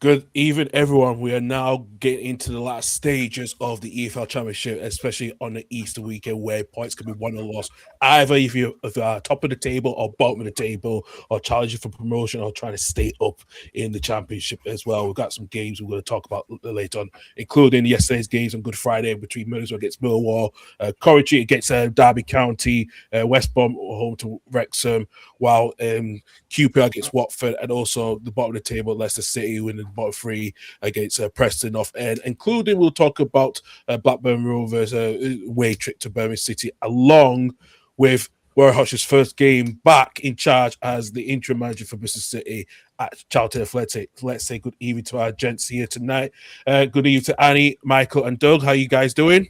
Good evening, everyone. We are now getting into the last stages of the EFL Championship, especially on the Easter weekend, where points can be won or lost. Either if you are top of the table or bottom of the table, or challenging for promotion, or trying to stay up in the Championship as well. We've got some games we're going to talk about later on, including yesterday's games on Good Friday between Middlesbrough against Millwall, Coventry against Derby County, West Brom home to Wrexham, while QPR against Watford, and also the bottom of the table, Leicester City winning the bottom three against Preston off end, including we'll talk about Blackburn Rovers' away trip to Birmingham City, along with Warren Hodgson's first game back in charge as the interim manager for Bristol City at Charlton Athletic. Let's say good evening to our gents here tonight. Good evening to Annie, Michael, and Doug. How you guys doing?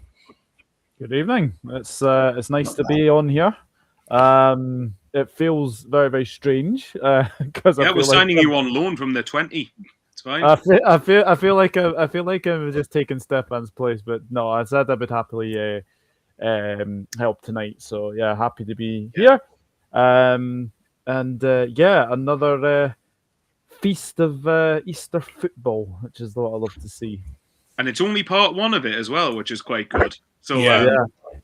Good evening. It's nice to be on here. It feels very, very strange because we're signing you on loan from the 20. It's fine. I feel like I'm just taking Stefan's place, but no, I said I would happily help tonight. So yeah, happy to be here. Another feast of Easter football, which is what I love to see. And it's only part one of it as well, which is quite good. So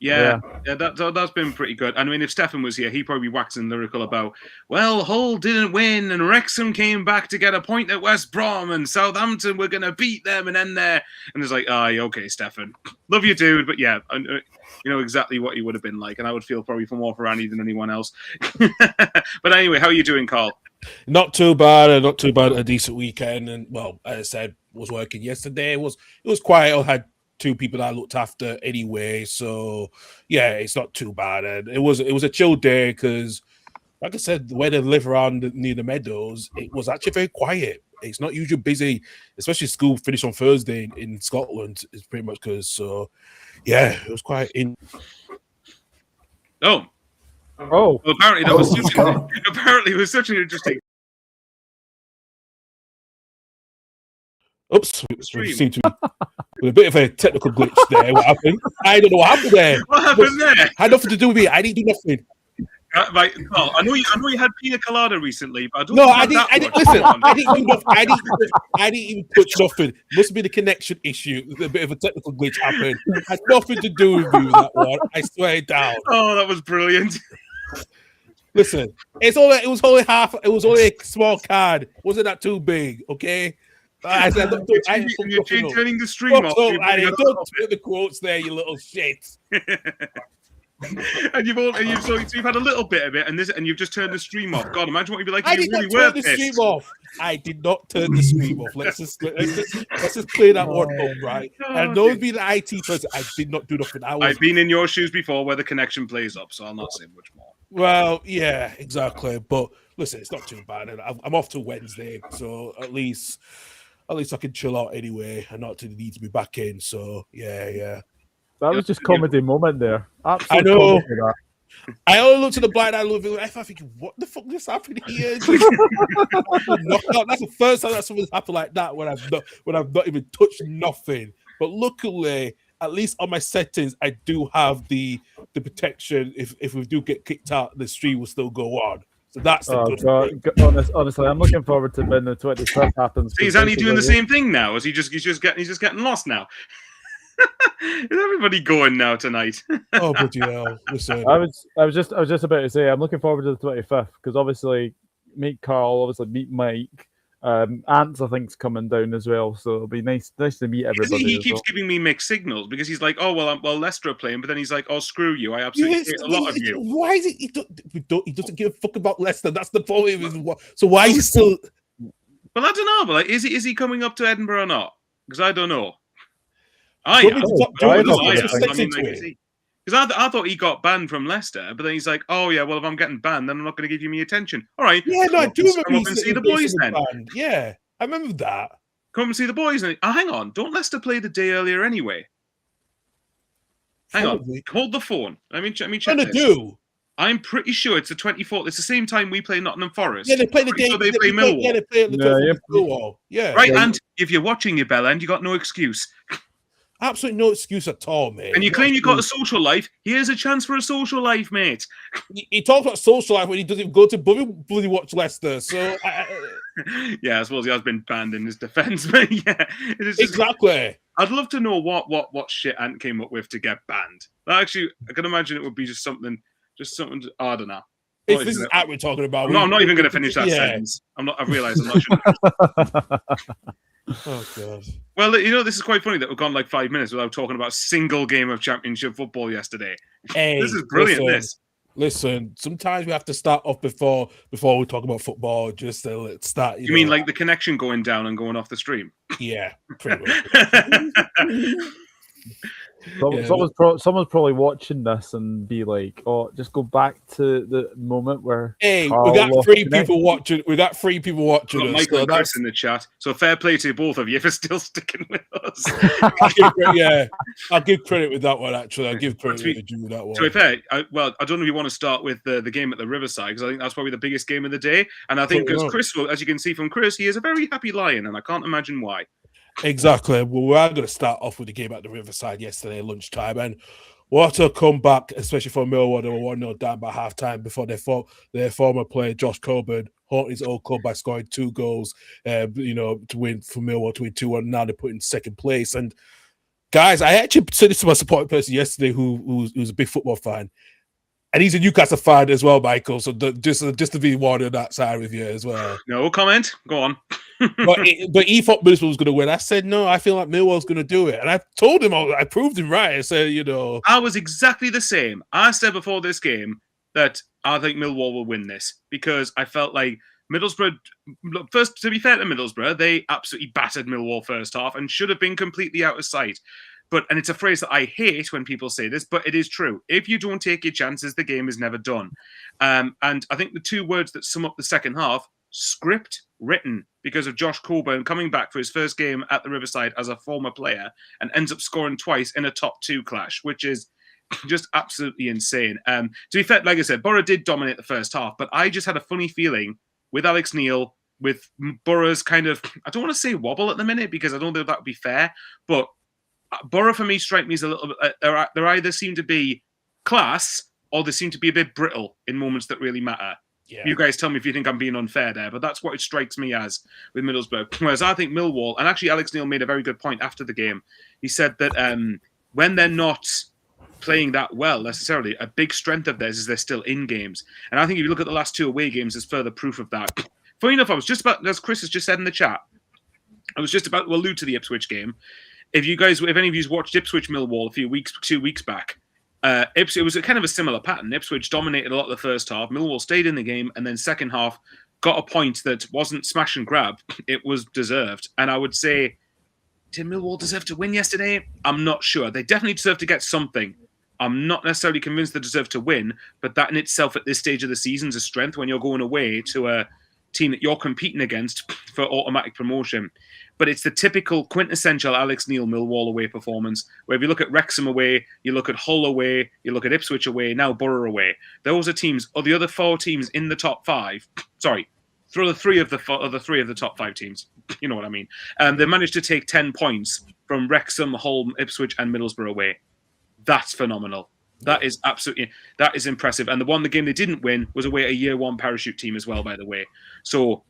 that's been pretty good. I mean, if Stefan was here, he'd probably be waxing lyrical about, well, Hull didn't win and Wrexham came back to get a point at West Brom and Southampton were going to beat them and end there. And it's like, okay, Stefan. Love you, dude. But yeah, you know exactly what he would have been like. And I would feel probably for more for Annie than anyone else. But anyway, how are you doing, Karl? Not too bad. A decent weekend. And well, as I said, was working yesterday. It was quiet. I had two people that I looked after anyway, so yeah, it's not too bad. And it was a chill day because, like I said, the way they live around near the meadows, it was actually very quiet. It's not usually busy, especially school finished on Thursday in Scotland. It's pretty much because so yeah, it was quite in. Oh, well, apparently that was apparently it was such an interesting. Oops, we seem to be with a bit of a technical glitch there. What happened? I don't know what happened there. What happened there? Had nothing to do with me. I didn't do nothing. Right, well, I know you had pina colada recently, but I didn't listen. I didn't do nothing. I didn't even touch nothing. Must have been a connection issue. A bit of a technical glitch happened. Had nothing to do with me with that one. I swear it down. Oh, that was brilliant. Listen, it was only a small card. Wasn't that too big? Okay. I said, you're turning the stream off. Don't put the quotes there, you little shit. and you've had a little bit of it, and you've just turned the stream off. God, imagine what you'd be like. I did not turn the stream off. I did not turn the stream off. Let's just clear that one up, right? And those being the IT person, I did not do nothing. I've been in your shoes before, where the connection plays up, so I'll not say much more. Well, yeah, exactly. But listen, it's not too bad, and I'm off to Wednesday, so at least I can chill out anyway and not to need to be back in. So yeah. That was just comedy moment there. Absolute I know. Comedy, I only looked at the blind eye look I thinking, what the fuck is happening here? That's the first time that something's happened like that when I've not even touched nothing. But luckily, at least on my settings, I do have the protection. If we do get kicked out, the stream will still go on. So that's the good thing. Honestly, I'm looking forward to when the 25th happens. Is Annie doing the same thing now? Is he's just getting lost now? Is everybody going now tonight? Oh, bloody hell! Listen, I was just about to say I'm looking forward to the 25th because obviously meet Karl, obviously meet Mike. Ants, I think, is coming down as well, so it'll be nice to meet everybody. He keeps giving me mixed signals because he's like, "Oh well, Leicester are playing," but then he's like, "Oh screw you, I absolutely hate a lot of you." Why is it he doesn't give a fuck about Leicester? That's the problem. So why is he still? Well, I don't know, but like, is he coming up to Edinburgh or not? Because I don't know. Because I thought he got banned from Leicester, but then he's like, "Oh yeah, well if I'm getting banned, then I'm not going to give you my attention." All right, yeah, no, I do remember. Come up and see the boys then. Banned. Yeah, I remember that. Come and see the boys. And hang on, don't Leicester play the day earlier anyway? Hang on, hold the phone. Let me check. Do. I'm pretty sure it's the 24th. It's the same time we play Nottingham Forest. Yeah, they play the day. Sure they play Millwall. Yeah, they play the 24th Millwall. Yeah, right. Yeah. And if you're watching your bell end, you got no excuse. Absolutely no excuse at all, mate. And you claim you've got a social life. Here's a chance for a social life, mate. He talks about social life when he doesn't go to bloody watch Leicester. So Yeah, I suppose he has been banned in his defence, but yeah, it is just, Exactly. I'd love to know what shit Ant came up with to get banned. Actually, I can imagine it would be just something. I don't know. If this is what we're talking about, I'm not even going to finish that sentence. I've realised I'm not. Oh god. Well, this is quite funny that we've gone like 5 minutes without talking about a single game of Championship football yesterday. Hey, this is brilliant. Listen, sometimes we have to start off before we talk about football, just to start. You mean like the connection going down and going off the stream? Yeah, pretty much. Someone's probably watching this and be like, "Oh, just go back to the moment where." Hey, Karl we got lost 3 connection." people watching. We got 3 people watching. Got us, Michael so and Chris in the chat. So fair play to both of you for still sticking with us. I'll give credit with that one. Actually, I'll give credit with that one. To be fair, I don't know if you want to start with the game at the Riverside, because I think that's probably the biggest game of the day. And I think because Chris, as you can see from Chris, he is a very happy lion, and I can't imagine why. Exactly. Well, we are going to start off with the game at the Riverside yesterday lunchtime, and what a comeback, especially for Millwall. They were 1-0 down by half time before their former player Josh Coburn haunted his old club by scoring 2 goals. To win for Millwall to win 2-1. Now they're put in second place. And guys, I actually said this to my supporting person yesterday, who's a big football fan. And he's a Newcastle fan as well, Michael. So just to be warned on that side with you as well. No comment. Go on. but he thought Middlesbrough was going to win. I said, no, I feel like Millwall's going to do it. And I told him, I proved him right. I said, I was exactly the same. I said before this game that I think Millwall will win this because I felt like Middlesbrough, first, to be fair to Middlesbrough, they absolutely battered Millwall first half and should have been completely out of sight. And it's a phrase that I hate when people say this, but it is true. If you don't take your chances, the game is never done. And I think the 2 words that sum up the second half, script written, because of Josh Coburn coming back for his first game at the Riverside as a former player and ends up scoring twice in a top 2 clash, which is just absolutely insane. To be fair, like I said, Borough did dominate the first half, but I just had a funny feeling with Alex Neil, with Borough's kind of, I don't want to say wobble at the minute because I don't think that would be fair, but Borough for me strike me as a little bit, there either seem to be class or they seem to be a bit brittle in moments that really matter. Yeah. You guys tell me if you think I'm being unfair there, but that's what it strikes me as with Middlesbrough. Whereas I think Millwall, and actually Alex Neil made a very good point after the game. He said that when they're not playing that well necessarily, a big strength of theirs is they're still in games. And I think if you look at the last 2 away games, there's further proof of that. Funny enough, I was just about, as Chris has just said in the chat, I was just about to allude to the Ipswich game. If any of you watched Ipswich Millwall 2 weeks back, it was a kind of a similar pattern. Ipswich dominated a lot of the first half. Millwall stayed in the game, and then second half got a point that wasn't smash and grab. It was deserved. And I would say, did Millwall deserve to win yesterday? I'm not sure. They definitely deserve to get something. I'm not necessarily convinced they deserve to win, but that in itself at this stage of the season is a strength when you're going away to a team that you're competing against for automatic promotion. But it's the typical quintessential Alex Neil Millwall away performance, where if you look at Wrexham away, you look at Hull away, you look at Ipswich away, now Borough away. Those are teams, or the other 4 teams in the top 5. Sorry, through the 3 of the top 5 teams. You know what I mean? They managed to take 10 points from Wrexham, Hull, Ipswich, and Middlesbrough away. That's phenomenal. That is impressive. And the game they didn't win was away at a year 1 parachute team as well, by the way. So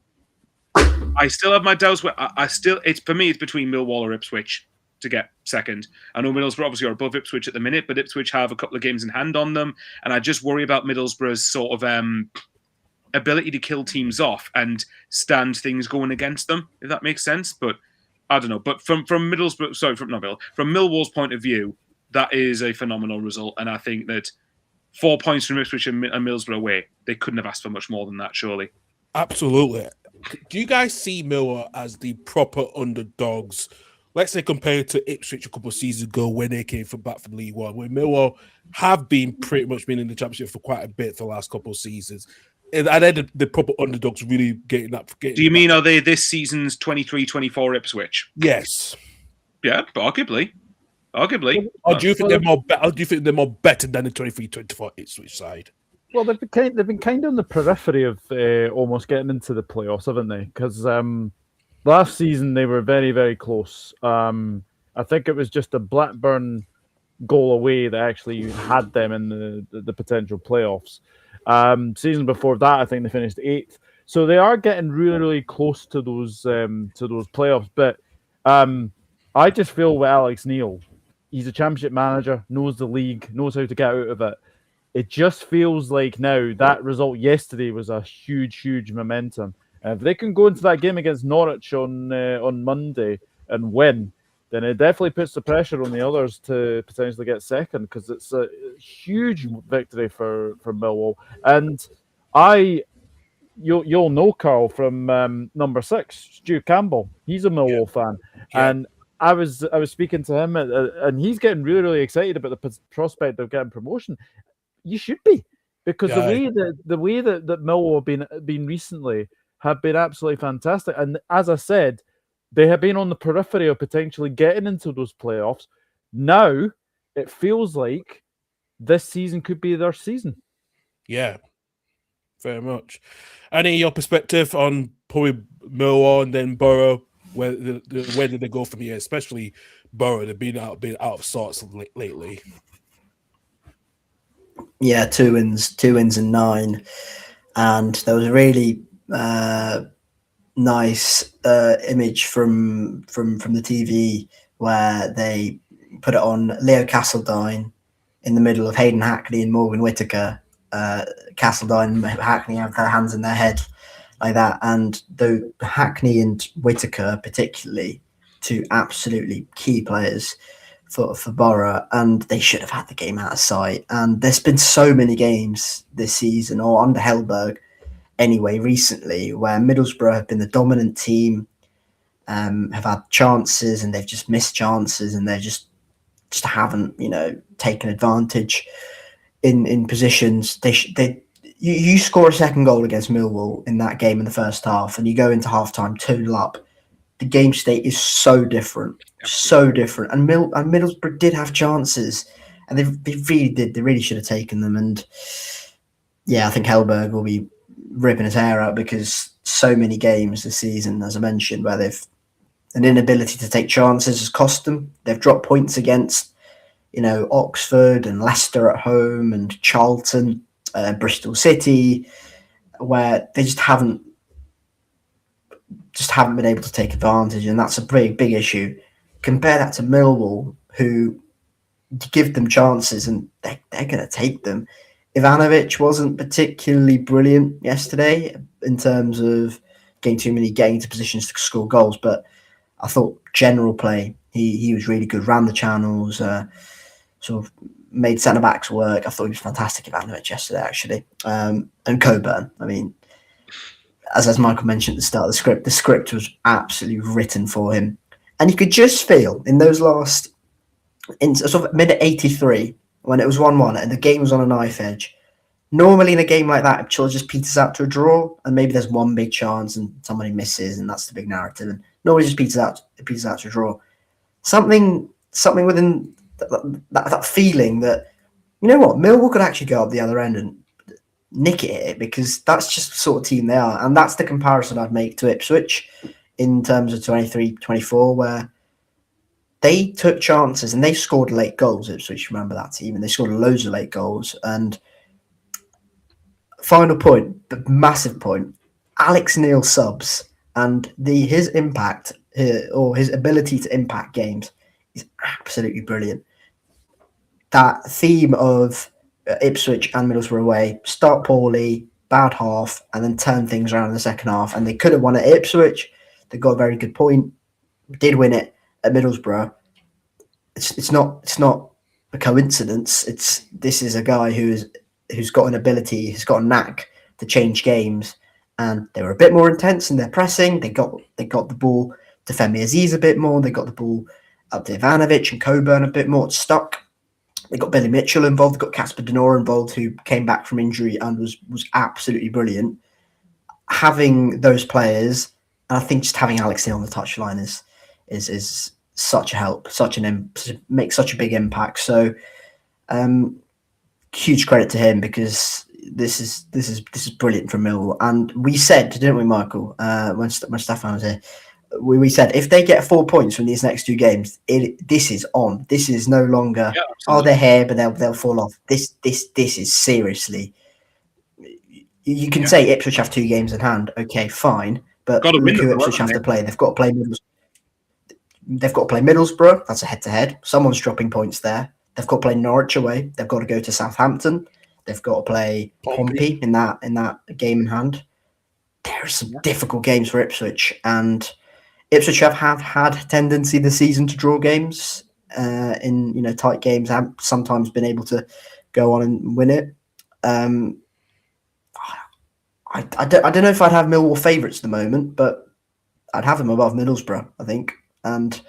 I still have my doubts. For me, it's between Millwall or Ipswich to get second. I know Middlesbrough obviously are above Ipswich at the minute, but Ipswich have a couple of games in hand on them, and I just worry about Middlesbrough's sort of ability to kill teams off and stand things going against them, if that makes sense. But I don't know. But from Millwall's point of view, that is a phenomenal result, and I think that 4 points from Ipswich and Middlesbrough away, they couldn't have asked for much more than that, surely. Absolutely. Do you guys see Millwall as the proper underdogs? Let's say compared to Ipswich a couple of seasons ago when they came back from League One, where Millwall have been pretty much been in the Championship for quite a bit for the last couple of seasons. And they're the proper underdogs really getting that. Do you mean, are they this season's 23-24 Ipswich? Yes. Yeah, arguably. Or do you think they're more? Or do you think they're more better than the 23-24 Ipswich side? Well, they've been kind of on the periphery of almost getting into the playoffs, haven't they? Because last season they were very, very close. I think it was just a Blackburn goal away that actually had them in the potential playoffs. Season before that, I think they finished 8th. So they are getting really, really close to those playoffs. But I just feel with Alex Neil, he's a championship manager, knows the league, knows how to get out of it. It just feels like now that result yesterday was a huge, huge momentum. And if they can go into that game against Norwich on Monday and win, then it definitely puts the pressure on the others to potentially get second, because it's a huge victory for Millwall. And you'll know Karl from number 6, Stu Campbell. He's a Millwall fan, and I was speaking to him, and he's getting really, really excited about the prospect of getting promotion. You should be, because the way that Millwall have been recently have been absolutely fantastic. And as I said, they have been on the periphery of potentially getting into those playoffs. Now it feels like this season could be their season. Yeah, very much. Any your perspective on probably Millwall and then Borough? Where did they go from here? Especially Borough, they've been out of sorts lately. Yeah, 2 wins and 9, and there was a really nice image from the TV where they put it on Leo Castledine in the middle of Hayden Hackney and Morgan Whittaker. Castledine and Hackney have their hands in their head like that, and the Hackney and Whittaker particularly, 2 absolutely key players for Borough, and they should have had the game out of sight. And there's been so many games this season, or under Hellberg anyway, recently, where Middlesbrough have been the dominant team, have had chances, and they've just missed chances, and they just haven't, taken advantage in positions. You score a second goal against Millwall in that game in the first half, and you go into halftime 2-0 up. The game state is so different. So different, and Middlesbrough did have chances, and they really did. They really should have taken them. And yeah, I think Hellberg will be ripping his hair out, because so many games this season, as I mentioned, where they've an inability to take chances has cost them. They've dropped points against, Oxford and Leicester at home, and Charlton, Bristol City, where they just haven't been able to take advantage, and that's a big issue. Compare that to Millwall, who give them chances and they're going to take them. Ivanovic wasn't particularly brilliant yesterday in terms of getting into positions to score goals, but I thought general play, he was really good, ran the channels, sort of made centre-backs work. I thought he was fantastic, Ivanovic, yesterday, actually. And Coburn, I mean, as Michael mentioned at the start of the script was absolutely written for him. And you could just feel in those in sort of minute 83, when it was 1-1 and the game was on a knife edge. Normally in a game like that, it just peters out to a draw, and maybe there's one big chance and somebody misses, and that's the big narrative. And normally just peters out to a draw. Something within that feeling that, you know what, Millwall could actually go up the other end and nick it here, because that's just the sort of team they are. And that's the comparison I'd make to Ipswich in terms of 23-24, where they took chances and they scored late goals. Ipswich, remember that team, and they scored loads of late goals. And final point, the massive point, Alex Neil subs and his impact or his ability to impact games is absolutely brilliant. That theme of Ipswich and Middlesbrough away, start poorly, bad half, and then turn things around in the second half. And they could have won at Ipswich. They got a very good point. Did win it at Middlesbrough. It's not a coincidence. This is a guy who's got an ability, who's got a knack to change games. And they were a bit more intense in their pressing. They got the ball to Femi Aziz a bit more. They got the ball up to Ivanovic and Coburn a bit more stuck. They got Billy Mitchell involved. They got Casper Denora involved, who came back from injury and was absolutely brilliant. Having those players, and I think just having Alex Neil on the touchline is such a help, makes such a big impact. So, huge credit to him, because this is brilliant from Millwall. And we said, didn't we, Michael, when Stefan was here, we said if they get 4 points from these next 2 games, this is on. This is no longer they're here, but they'll fall off. This is seriously You can say Ipswich have 2 games in hand. Okay, fine. But Gotta look win who them, Ipswich have haven't to play. They've got to play Middlesbrough. That's a head-to-head. Someone's dropping points there. They've got to play Norwich away. They've got to go to Southampton. They've got to play Pompey in that game in hand. There are some difficult games for Ipswich, and Ipswich have had a tendency this season to draw games in tight games. Have sometimes been able to go on and win it. I don't know if I'd have Millwall favourites at the moment, but I'd have them above Middlesbrough, I think, and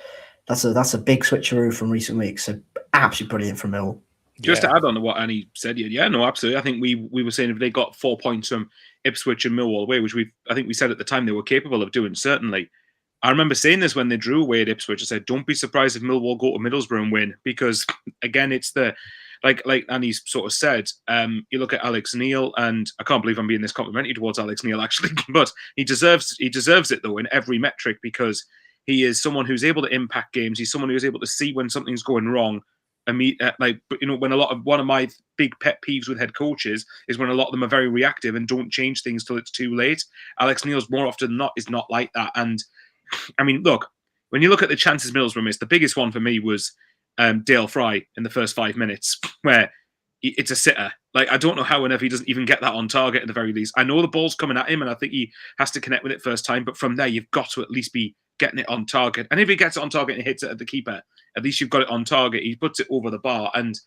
that's a big switcheroo from recent weeks. So absolutely brilliant from Millwall. Just to add on to what Annie said, no, absolutely. I think we were saying if they got 4 points from Ipswich and Millwall away, which I think we said at the time they were capable of doing, certainly. I remember saying this when they drew away at Ipswich. I said, don't be surprised if Millwall go to Middlesbrough and win, because again, it's like Annie's sort of said, you look at Alex Neil, and I can't believe I'm being this complimentary towards Alex Neil, actually, but he deserves it though in every metric, because he is someone who's able to impact games. He's someone who's able to see when something's going wrong. When one of my big pet peeves with head coaches is when a lot of them are very reactive and don't change things till it's too late. Alex Neil's more often than not is not like that. And I mean, look, when you look at the chances Middlesbrough missed, the biggest one for me was Dale Fry in the first 5 minutes, where it's a sitter. Like, I don't know how and if he doesn't even get that on target at the very least. I know the ball's coming at him, and I think he has to connect with it first time. But from there, you've got to at least be getting it on target. And if he gets it on target and hits it at the keeper, at least you've got it on target. He puts it over the bar. And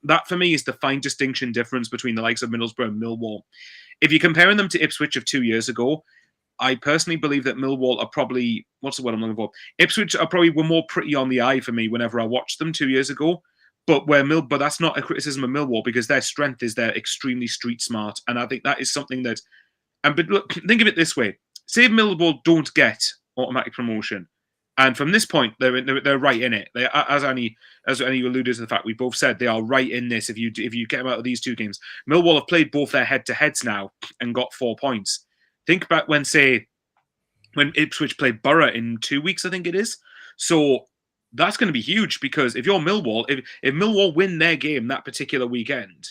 that, for me, is the fine distinction difference between the likes of Middlesbrough and Millwall. If you're comparing them to Ipswich of 2 years ago, I personally believe that Millwall are probably, what's the word I'm looking for? Ipswich were more pretty on the eye for me whenever I watched them 2 years ago. But that's not a criticism of Millwall, because their strength is they're extremely street smart. And I think that is something that, but look, think of it this way. Say if Millwall don't get automatic promotion, and from this point, they're right in it. They, as Annie alluded to the fact, we both said they are right in this. If you get them out of these 2 games, Millwall have played both their head-to-heads now and got 4 points. Think back when Ipswich played Borough in 2 weeks, I think it is. So that's going to be huge, because if you're Millwall, if Millwall win their game that particular weekend,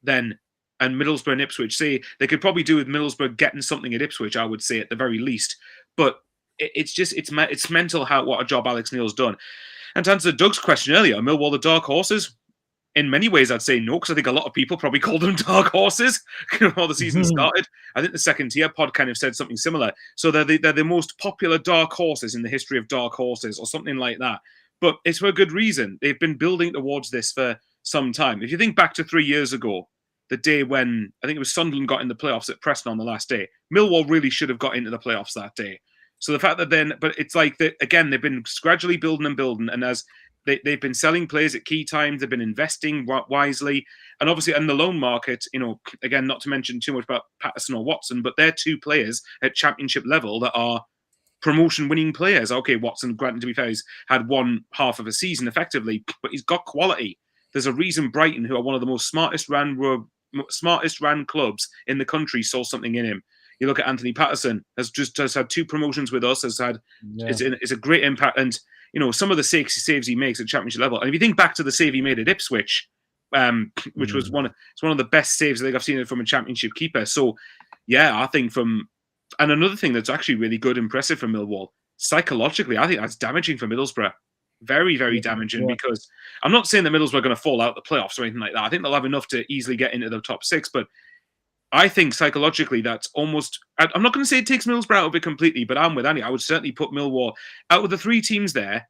then, and Middlesbrough and Ipswich, say they could probably do with Middlesbrough getting something at Ipswich, I would say at the very least. But it's mental what a job Alex Neil's done. And to answer Doug's question earlier, Millwall the dark horses? In many ways, I'd say no, because I think a lot of people probably called them dark horses before the season started. I think the Second Tier pod kind of said something similar. So they're the most popular dark horses in the history of dark horses, or something like that. But it's for a good reason. They've been building towards this for some time. If you think back to 3 years ago, the day when I think it was Sunderland got in the playoffs at Preston on the last day, Millwall really should have got into the playoffs that day. So the fact that but it's like that again, they've been gradually building, and as they've been selling players at key times, they've been investing wisely, and obviously in the loan market, again, not to mention too much about Patterson or Watson, but they're 2 players at Championship level that are promotion-winning players. Okay, Watson, granted, to be fair, he's had 1 half of a season effectively, but he's got quality. There's a reason Brighton, who are one of the most smartest ran clubs in the country, saw something in him. You look at Anthony Patterson, has had 2 promotions with us, is a great impact, and some of the saves he makes at Championship level. And if you think back to the save he made at Ipswich, which was one of the best saves I think I've seen from a Championship keeper. So yeah, I think and another thing that's actually really good, impressive from Millwall, psychologically, I think that's damaging for Middlesbrough. Very, very damaging, because I'm not saying that Middlesbrough are going to fall out the playoffs or anything like that. I think they'll have enough to easily get into the top 6, but I think psychologically that's almost, I'm not going to say it takes Middlesbrough out of it completely, but I'm with Annie. I would certainly put Millwall out of the 3 teams there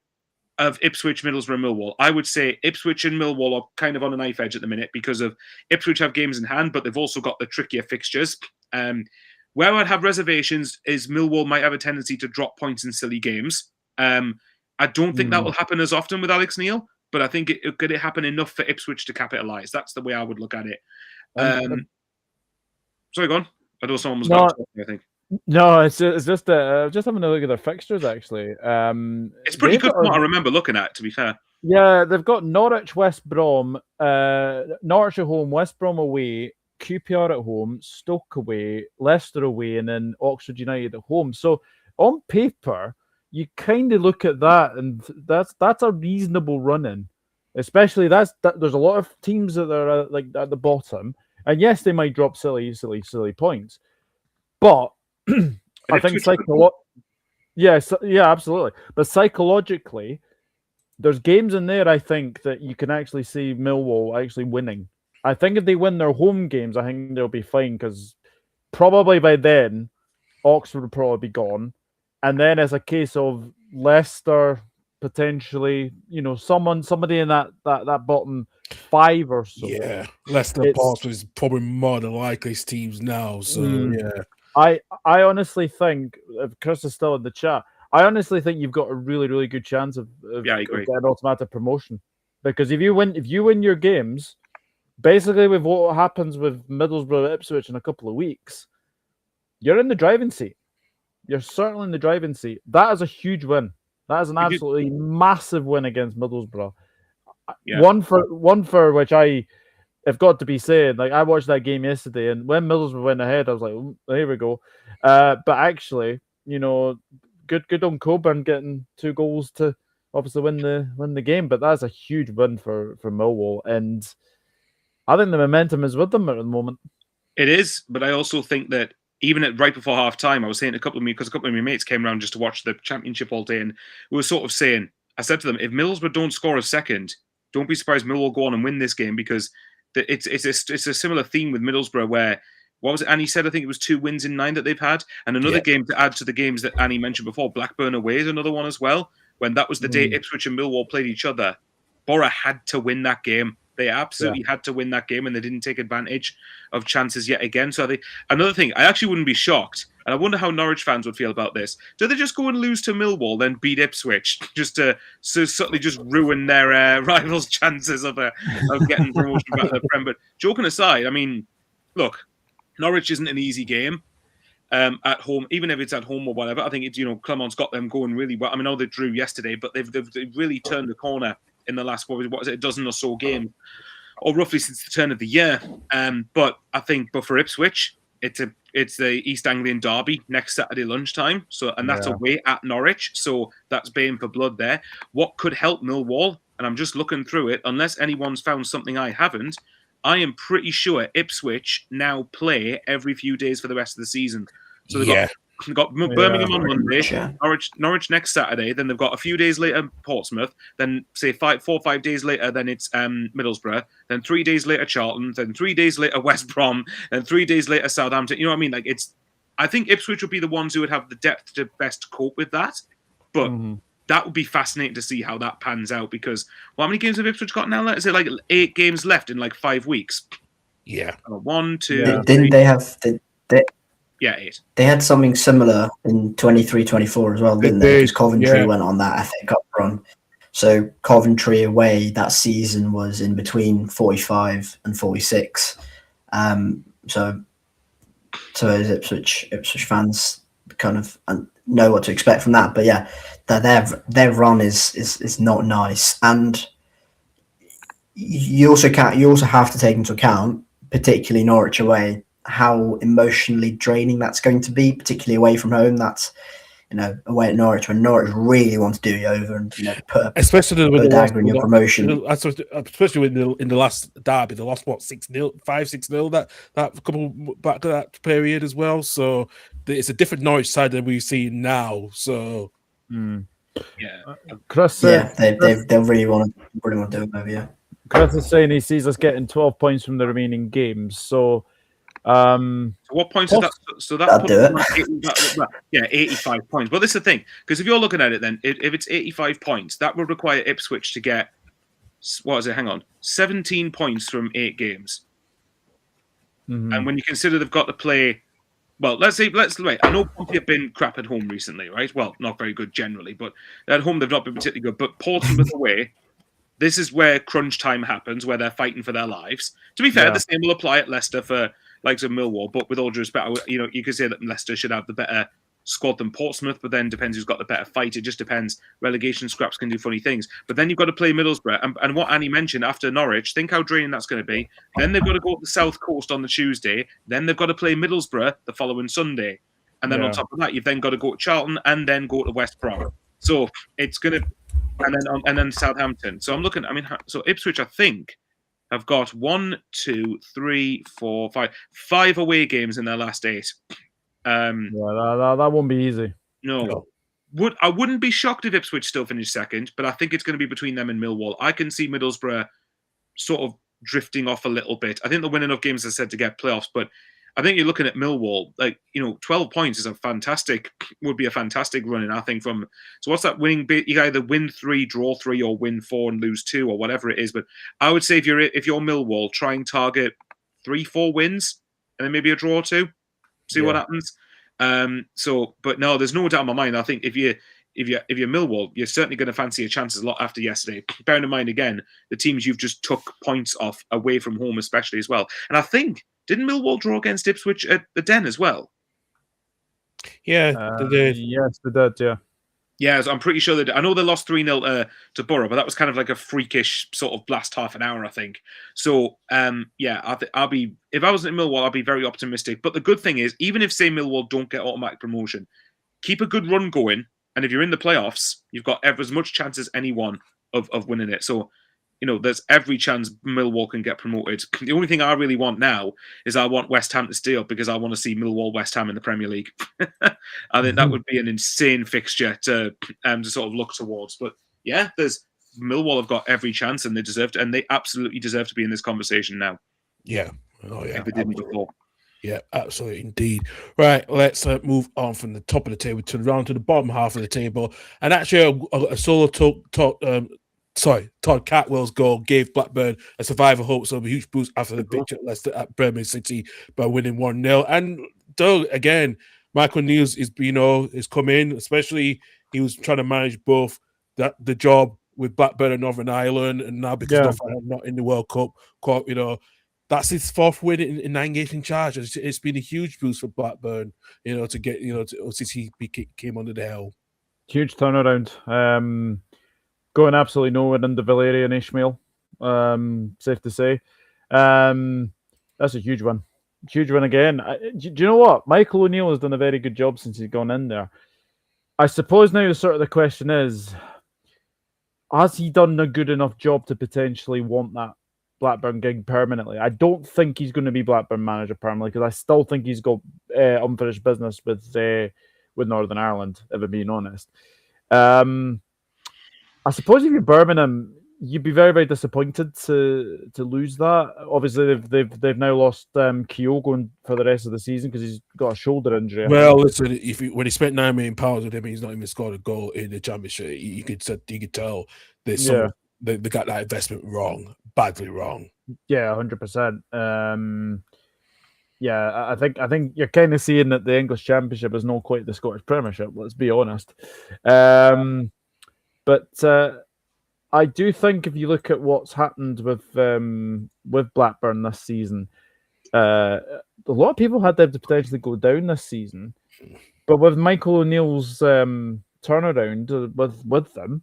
of Ipswich, Middlesbrough, Millwall. I would say Ipswich and Millwall are kind of on a knife edge at the minute, because of Ipswich have games in hand, but they've also got the trickier fixtures. Where I'd have reservations is Millwall might have a tendency to drop points in silly games. I don't think that will happen as often with Alex Neil, but I think it could happen enough for Ipswich to capitalise. That's the way I would look at it. Sorry, go on. I know someone was about to talk, I think. No, it's just just having a look at their fixtures, actually. It's pretty good from what I remember looking at, to be fair. Yeah, they've got Norwich, West Brom, Norwich at home, West Brom away, QPR at home, Stoke away, Leicester away, and then Oxford United at home. So on paper, you kind of look at that, and that's a reasonable run-in. Especially there's a lot of teams that are like at the bottom. And yes, they might drop silly points, but I think absolutely. But psychologically, there's games in there I think that you can actually see Millwall actually winning. I think if they win their home games, I think they'll be fine because probably by then Oxford will probably be gone, and then it's a case of Leicester potentially, somebody in that bottom 5 or so. Yeah, Leicester Portsmouth is probably more the likeliest teams now. So yeah, I honestly think, if Chris is still in the chat, I honestly think you've got a really, really good chance of getting automatic promotion, because if you win your games, basically with what happens with Middlesbrough, Ipswich in a couple of weeks, you're in the driving seat. You're certainly in the driving seat. That is a huge win. That is an absolutely massive win against Middlesbrough. Yeah. One for which I have got to be saying. Like, I watched that game yesterday, and when Middlesbrough went ahead, I was like, here we go. But actually, good on Coburn getting 2 goals to obviously win the game. But that's a huge win for Millwall, and I think the momentum is with them at the moment. It is, but I also think that even right before half time, I was saying to a couple of my mates came around just to watch the championship all day, and we were sort of saying, I said to them, if Middlesbrough don't score a second, don't be surprised Millwall go on and win this game, because it's a similar theme with Middlesbrough where, what was it Annie said? I think it was 2 wins in 9 that they've had. And another game to add to the games that Annie mentioned before, Blackburn away is another one as well. When that was the day Ipswich and Millwall played each other, Borough had to win that game. They absolutely had to win that game, and they didn't take advantage of chances yet again. So another thing, I actually wouldn't be shocked, and I wonder how Norwich fans would feel about this. Do they just go and lose to Millwall, then beat Ipswich, just to subtly just ruin their rivals' chances of getting promotion back to the Prem? But joking aside, I mean, look, Norwich isn't an easy game at home, even if it's at home or whatever. I think Clermont's got them going really well. I mean, I know they drew yesterday, but they've really turned the corner in the last, a dozen or so games, or roughly since the turn of the year. But I think, for Ipswich, it's the East Anglian derby next Saturday lunchtime. And that's away at Norwich. So that's baying for blood there. What could help Millwall? And I'm just looking through it. Unless anyone's found something I haven't, I am pretty sure Ipswich now play every few days for the rest of the season. So they've got Birmingham on Monday, Norwich next Saturday, then they've got a few days later Portsmouth, then say 4 or 5 days later, then it's Middlesbrough, then 3 days later Charlton, then 3 days later West Brom, then 3 days later Southampton. You know what I mean? Like, I think Ipswich would be the ones who would have the depth to best cope with that. But that would be fascinating to see how that pans out, because how many games have Ipswich got now? Is it like 8 games left in like 5 weeks? Yeah. 1, 2. Didn't they have 8. They had something similar in 23-24 as well, didn't they? Because Coventry went on that FA Cup run. So Coventry away that season was in between 45 and 46. So as Ipswich fans kind of know what to expect from that. But yeah, their run is not nice, and you also have to take into account, particularly Norwich away, how emotionally draining that's going to be, particularly away from home. That's away at Norwich, when Norwich really want to do you over and put a dagger in your promotion. Especially in the last derby, they lost 6-0, 5-6-0 that couple back to that period as well. So it's a different Norwich side than we see now. So Chris, they really want to do it over. Yeah, Chris is saying he sees us getting 12 points from the remaining games. So. What points is that? So that puts 85 points. Well, this is the thing, because if you're looking at it, then if it's 85 points, that would require Ipswich to get 17 points from 8 games. And when you consider they've got to play, well, let's wait. I know Pompey have been crap at home recently, right? Well, not very good generally, but at home they've not been particularly good. But Portsmouth away, this is where crunch time happens, where they're fighting for their lives. To be fair, the same will apply at Leicester for likes of Millwall, but with all due respect, you could say that Leicester should have the better squad than Portsmouth, but then depends who's got the better fight. It just depends. Relegation scraps can do funny things. But then you've got to play Middlesbrough. And what Annie mentioned after Norwich, think how draining that's going to be. Then they've got to go to the South Coast on the Tuesday. Then they've got to play Middlesbrough the following Sunday. And then on top of that, you've then got to go to Charlton and then go to West Brom. So it's going to... And then Southampton. So I'm looking... so Ipswich, I think, have got 1, 2, 3, 4, 5 away games in their last 8. That won't be easy. No. I wouldn't be shocked if Ipswich still finished second, but I think it's going to be between them and Millwall. I can see Middlesbrough sort of drifting off a little bit. I think they'll win enough games, as I said, to get playoffs, but I think you're looking at Millwall, 12 points would be a fantastic run. And I think so what's that winning bit? You either win 3, draw 3, or win 4 and lose 2, or whatever it is. But I would say if you're Millwall, try and target 3, 4 wins, and then maybe a draw or 2. See what happens. But no, there's no doubt in my mind. I think if you're Millwall, you're certainly going to fancy your chances a lot after yesterday. Bearing in mind again the teams you've just took points off away from home, especially as well. And I think didn't Millwall draw against Ipswich at the Den as well? Yeah, they did. Yes, they did. Yeah. Yeah, so I'm pretty sure I know they lost 3-0 to Borough, but that was kind of like a freakish sort of last half an hour, I think. So, I'll be, if I was in Millwall, I'll be very optimistic. But the good thing is, even if, say, Millwall don't get automatic promotion, keep a good run going. And if you're in the playoffs, you've got as much chance as anyone of winning it. So, there's every chance Millwall can get promoted. The only thing I really want now is I want West Ham to stay up because I want to see Millwall West Ham in the Premier League. I think that would be an insane fixture to sort of look towards. But yeah, Millwall have got every chance and they absolutely deserve to be in this conversation now. Yeah. Oh yeah. If they didn't before. Yeah, absolutely, indeed. Right, let's move on from the top of the table to around to the bottom half of the table. And actually, a solo Todd Catwell's goal gave Blackburn a survivor hopes of a huge boost after the victory at Leicester at Birmingham City by winning 1-0. And though again, Michael Neils is come in, especially he was trying to manage both the job with Blackburn and Northern Ireland, and now because Northern Ireland not in the World Cup, that's his 4th win in 9 games in charge. It's been a huge boost for Blackburn, to get since he came under the helm. Huge turnaround. Going absolutely nowhere under Valeri and Ishmael, safe to say. That's a huge one. Huge one again. Do you know what? Michael O'Neill has done a very good job since he's gone in there. I suppose now the question is, has he done a good enough job to potentially want that Blackburn gig permanently? I don't think he's going to be Blackburn manager permanently because I still think he's got unfinished business with Northern Ireland, if I'm being honest. I suppose if you're Birmingham, you'd be very, very disappointed to lose that. Obviously, they've now lost Kyogo for the rest of the season because he's got a shoulder injury. Well, listen, when he spent £9 million with him, he's not even scored a goal in the Championship. You could tell they got that investment wrong, badly wrong. Yeah, 100%. I think you're kind of seeing that the English Championship is not quite the Scottish Premiership. Let's be honest. But I do think if you look at what's happened with Blackburn this season, a lot of people had them to potentially go down this season. But with Michael O'Neill's turnaround with them,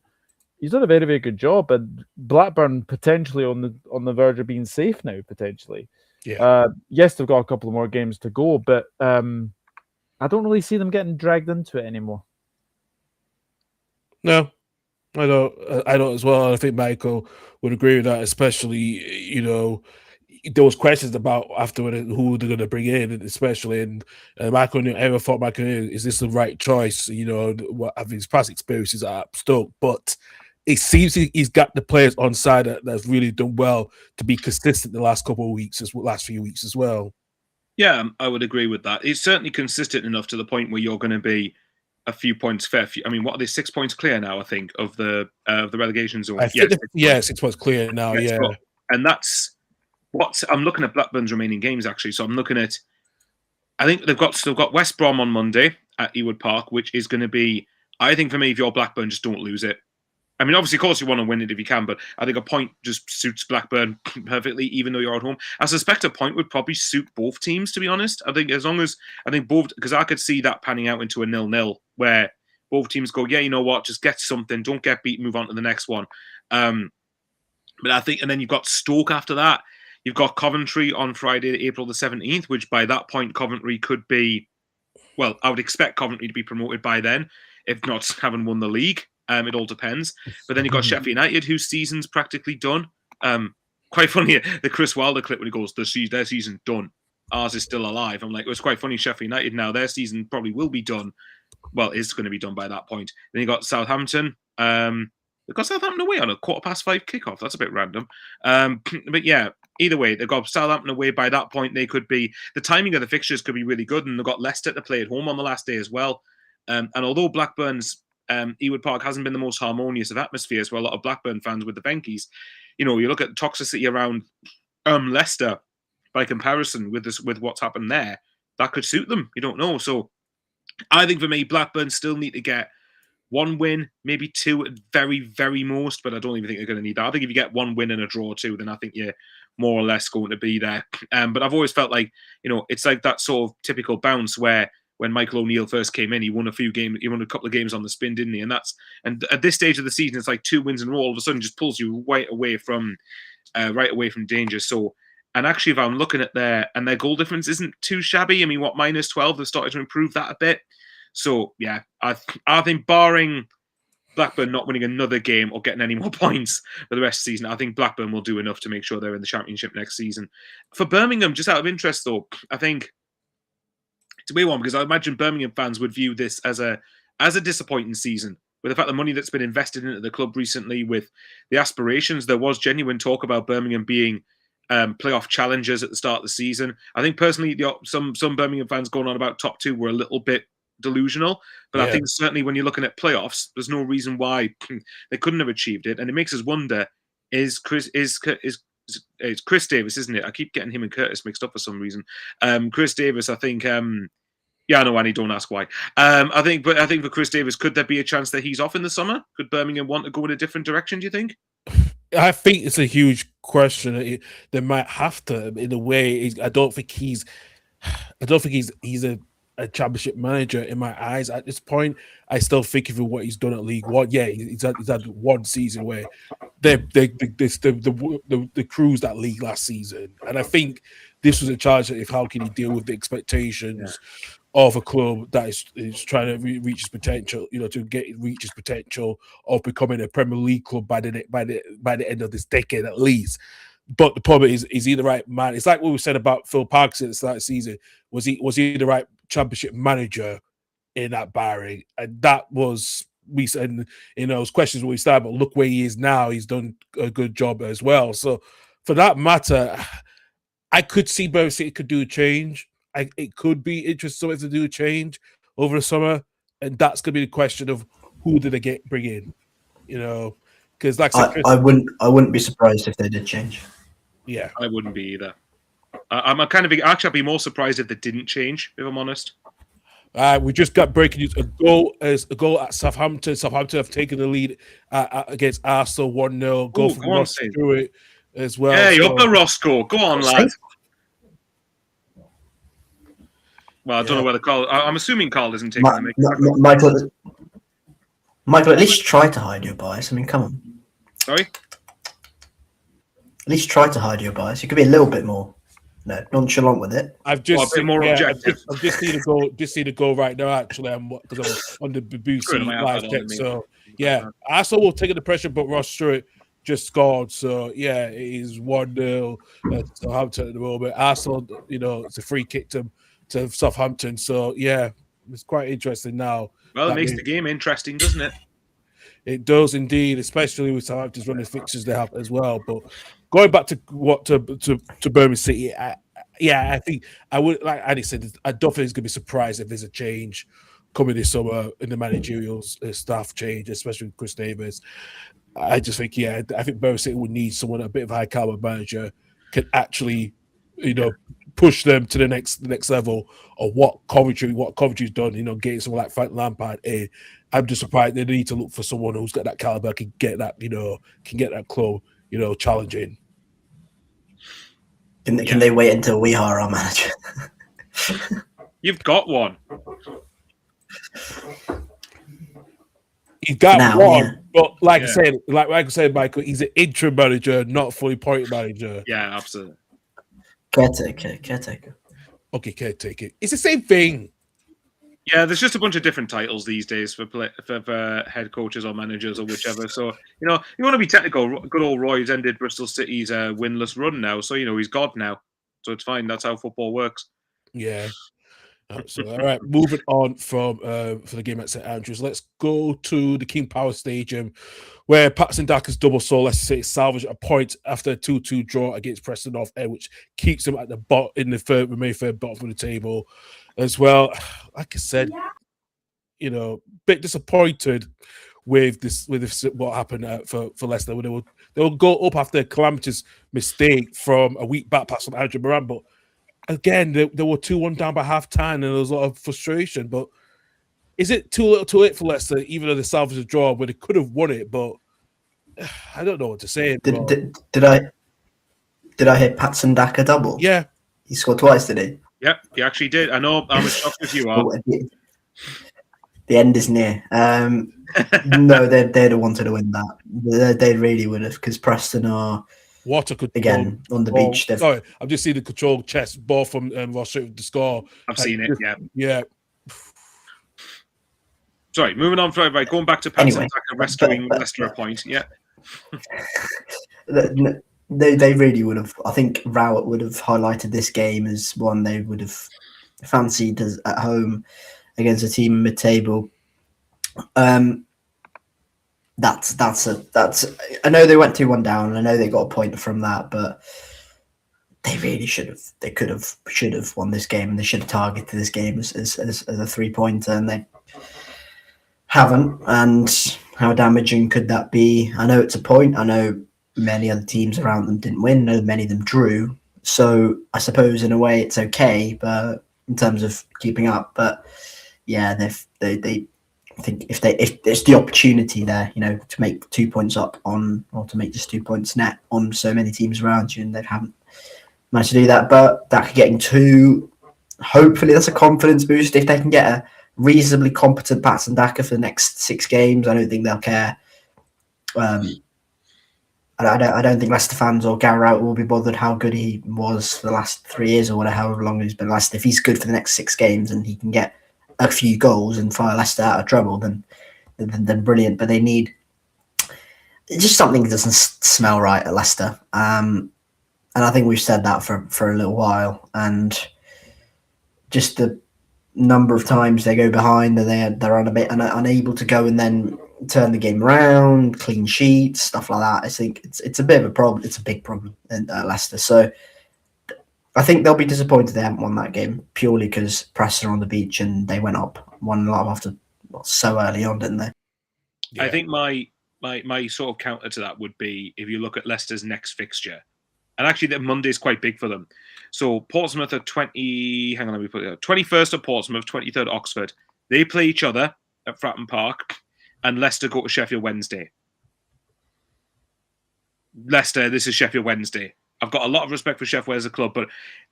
he's done a very, very good job. And Blackburn potentially on the verge of being safe now, potentially. Yeah. Yes, they've got a couple of more games to go, but I don't really see them getting dragged into it anymore. No. I don't as well. I think Michael would agree with that, especially, there was questions about afterward who they're going to bring in, especially, and Michael ever thought is this the right choice? What having his past experiences at Stoke, but it seems he's got the players on side that's really done well to be consistent the last couple of last few weeks as well. Yeah, I would agree with that. It's certainly consistent enough to the point where you're going to be a few points fair. I mean, what are they? 6 points clear now, I think, of the relegation zone. 6 points clear now. Yeah, and that's what I'm looking at Blackburn's remaining games actually. So I'm looking at. I think they've got West Brom on Monday at Ewood Park, which is going to be. I think for me, if you're Blackburn, just don't lose it. I mean, obviously, of course, you want to win it if you can, but I think a point just suits Blackburn perfectly, even though you're at home. I suspect a point would probably suit both teams, to be honest. I think both, because I could see that panning out into a 0-0 where both teams go, yeah, you know what, just get something, don't get beat, move on to the next one. But I think, and then you've got Stoke after that. You've got Coventry on Friday, April the 17th, which by that point, Coventry could be, well, I would expect Coventry to be promoted by then, if not having won the league. It all depends. But then you've got Sheffield United, whose season's practically done. quite funny, the Chris Wilder clip when he goes, their season's done. Ours is still alive. I'm like, it was quite funny. Sheffield United now, their season probably will be done. Well, it's going to be done by that point. Then you got Southampton. They've got Southampton away on a 5:15 kickoff. That's a bit random. But yeah, either way, they've got Southampton away. By that point, they could be, the timing of the fixtures could be really good. And they've got Leicester to play at home on the last day as well. And although Blackburn's Ewood Park hasn't been the most harmonious of atmospheres for a lot of Blackburn fans with the Venkies, you know, you look at the toxicity around Leicester by comparison with what's happened there, that could suit them. You don't know. So I think for me, Blackburn still need to get one win, maybe two at very, very most, but I don't even think they're going to need that. I think if you get one win and a draw too, then I think you're more or less going to be there. But I've always felt like, you know, it's like that sort of typical bounce where when Michael O'Neill first came in, he won a couple of games on the spin, didn't he? And at this stage of the season, it's like 2 wins in a row, all of a sudden just pulls you right away from danger. So, and actually, if I'm looking at their goal difference isn't too shabby. I mean, -12, they've started to improve that a bit. So yeah, I think barring Blackburn not winning another game or getting any more points for the rest of the season, I think Blackburn will do enough to make sure they're in the Championship next season. For Birmingham, just out of interest though, I think it's a weird one because I imagine Birmingham fans would view this as a disappointing season. With the fact the money that's been invested into the club recently, with the aspirations, there was genuine talk about Birmingham being playoff challengers at the start of the season. I think personally, some Birmingham fans going on about top 2 were a little bit delusional, but yeah. I think certainly when you're looking at playoffs, there's no reason why they couldn't have achieved it, and it makes us wonder: is Chris Davis, isn't it? I keep getting him and Curtis mixed up for some reason. Chris Davis, I think. Yeah, I know, Annie. Don't ask why. I think for Chris Davis, could there be a chance that he's off in the summer? Could Birmingham want to go in a different direction? Do you think? I think it's a huge question. They might have to, in a way. I don't think he's a championship manager in my eyes at this point. I still think of what he's done at League One. Yeah, he's had one season where they cruised that league last season, and I think this was a challenge. If how can he deal with the expectations of a club that is trying to reach its potential, you know, to reach its potential of becoming a Premier League club by the end of this decade at least. But the problem is he the right man? It's like what we said about Phil Parkinson at the start of the season. Was he the right championship manager in that Barry? And that was, we said, you know, those questions when we started, but look where he is now. He's done a good job as well. So for that matter, I could see Birmingham City could do a change. It could be interesting to do a change over the summer. And that's going to be the question of who did they bring in, you know? Because like I wouldn't be surprised if they did change. Yeah, I wouldn't be either. I'd be more surprised if they didn't change, if I'm honest. We just got breaking news. A goal at Southampton. Southampton have taken the lead against Arsenal 1-0. Goal from Ross Stewart as well. Yeah, you're up the Roscoe. Go on, lad. Well, I don't know whether Karl. I'm assuming Karl isn't taking the Michael, at least try to hide your bias. I mean, come on. Sorry? At least try to hide your bias. You could be a little bit more nonchalant with it. I've just been more objective. I've just seen a goal right now. Actually, because I'm on the BBC live text. So yeah, Arsenal will take the pressure, but Ross Stewart just scored. So yeah, it is 1-0 Southampton at the moment. Arsenal, you know, it's a free kick to Southampton. So yeah, it's quite interesting now. Well, it makes the game interesting, doesn't it? It does indeed, especially with Southampton's running fixtures they have as well. But going back to Birmingham City, I think I would, like Andy said, I don't think it's going to be surprised if there's a change coming this summer in the managerial staff change, especially with Chris Davis. I just think, I think Birmingham City would need someone, a bit of a high caliber manager, can actually, you know, push them to the next level of what Coventry's done, you know, getting someone like Frank Lampard in. I'm just surprised they need to look for someone who's got that caliber, can get that club, you know, challenging. Can they wait until we hire our manager? You've got one. He's got one, but like I said, Michael, he's an interim manager, not a fully appointed manager. Yeah, absolutely. Caretaker. Okay, caretaker. It's the same thing. Yeah, there's just a bunch of different titles these days for head coaches or managers or whichever. So, you want to be technical. Good old Roy's ended Bristol City's winless run now. So, he's God now. So it's fine. That's how football works. Yeah. So, all right, moving on from for the game at St Andrews, let's go to the King Power Stadium, where Patson Daka's double saw Leicester City salvage a point after a 2-2 draw against Preston North End, which keeps them at the bottom in the third bottom of the table as well. Like I said, bit disappointed with this what happened for Leicester. They will go up after a calamitous mistake from a weak back pass from Andrew Moran, but again, they were 2-1 down by half time, and there was a lot of frustration. But is it too little, too late for Leicester, even though they salvaged a draw where they could have won it? But I don't know what to say. Did I hit Patson Daka double? Yeah, he scored twice, did he? Yep, he actually did. I know. I'm as shocked as you are. The end is near. No, they'd have wanted to win that. They really would have, because Preston are. Water could again on the beach. Sorry, I've just seen the control chest ball from Ross Street with the score. I've seen it. Yeah. Sorry, moving on. Right, going back to Patson Daka rescuing Leicester a point. Yeah. They really would have. I think Rowett would have highlighted this game as one they would have fancied as at home against a team mid-table. That's. I know they went 2-1 down, and I know they got a point from that, but they really should have. They should have won this game, and they should have targeted this game as a 3-pointer, and they haven't. And how damaging could that be? I know it's a point. I know many other teams around them didn't win. I know many of them drew. So I suppose in a way it's okay, but in terms of keeping up, but yeah, they. I think if there's the opportunity there, to make 2 points up on, or to make just 2 points net on so many teams around you, and they haven't managed to do that. But Daka getting 2, hopefully that's a confidence boost. If they can get a reasonably competent Patson Daka for the next 6 games, I don't think they'll care. I don't think Leicester fans or Gary Rowett will be bothered how good he was for the last 3 years or whatever, however long he's been Leicester. If he's good for the next 6 games and he can get a few goals and fire Leicester out of trouble, then brilliant. But they need just something that doesn't smell right at Leicester. And I think we've said that for a little while. And just the number of times they go behind and they're unable to go and then turn the game around, clean sheets, stuff like that. I think it's a bit of a problem. It's a big problem in Leicester. So I think they'll be disappointed they haven't won that game purely because Preston are on the beach and they went up 1-0 after so early on, didn't they? Yeah. I think my sort of counter to that would be if you look at Leicester's next fixture, and actually that Monday's quite big for them. So Portsmouth are 21st at Portsmouth, 23rd Oxford. They play each other at Fratton Park, and Leicester go to Sheffield Wednesday. Leicester, this is Sheffield Wednesday. I've got a lot of respect for Sheff Wed as a club, but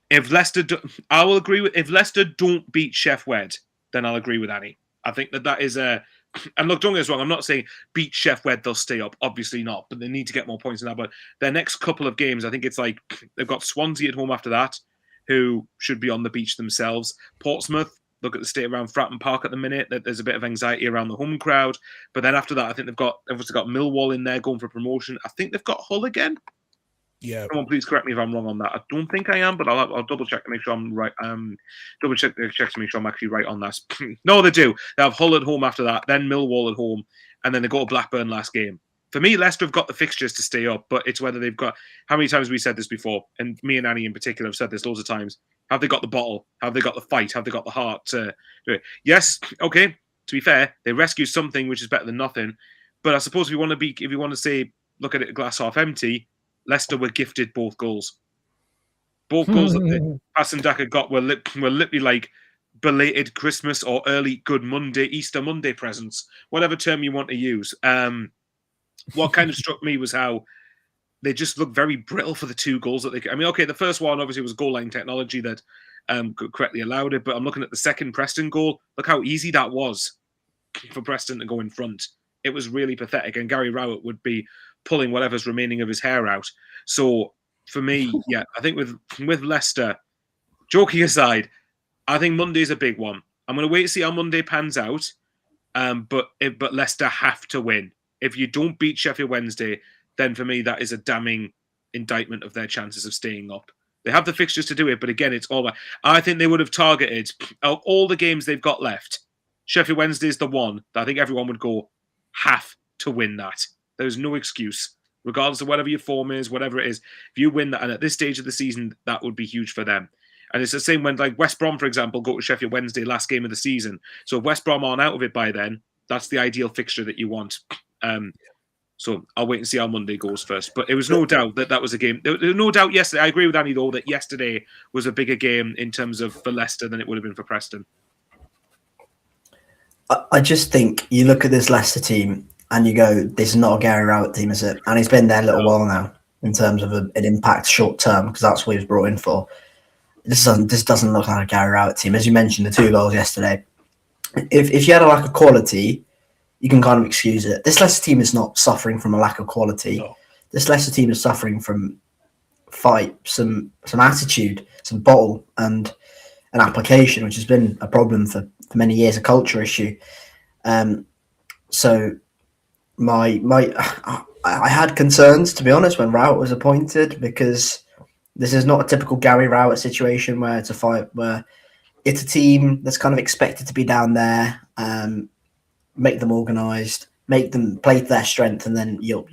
if Leicester, I will agree with, if Leicester don't beat Sheff Wed, then I'll agree with Annie. I think that is a, and look, don't get us wrong, I'm not saying beat Sheff Wed, they'll stay up, obviously not, but they need to get more points than that. But their next couple of games, I think it's like, they've got Swansea at home after that, who should be on the beach themselves. Portsmouth, look at the state around Fratton Park at the minute, that there's a bit of anxiety around the home crowd. But then after that, I think they've obviously got Millwall in there going for promotion. I think they've got Hull again. Yeah. Someone please correct me if I'm wrong on that. I don't think I am, but I'll double check to make sure I'm right. Double check to make sure I'm actually right on that. No, they do. They have Hull at home after that, then Millwall at home, and then they go to Blackburn last game. For me, Leicester have got the fixtures to stay up, but it's whether they've got. How many times have we said this before? And me and Annie in particular have said this loads of times. Have they got the bottle? Have they got the fight? Have they got the heart to do it? Yes. Okay. To be fair, they rescue something, which is better than nothing. But I suppose if you want to say, look at it, glass half empty. Leicester were gifted both goals. Both goals that Patson Daka got were literally like belated Christmas or early Good Monday, Easter Monday presents, whatever term you want to use. What kind of struck me was how they just looked very brittle for the 2 goals that they. I mean, okay, the first one obviously was goal line technology that correctly allowed it, but I'm looking at the second Preston goal. Look how easy that was for Preston to go in front. It was really pathetic, and Gary Rowett would be pulling whatever's remaining of his hair out. So for me, yeah, I think with Leicester, joking aside, I think Monday's a big one. I'm going to wait to see how Monday pans out. But Leicester have to win. If you don't beat Sheffield Wednesday, then for me that is a damning indictment of their chances of staying up. They have the fixtures to do it, but again, it's all. I think they would have targeted all the games they've got left. Sheffield Wednesday is the one that I think everyone would go have to win that. There's no excuse, regardless of whatever your form is, whatever it is. If you win that, and at this stage of the season, that would be huge for them. And it's the same when, like, West Brom, for example, go to Sheffield Wednesday last game of the season. So if West Brom aren't out of it by then, that's the ideal fixture that you want. So I'll wait and see how Monday goes first. But it was no doubt that was a game. There was no doubt yesterday. I agree with Annie, though, that yesterday was a bigger game in terms of for Leicester than it would have been for Preston. I just think you look at this Leicester team and you go, this is not a Gary Rowett team, is it? And he's been there a little while now in terms of an impact short term, because that's what he was brought in for. This doesn't look like a Gary Rowett team. As you mentioned, the 2 goals yesterday. If you had a lack of quality, you can kind of excuse it. This Leicester team is not suffering from a lack of quality. No. This Leicester team is suffering from fight, some attitude, some bottle, and an application, which has been a problem for many years, a culture issue. So I had concerns, to be honest, when Rowett was appointed, because this is not a typical Gary Rowett situation where it's a fight, where it's a team that's kind of expected to be down there, make them organised, make them play to their strength, and then you'll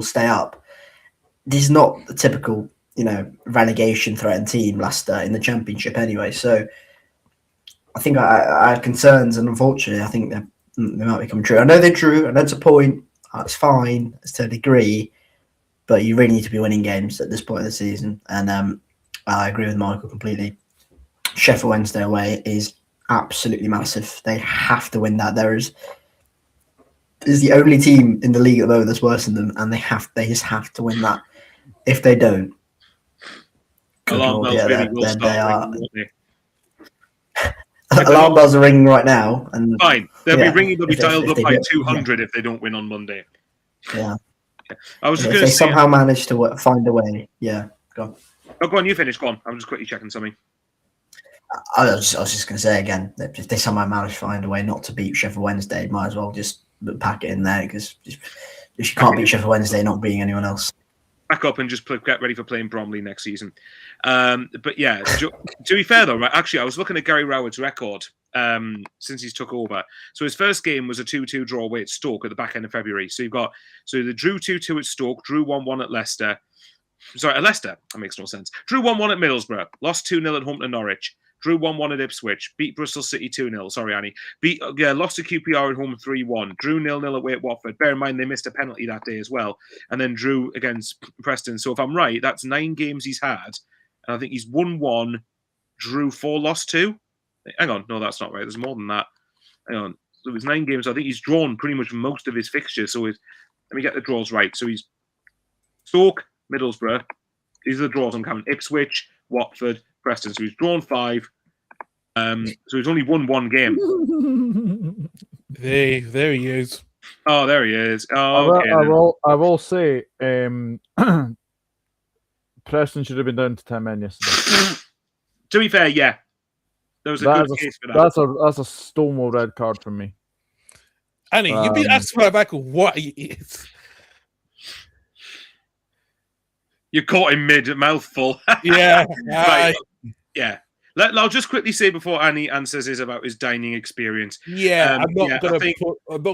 stay up. This is not the typical, relegation threatened team, Leicester, in the Championship anyway. So I think I had concerns, and unfortunately, I think they might become true. I know they drew, and that's a point. That's fine to a degree, but you really need to be winning games at this point of the season. And I agree with Michael completely. Sheffield Wednesday away is absolutely massive. They have to win that. Is the only team in the league at the moment that's worse than them, and they just have to win that. If they don't, alarm bells are ringing right now, and fine. They'll be ringing. They'll be dialed up by 200 if they don't win on Monday. Yeah. I was just if going to they say, somehow manage to find a way. Yeah, go on. Oh, go on. You finish. Go on. I'm just quickly checking something. I was just going to say again, if they somehow manage to find a way not to beat Sheffield Wednesday, might as well just pack it in there, because if you can't beat Sheffield Wednesday, not beating anyone else. Back up and just get ready for playing Bromley next season. But yeah, to be fair though, right? Actually, I was looking at Gary Rowett's record since he's took over. So his first game was a 2-2 draw away at Stoke at the back end of February. So they drew 2-2 at Stoke, drew 1-1 at Leicester. Sorry, at Leicester. That makes no sense. Drew 1-1 at Middlesbrough, lost 2-0 at home to Norwich. Drew 1-1 at Ipswich, beat Bristol City 2-0. Sorry, Annie. Lost to QPR at home 3-1. Drew 0-0 away at Watford. Bear in mind, they missed a penalty that day as well. And then drew against Preston. So if I'm right, that's 9 games he's had. And I think he's won 1, drew 4, lost 2. Hang on. No, that's not right. There's more than that. Hang on. So it's 9 games. I think he's drawn pretty much most of his fixtures. So let me get the draws right. So he's Stoke, Middlesbrough. These are the draws I'm counting. Ipswich, Watford, Preston. So he's drawn 5. So he's only won 1 game. There he is. Oh, there he is. Oh, okay. I will say, Preston should have been down to 10 men yesterday. To be fair, yeah, there was a good case for that. That's a Stonewall red card from me. Annie, you've been asking my back what he is. You're caught in mouthful. Yeah. Right. Yeah. I'll just quickly say before Annie answers is about his dining experience. Yeah, I'm not going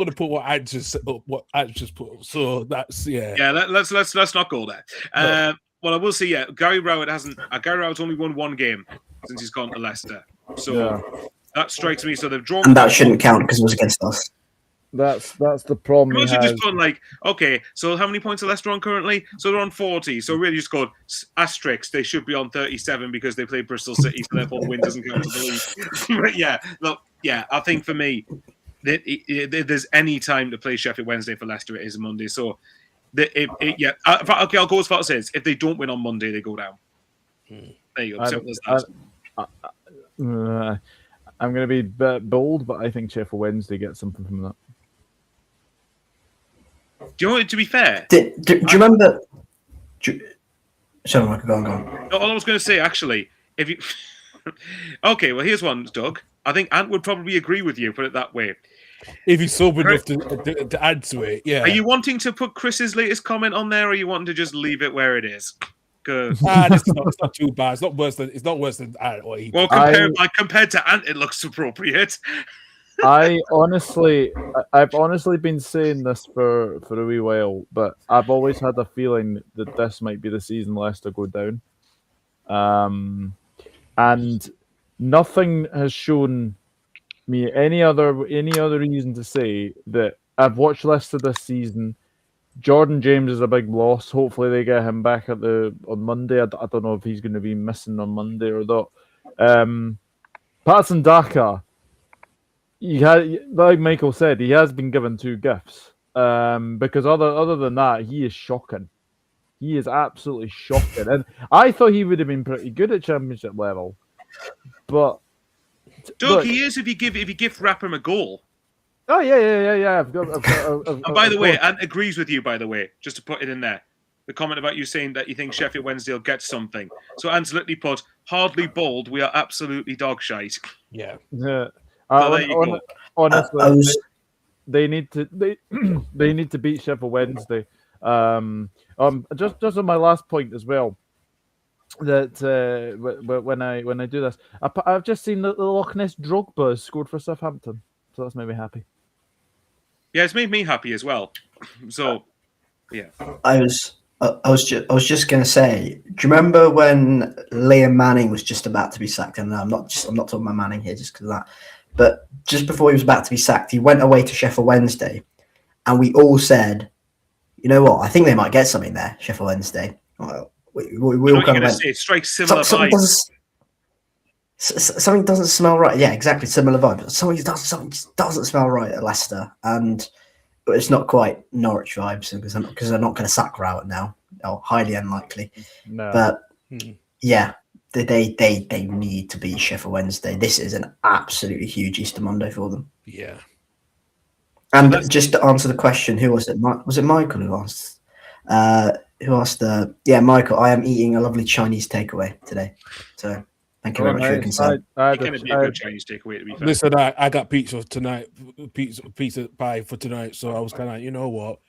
to put what I just put. So that's Yeah, let's not go there. No. Well, I will say, yeah, Gary Rowett's only won 1 game since he's gone to Leicester. So that strikes me. So they've drawn, and that shouldn't count because it was against us. That's the problem. You just gone like, okay, so how many points are Leicester on currently? So they're on 40. So really just go asterisks. They should be on 37 because they played Bristol City, so therefore the win doesn't count to the league. But yeah, I think for me, if there's any time to play Sheffield Wednesday for Leicester, it is a Monday. So okay, I'll go as far as it is. If they don't win on Monday, they go down. There you go. Simple as that. I'm going to be bold, but I think Sheffield Wednesday gets something from that. Do you know what, to be fair? Do you remember? Sorry, Michael, go on. No, all I was going to say, actually, if you Okay, well, here's one, Doug. I think Ant would probably agree with you, put it that way. If he's sober enough to add to it, yeah. Are you wanting to put Chris's latest comment on there, or are you wanting to just leave it where it is? Good. It's not too bad. It's not worse than Ant. Well, compared to Ant, it looks appropriate. I've honestly been saying this for a wee while, but I've always had a feeling that this might be the season Leicester go down. And nothing has shown me any other reason to say that I've watched Leicester this season. Jordan James is a big loss. Hopefully they get him back on Monday. I don't know if he's going to be missing on Monday or not. Patson Daka, like Michael said, he has been given 2 gifts. Because other than that, he is shocking. He is absolutely shocking. And I thought he would have been pretty good at Championship level. But Doug, he is if you give Rapper a goal. Oh yeah. I've and by the way, Ant agrees with you. By the way, just to put it in there, the comment about you saying that you think Sheffield Wednesday will get something. So Ant's literally put, hardly bold. We are absolutely dog shite. Yeah. So there you go. Honestly, they need to beat Sheffield Wednesday. Just on my last point as well. That when I do this, I've just seen that the Loch Ness Drogba has scored for Southampton, so that's made me happy. Yeah, it's made me happy as well. So, yeah. I was just going to say, do you remember when Liam Manning was just about to be sacked? And I'm not talking about Manning here just because of that, but just before he was about to be sacked, he went away to Sheffield Wednesday, and we all said, you know what? I think they might get something there, Sheffield Wednesday. Well, we all kind of went, it strikes similar vibes. Something doesn't smell right. Yeah, exactly, similar vibes. Something doesn't smell right at Leicester, and it's not quite Norwich vibes because they're not going to sack Rowett now. Oh, highly unlikely. No. But yeah, they need to beat Sheffield Wednesday. This is an absolutely huge Easter Monday for them. Yeah. And just to answer the question, who was it? Was it Michael who asked? Michael. I am eating a lovely Chinese takeaway today, so. Thank you very much for your concern. It can be a good Chinese takeaway, to be fair. Listen, I got pizza tonight, pizza pie for tonight, so I was kind of like, you know what,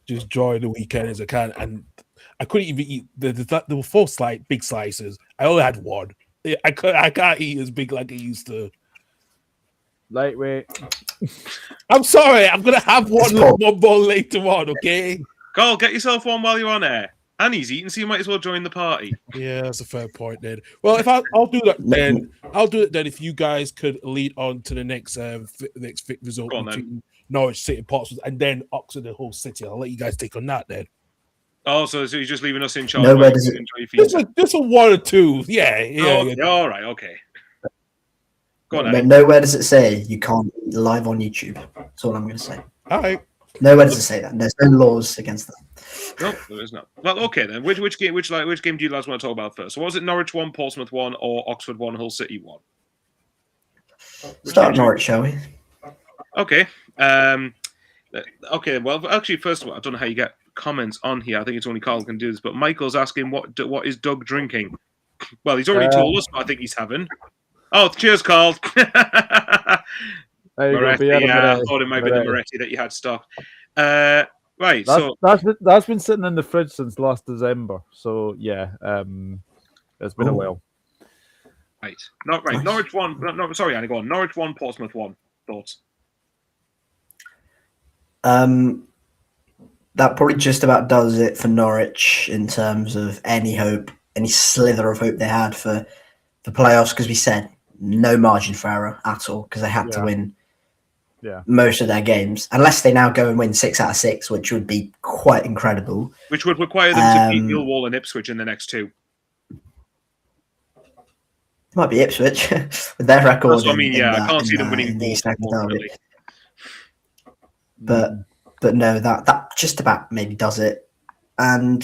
just enjoy the weekend as I can. And I couldn't even eat. There were 4 big slices. I only had 1. I can't eat as big like I used to. Lightweight. I'm sorry. I'm gonna have one more later on. Okay. Karl, get yourself one while you're on air. And he's eating, so you might as well join the party. Yeah, that's a fair point then. Well, if I'll do that then. I'll do it then if you guys could lead on to the next fit result between Norwich City and Portsmouth, and then Oxford and Hull City. I'll let you guys take on that then. Oh, so you're just leaving us in charge. No, where does it? Just a 1 or 2. Yeah. All right, okay. Go on, Annie. Nowhere does it say you can't eat live on YouTube. That's all I'm going to say. All right. Nowhere does it say that. There's no laws against that. No, there is not. Well, okay then. Which game do you guys want to talk about first? So, what was it? Norwich 1, Portsmouth 1, or Oxford 1, Hull City 1? Start Norwich, shall we? Okay. Okay. Well, actually, first of all, I don't know how you get comments on here. I think it's only Karl can do this. But Michael's asking, what is Doug drinking? Well, he's already told us. But I think he's having. Oh, cheers, Karl. Moretti, I thought it might be the Moretti that you had stocked. Right, that's been sitting in the fridge since last December. So yeah, it's been a while. Right, not right. Nice. Norwich 1. No, sorry, Annie, go on. Norwich 1, Portsmouth 1. Thoughts? That probably just about does it for Norwich in terms of any hope, any slither of hope they had for the playoffs. Because we said no margin for error at all because they had to win. Yeah, most of their games, unless they now go and win 6 out of 6, which would be quite incredible. Which would require them to beat Millwall and Ipswich in the next 2. It might be Ipswich with their record. That's what I mean. I can't see them winning the second derby. But no, that just about maybe does it. And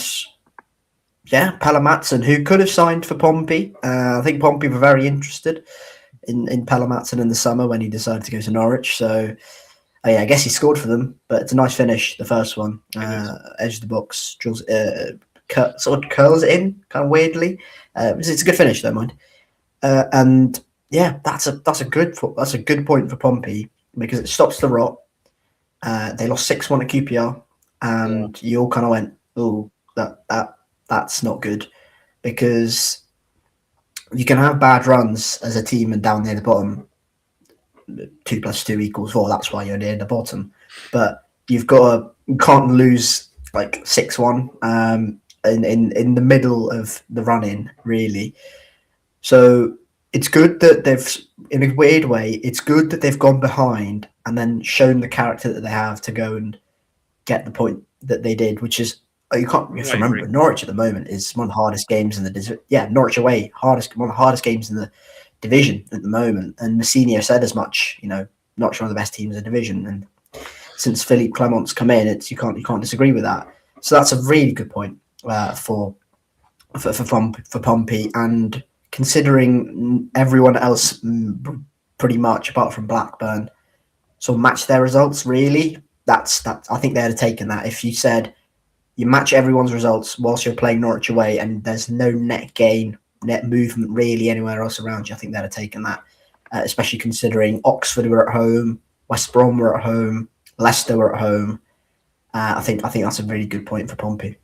yeah, Pelle Matson, who could have signed for Pompey. I think Pompey were very interested in Pelle Matson in the summer when he decided to go to Norwich. So, I guess he scored for them, but it's a nice finish, the first one. Edge of the box, sort of curls it in, kind of weirdly. It's a good finish, don't mind. And yeah, that's a good point for Pompey because it stops the rot. They lost 6-1 at QPR, and you all kind of went, "Oh, that's not good," because you can have bad runs as a team and down near the bottom. 2 + 2 = 4. That's why you're near the bottom. But you can't lose like 6-1 in the middle of the run-in, really. So it's good that in a weird way, it's good that they've gone behind and then shown the character that they have to go and get the point that they did, which is you have to remember Norwich at the moment is one of the hardest games in the division. Yeah, Norwich away, one of the hardest games in the division at the moment. And Messina said as much. Norwich are one of the best teams in the division, and since Philippe Clement's come in, you can't disagree with that. So that's a really good point for Pompey, and considering everyone else pretty much apart from Blackburn sort of match their results, really, that's I think they'd have taken that. If you said you match everyone's results whilst you're playing Norwich away and there's no net gain, net movement really anywhere else around you, I think they'd have taken that, especially considering Oxford were at home, West Brom were at home, Leicester were at home. I think that's a really good point for Pompey.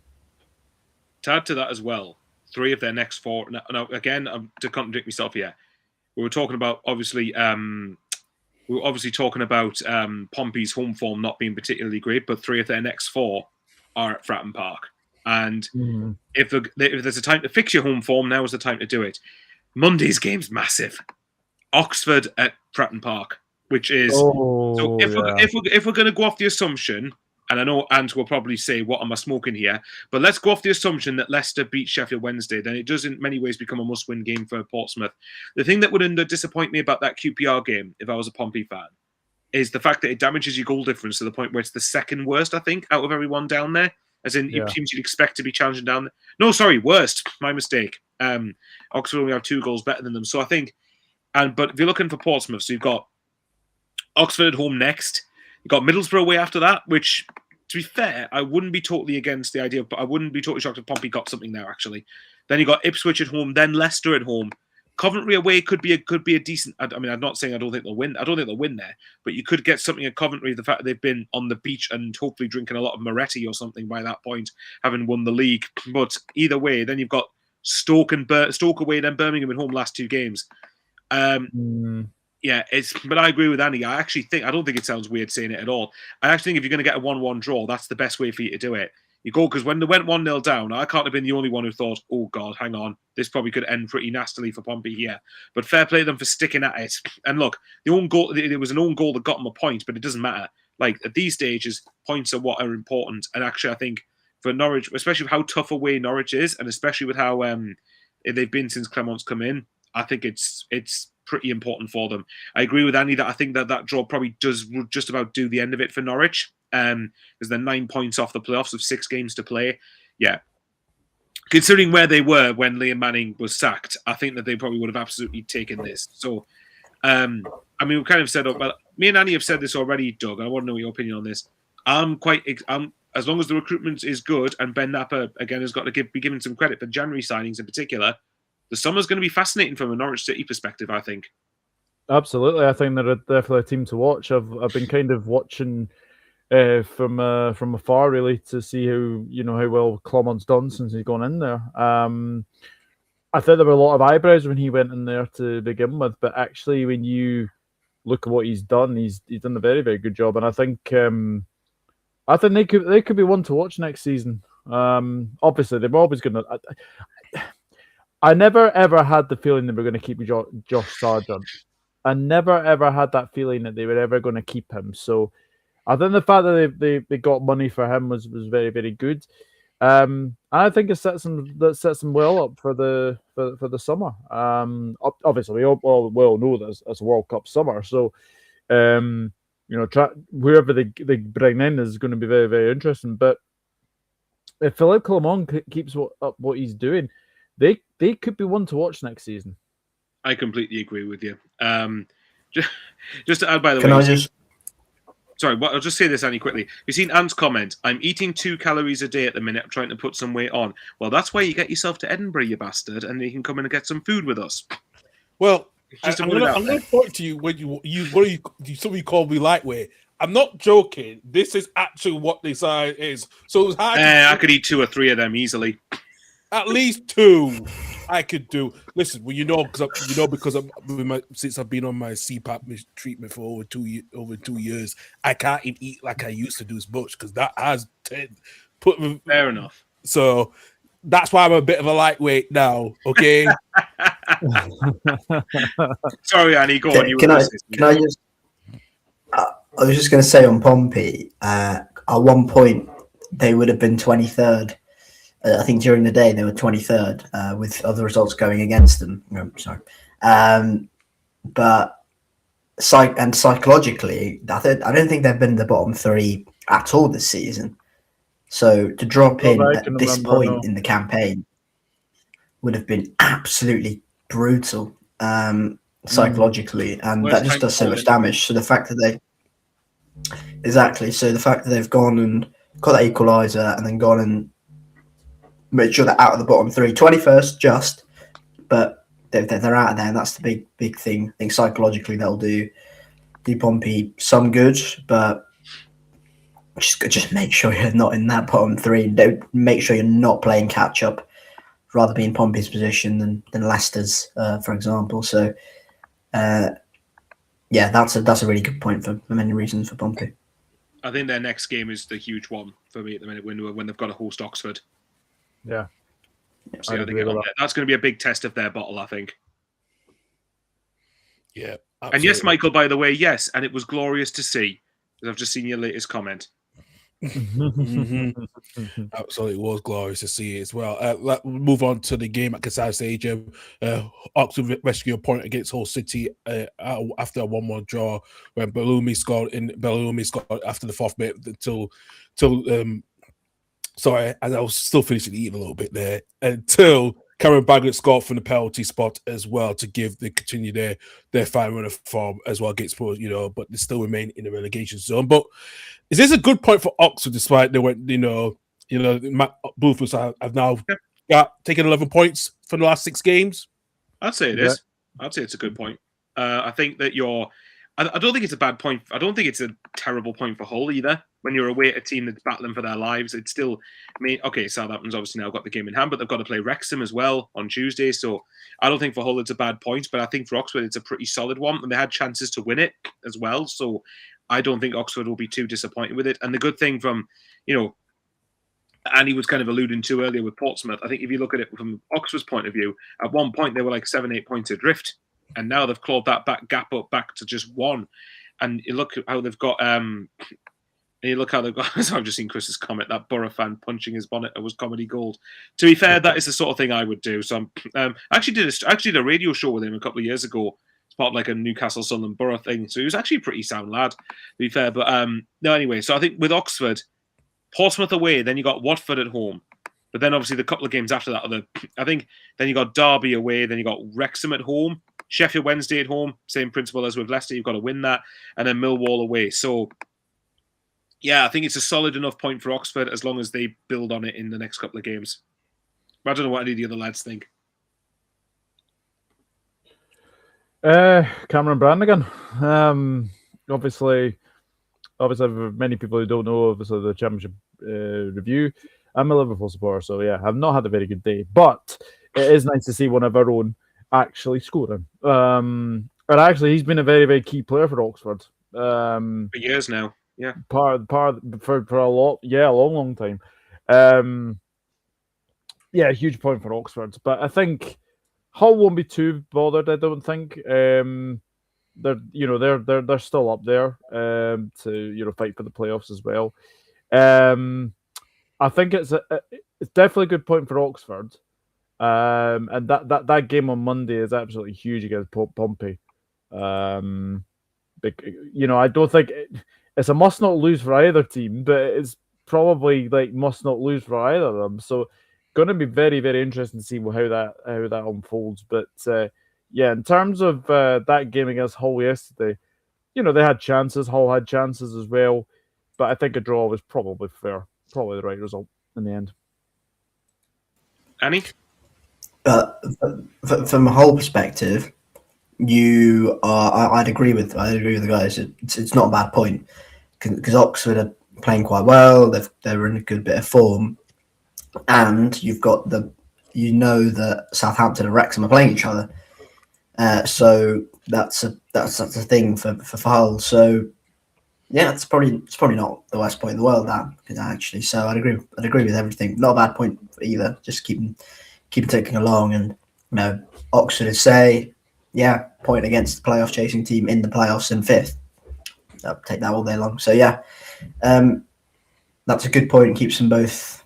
To add to that as well, 3 of their next 4. Now again, to contradict myself here, we were talking about obviously talking about Pompey's home form not being particularly great, but 3 of their next 4 are at Fratton Park. And if there's a time to fix your home form, now is the time to do it. Monday's game's massive. Oxford at Fratton Park, which is if we're going to go off the assumption, and I know Ant will probably say, "What am I smoking here?" But let's go off the assumption that Leicester beat Sheffield Wednesday, then it does in many ways become a must-win game for Portsmouth. The thing that would disappoint me about that QPR game, if I was a Pompey fan, is the fact that it damages your goal difference to the point where it's the second worst, I think, out of everyone down there. As in, teams you'd expect to be challenging down there. No, sorry, worst. My mistake. Oxford only have 2 goals better than them. So I think, but if you're looking for Portsmouth, so you've got Oxford at home next. You've got Middlesbrough away after that, which, to be fair, I wouldn't be totally against the idea, but I wouldn't be totally shocked if Pompey got something there, actually. Then you got Ipswich at home, then Leicester at home. Coventry away could be a decent. I mean, I'm not saying I don't think they'll win. I don't think they'll win there, but you could get something at Coventry. The fact that they've been on the beach and hopefully drinking a lot of Moretti or something by that point, having won the league. But either way, then you've got Stoke away, then Birmingham at home last 2 games. Yeah, but I agree with Andy. I don't think it sounds weird saying it at all. I actually think if you're going to get a 1-1 draw, that's the best way for you to do it. You go, because when they went 1-0 down, I can't have been the only one who thought, "Oh God, hang on, this probably could end pretty nastily for Pompey here." But fair play to them for sticking at it. And look, the own goal, it was an own goal that got them a point, but it doesn't matter. Like at these stages, points are what are important. And actually, I think for Norwich, especially with how tough away Norwich is, and especially with how they've been since Clement's come in, I think it's pretty important for them. I agree with Andy that I think that draw probably does just about do the end of it for Norwich, because they're 9 points off the playoffs with 6 games to play. Yeah, considering where they were when Liam Manning was sacked, I think that they probably would have absolutely taken this. So, I mean, we kind of said, well, me and Andy have said this already, Doug. I want to know your opinion on this. As long as the recruitment is good, and Ben Napper again has got to be given some credit for January signings in particular, the summer's going to be fascinating from a Norwich City perspective, I think. Absolutely. I think they're definitely a team to watch. I've been kind of watching from afar, really, to see how well Clement's done since he's gone in there. I think there were a lot of eyebrows when he went in there to begin with, but actually when you look at what he's done, he's done a very, very good job. And I think they could be one to watch next season. Obviously, they're always going to... I never, ever had the feeling they were going to keep Josh Sargent. I never, ever had that feeling that they were ever going to keep him. So I think the fact that they got money for him was very, very good. I think it sets them well up for the summer. Obviously, we all know that it's a World Cup summer. So, whoever they bring in is going to be very, very interesting. But if Philippe Clement keeps up what he's doing, they could be one to watch next season. I completely agree with you. Just to add, by the way, sorry, I'll just say this, Annie, quickly. You've seen Ant's comment. I'm eating 2 calories a day at the minute. I'm trying to put some weight on. Well, that's why you get yourself to Edinburgh, you bastard, and you can come in and get some food with us. Well, Just to I'm put it gonna out there. point to you when somebody called me lightweight. I'm not joking. This is actually what the size is. So it was hard. I could eat 2 or 3 of them easily. At least 2 I could do. Listen, well, because since I've been on my CPAP treatment for over 2 years, I can't eat like I used to do as much because that has put me. Fair enough. So that's why I'm a bit of a lightweight now. Okay. Sorry, Annie. Go on. Can I just? I was just going to say on Pompey. At one point, they would have been 23rd. I think during the day they were 23rd, with other results going against them. Sorry, but psychologically, I don't think they've been in the bottom 3 at all this season. So to drop in at this point in the campaign would have been absolutely brutal psychologically, and that just does so much damage. So the fact that they've gone and got that equaliser and then gone and made sure they're out of the bottom 3, 21st just, but they're out of there, and that's the big thing. I think psychologically they'll do Pompey some good, but just make sure you're not in that bottom 3. Don't make sure you're not playing catch up. Rather be in Pompey's position than Leicester's, for example. So, that's a really good point for many reasons for Pompey. I think their next game is the huge one for me at the minute when they've got to host Oxford. Yeah. So that's going to be a big test of their bottle, I think. Yeah. Absolutely. And yes, Michael, by the way, yes, and it was glorious to see. I've just seen your latest comment. Mm-hmm. Absolutely, it was glorious to see it as well. Let's move on to the game at Kasai Stadium. Oxford rescue a point against Hull City after a 1-1 draw when Bellumi scored after the 4th minute sorry, and I was still finishing eating a little bit there until Cameron Baggett scored from the penalty spot as well to continue their fine run of form as well against Spurs, but they still remain in the relegation zone. But is this a good point for Oxford despite they went, Matt Bluefields have now taken 11 points from the last 6 games? I'd say it is. I'd say it's a good point. I think that I don't think it's a bad point. I don't think it's a terrible point for Hull either. When you're away at a team that's battling for their lives, it's still. Southampton's obviously now got the game in hand, but they've got to play Wrexham as well on Tuesday. So I don't think for Hull it's a bad point, but I think for Oxford it's a pretty solid one, and they had chances to win it as well. So I don't think Oxford will be too disappointed with it. And the good thing from, Andy was kind of alluding to earlier with Portsmouth, I think if you look at it from Oxford's point of view, at one point they were like 7-8 points adrift. And now they've clawed that gap up back to just 1. And you look at how they've got. So I've just seen Chris's comment. That Borough fan punching his bonnet was comedy gold. To be fair, that is the sort of thing I would do. So I actually did a radio show with him a couple of years ago. It's part of like a Newcastle Sunderland Borough thing. So he was actually a pretty sound lad, to be fair. But no, anyway. So I think with Oxford, Portsmouth away, then you got Watford at home. But then obviously the couple of games after that then you got Derby away, then you got Wrexham at home. Sheffield Wednesday at home, same principle as with Leicester. You've got to win that. And then Millwall away. So, yeah, I think it's a solid enough point for Oxford as long as they build on it in the next couple of games. But I don't know what any of the other lads think. Cameron Brannigan. Obviously, for many people who don't know, obviously the Championship review, I'm a Liverpool supporter, so yeah, I've not had a very good day. But it is nice to see one of our own actually scoring. And actually, he's been a very, very key player for Oxford. For years now, yeah. For a long time. A huge point for Oxford. But I think Hull won't be too bothered. I don't think. They're still up there to fight for the playoffs as well. I think it's definitely a good point for Oxford. And that game on Monday is absolutely huge against Pompey. I don't think it's a must not lose for either team, but it's probably like must not lose for either of them. So, going to be very, very interesting to see how that unfolds. But in terms of that game against Hull yesterday, they had chances. Hull had chances as well, but I think a draw was probably fair, probably the right result in the end. Annie? But from a Hull perspective, I'd agree with the guys. It's not a bad point because Oxford are playing quite well. They're in a good bit of form, and you've got that Southampton and Wrexham are playing each other. So that's a thing for Hull. So yeah, it's probably not the worst point in the world, that actually. So I'd agree with everything. Not a bad point either. Just keep ticking along, and Oxford is point against the playoff chasing team in the playoffs in 5th. I'll take that all day long. So yeah, that's a good point. Keeps them both.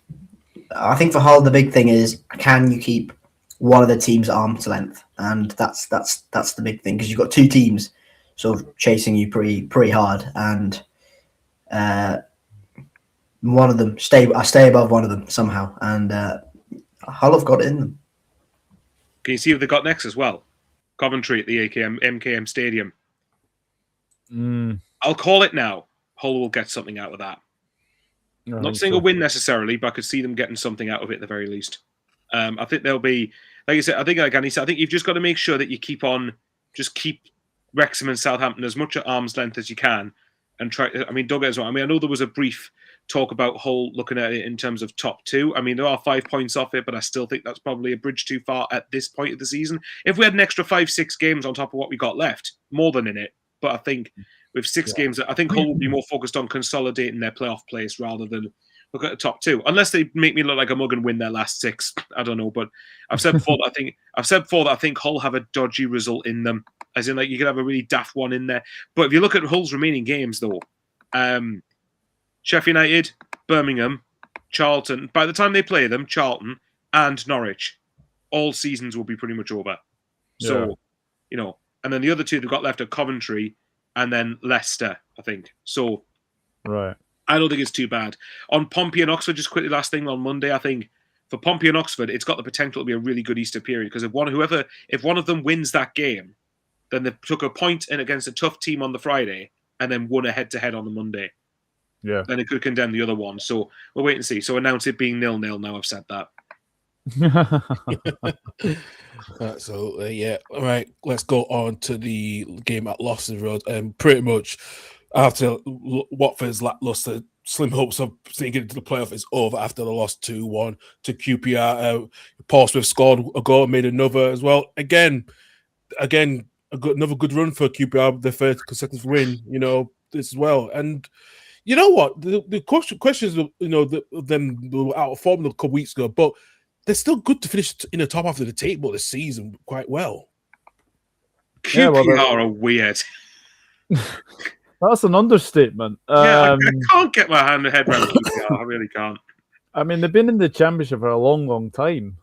I think for Hull, the big thing is, can you keep one of the teams at arm's length? And that's the big thing, because you've got two teams sort of chasing you pretty hard, and one of them stay above one of them somehow, and Hull have got it in them. Can you see who they got next as well? Coventry at the MKM Stadium. I'll call it now. Hull will get something out of that. Not saying a win necessarily, but I could see them getting something out of it at the very least. I think they'll be, like you said, I think you've just got to make sure that you keep Wrexham and Southampton as much at arm's length as you can, and try. I mean, Doug as well. I mean, I know there was a brief talk about Hull looking at it in terms of top 2. I mean, there are 5 points off it, but I still think that's probably a bridge too far at this point of the season. If we had an extra 5-6 games on top of what we got left, more than in it. But I think with 6 games, I think Hull will be more focused on consolidating their playoff place rather than look at the top 2. Unless they make me look like a mug and win their last 6, I don't know. But I've said before that I think Hull have a dodgy result in them, as in like you could have a really daft one in there. But if you look at Hull's remaining games, though, Sheffield United, Birmingham, Charlton. By the time they play them, Charlton and Norwich, all seasons will be pretty much over. So, and then the other 2 they've got left are Coventry and then Leicester, I think. So, right. I don't think it's too bad. On Pompey and Oxford, just quickly, last thing on Monday, I think for Pompey and Oxford, it's got the potential to be a really good Easter period, because if one of them wins that game, then they took a point in against a tough team on the Friday and then won a head-to-head on the Monday. Yeah. Then it could condemn the other one. So we'll wait and see. So announce it being 0-0 now I've said that. Absolutely, yeah. All right, let's go on to the game at Leicester Road. And pretty much after Watford's lacklustre, slim hopes of seeing it into the playoff is over after the loss 2-1 to QPR. Portsmouth scored a goal, made another as well. Again, another good run for QPR, their 3rd consecutive win, this as well. And you know what? The questions, them were out of form a couple weeks ago, but they're still good to finish in the top half of the table this season quite well. QPR are weird. That's an understatement. I can't get my head around QPR. I really can't. I mean, they've been in the Championship for a long, long time.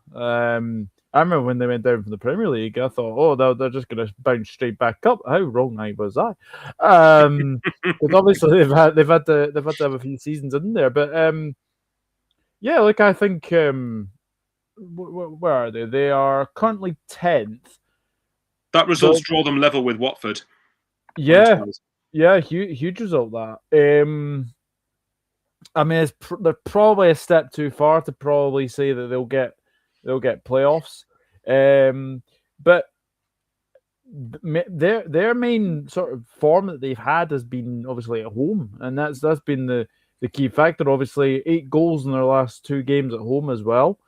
I remember when they went down from the Premier League, I thought, they're just going to bounce straight back up. How wrong was I? Because obviously they've had to have a few seasons in there. But I think where are they? They are currently 10th. That results draw them level with Watford. Yeah, huge result that. I mean, they're probably a step too far to probably say that they'll get playoffs, but their main sort of form that they've had has been obviously at home, and that's been the key factor. Obviously, 8 goals in their last 2 games at home as well.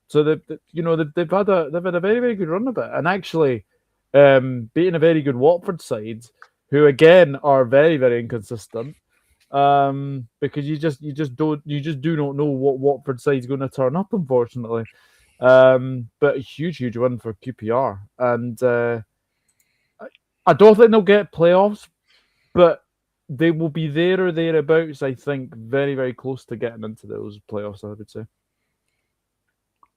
So they've had a very, very good run of it, and actually beating a very good Watford side, who again are very, very inconsistent. Because you just do not know what Watford side is going to turn up, unfortunately. But a huge win for QPR, and I don't think they'll get playoffs, but they will be there or thereabouts. I think very, very close to getting into those playoffs, I would say.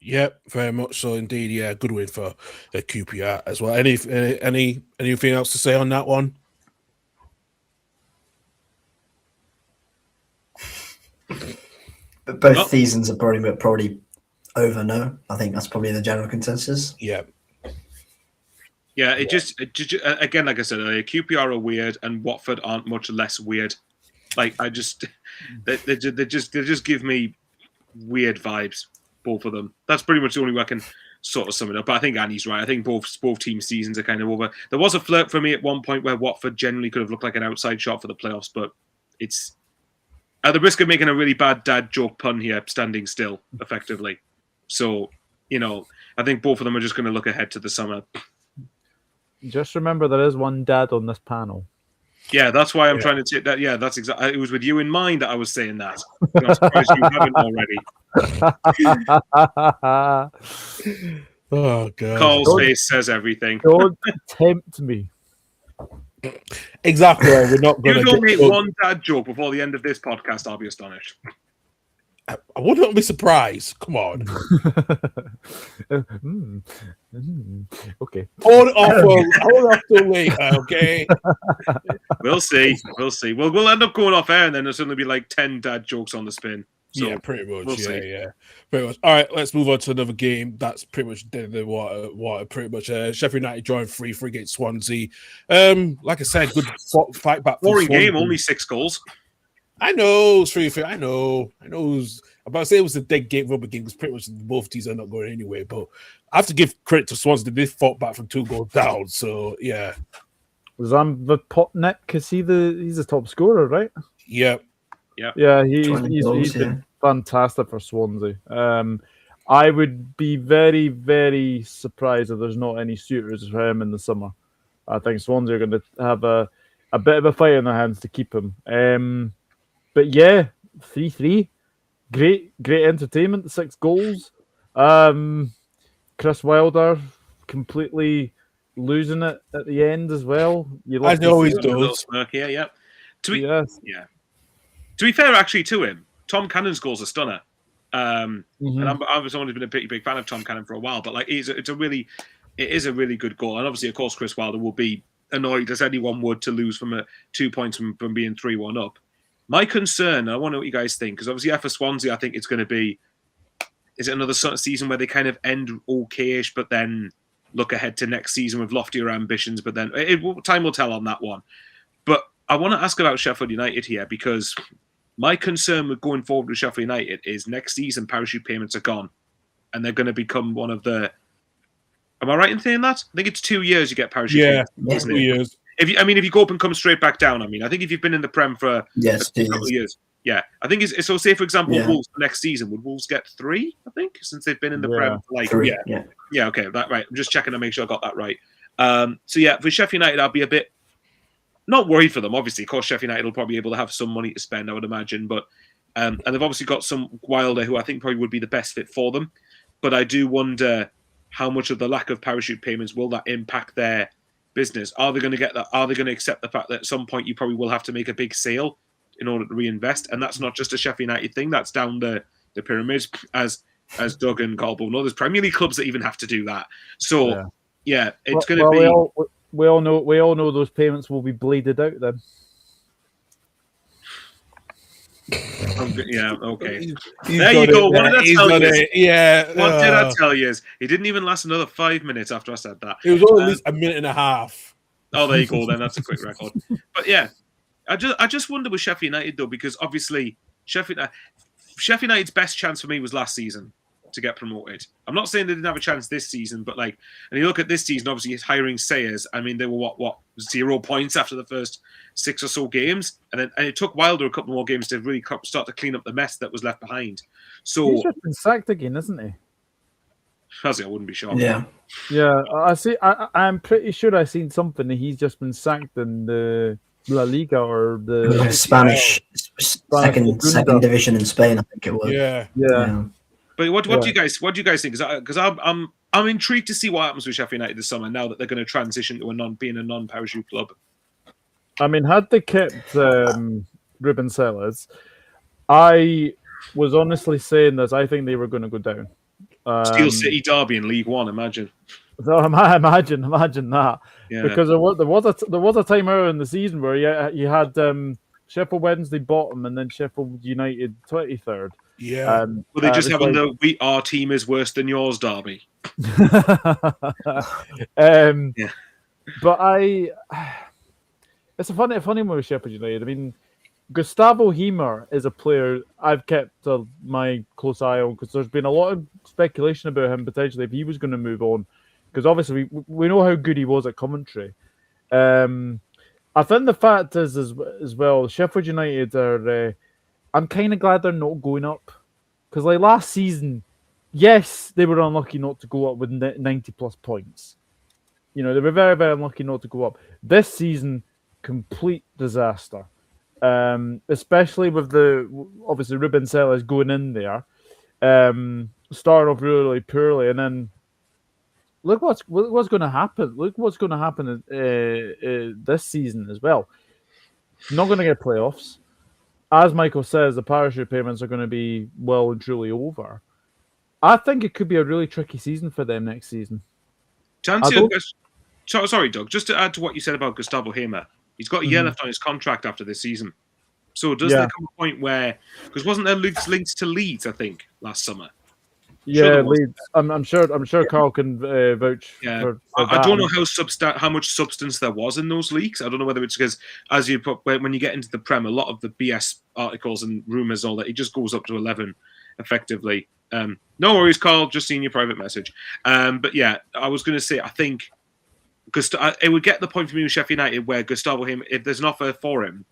Yep, very much so indeed. Yeah, good win for QPR as well. Anything else to say on that one? But both seasons are probably over. No, I think that's probably the general consensus. Yeah. Yeah, it just again, like I said earlier, QPR are weird, and Watford aren't much less weird. Like they just give me weird vibes, both of them. That's pretty much the only way I can sort of sum it up. But I think Annie's right. I think both team seasons are kind of over. There was a flirt for me at one point where Watford generally could have looked like an outside shot for the playoffs, but it's at the risk of making a really bad dad joke pun here, standing still, effectively. So, I think both of them are just going to look ahead to the summer. Just remember, there is one dad on this panel. Yeah, that's why I'm trying to take that. Yeah, that's exactly. It was with you in mind that I was saying that. I'm surprised you haven't already. Oh god! Karl's face says everything. Don't tempt me. Exactly. We're not going You to don't make one dad joke before the end of this podcast, I'll be astonished. I wouldn't be surprised. Come on. Okay. Hold off till later, okay? We'll see. We'll end up going off air, and then there'll suddenly be like 10 dad jokes on the spin. So yeah, pretty much. We'll see. Yeah, pretty much. All right, let's move on to another game. That's pretty much dead in the water. Pretty much. Sheffield United drawing 3-3 against Swansea. Like I said, good fight back. Boring game, only 6 goals. I know it's 3-3. I know. I'm about to say it was a dead game, rubber game, because pretty much both teams are not going anywhere. But I have to give credit to Swansea. They fought back from 2 goals down. So yeah. Zampotnik, because he's the top scorer, right? Yep. Yeah, he's been fantastic for Swansea. I would be very, very surprised if there's not any suitors for him in the summer. I think Swansea are going to have a bit of a fight in their hands to keep him. But yeah, 3-3. Great entertainment, 6 goals. Chris Wilder completely losing it at the end as well. As he always does. Yeah. To be fair, actually, to him, Tom Cannon's goal's a stunner. And I've only been a pretty big fan of Tom Cannon for a while, but like it is a really good goal. And obviously, of course, Chris Wilder will be annoyed as anyone would to lose from 2 points from being 3-1 up. My concern, I want to know what you guys think, because obviously for Swansea, I think it's going to be, is it another sort of season where they kind of end okay-ish, but then look ahead to next season with loftier ambitions, but then time will tell on that one. But I want to ask about Sheffield United here, because my concern with going forward with Sheffield United is next season parachute payments are gone, and they're going to become one of the... Am I right in saying that? I think it's 2 years you get parachute payments. 2 years. If you go up and come straight back down, I think if you've been in the Prem for a couple of years. Yeah, I think it's so. Say for example, Wolves next season, would Wolves get 3? I think since they've been in the Prem for like 3, yeah. Okay, that right. I'm just checking to make sure I got that right. So yeah, for Sheffield United, I'll be a bit not worried for them. Obviously, of course, Sheffield United will probably be able to have some money to spend, I would imagine. But and they've obviously got some Wilder, who I think probably would be the best fit for them. But I do wonder how much of the lack of parachute payments will that impact their business. Are they going to get that? Are they going to accept the fact that at some point you probably will have to make a big sale in order to reinvest? And that's not just a Sheffield United thing. That's down the pyramid, as Doug and Karl both know. There's Premier League clubs that even have to do that. So it's going to be. We all know those payments will be bleeded out then. Yeah, okay. There you go. What did I tell you? Yeah. What did I tell you? He didn't even last another 5 minutes after I said that. It was at least a minute and a half. Oh, there you go. Then that's a quick record. But yeah, I just wonder with Sheffield United though, because obviously Sheffield United's best chance for me was last season to get promoted. I'm not saying they didn't have a chance this season, but like, and you look at this season, obviously he's hiring Sayers. I mean, they were what 0 points after the first 6 or so games, and it took Wilder a couple more games to really start to clean up the mess that was left behind. So he's just been sacked again, isn't he? Has he? I wouldn't be shocked. Yeah. I see. I'm pretty sure I've seen something. He's just been sacked in the La Liga or the Spanish second division in Spain, I think it was. Yeah. But what do you guys think? Because I'm intrigued to see what happens with Sheffield United this summer now that they're going to transition to being a non-parachute club. I mean, had they kept Ruben Sellers, I was honestly saying this. I think they were going to go down. Steel City derby in League One. Imagine. So imagine that. Yeah. Because there was a time earlier in the season where you had Sheffield Wednesday bottom and then Sheffield United 23rd. Yeah. Were they just having our team is worse than yours derby? But it's a funny one with Sheffield United. I mean, Gustavo Heimer is a player I've kept my close eye on because there's been a lot of speculation about him potentially if he was going to move on. Because obviously we know how good he was at Coventry. I think the fact is as well, Sheffield United are. I'm kind of glad they're not going up because like last season, yes, they were unlucky not to go up with 90 plus points. You know, they were very, very unlucky not to go up. This season, complete disaster. Especially with obviously Ruben Sellers going in there, starting off really, really poorly, and then look what's going to happen. Look what's going to happen this season as well. Not going to get playoffs. As Michael says, the parachute payments are going to be well and truly over. I think it could be a really tricky season for them next season. To answer your question, sorry, Doug, just to add to what you said about Gustavo Heimer, he's got a year left on his contract after this season. So does there come a point where, because wasn't there links to Leeds, I think, last summer? Yeah, Leeds. I'm sure Karl can vouch for I don't know how much substance there was in those leaks. I don't know whether it's because, as you put, when you get into the Prem, a lot of the BS articles and rumours, all that, it just goes up to 11, effectively. No worries, Karl. Just seeing your private message. But yeah, I was going to say, I think it would get the point for me with Sheffield United where Gustavo Heimer, if there's an offer for him,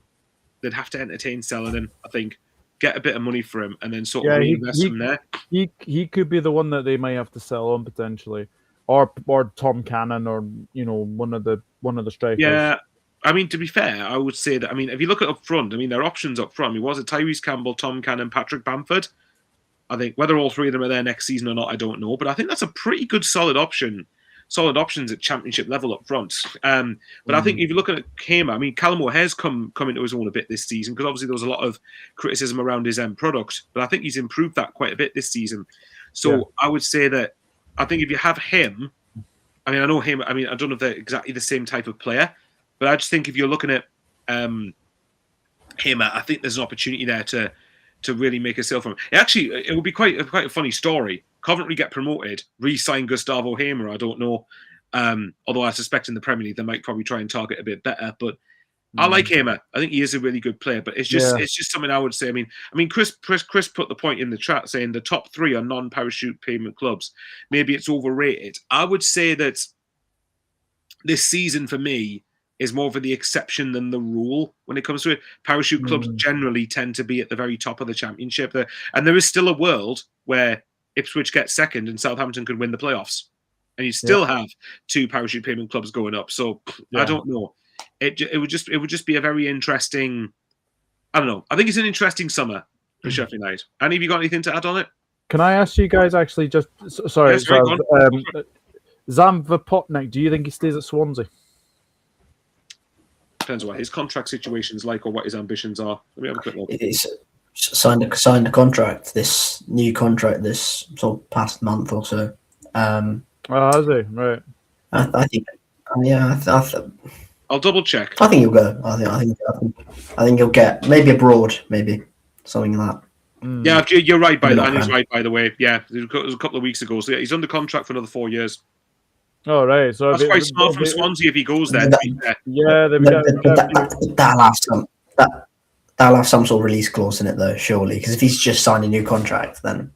they'd have to entertain selling him. I think get a bit of money for him and then sort of reinvest him there. He could be the one that they might have to sell on potentially, or Tom Cannon, or one of the strikers. Yeah. I mean, to be fair, I would say that, I mean, if you look at up front, I mean, their options up front, I mean, was it Tyrese Campbell, Tom Cannon, Patrick Bamford? I think whether all three of them are there next season or not, I don't know. But I think that's a pretty good solid options at championship level up front. But I think if you look at Heimer, I mean, Callum O'Hare's come into his own a bit this season because obviously there was a lot of criticism around his end product. But I think he's improved that quite a bit this season. So I would say that I think if you have him, I mean, I know him. I mean, I don't know if they're exactly the same type of player, but I just think if you're looking at Heimer, I think there's an opportunity there to really make a sale for him. Actually, it would be quite a funny story. Coventry get promoted, re-sign Gustavo Heimer. I don't know. Although I suspect in the Premier League they might probably try and target a bit better. But I like Heimer. I think he is a really good player. But it's just something I would say. I mean, Chris put the point in the chat saying the top three are non-parachute payment clubs. Maybe it's overrated. I would say that this season for me is more of the exception than the rule when it comes to it. Parachute clubs generally tend to be at the very top of the championship. And there is still a world where Ipswich gets second and Southampton could win the playoffs. And you still have two parachute payment clubs going up. So I don't know. It would just be a very interesting, I don't know. I think it's an interesting summer for Sheffield United. Annie, have you got anything to add on it? Can I ask you guys actually just, sorry, Yes, Zam Vapotnik, do you think he stays at Swansea? Depends on what his contract situation is like or what his ambitions are. Let me have a quick look. He's signed a contract, this new contract, this sort of past month or so. Has he? Right. I think, I'll double check. I think he'll go. I think he'll get maybe abroad, maybe something like that. Yeah, you're right by that. And he's right, by the way. Yeah, it was a couple of weeks ago. So yeah, he's under contract for another 4 years. Oh, right. So that's quite smart from Swansea if he goes there. That'll have some sort of release clause in it, though, surely. Because if he's just signed a new contract, then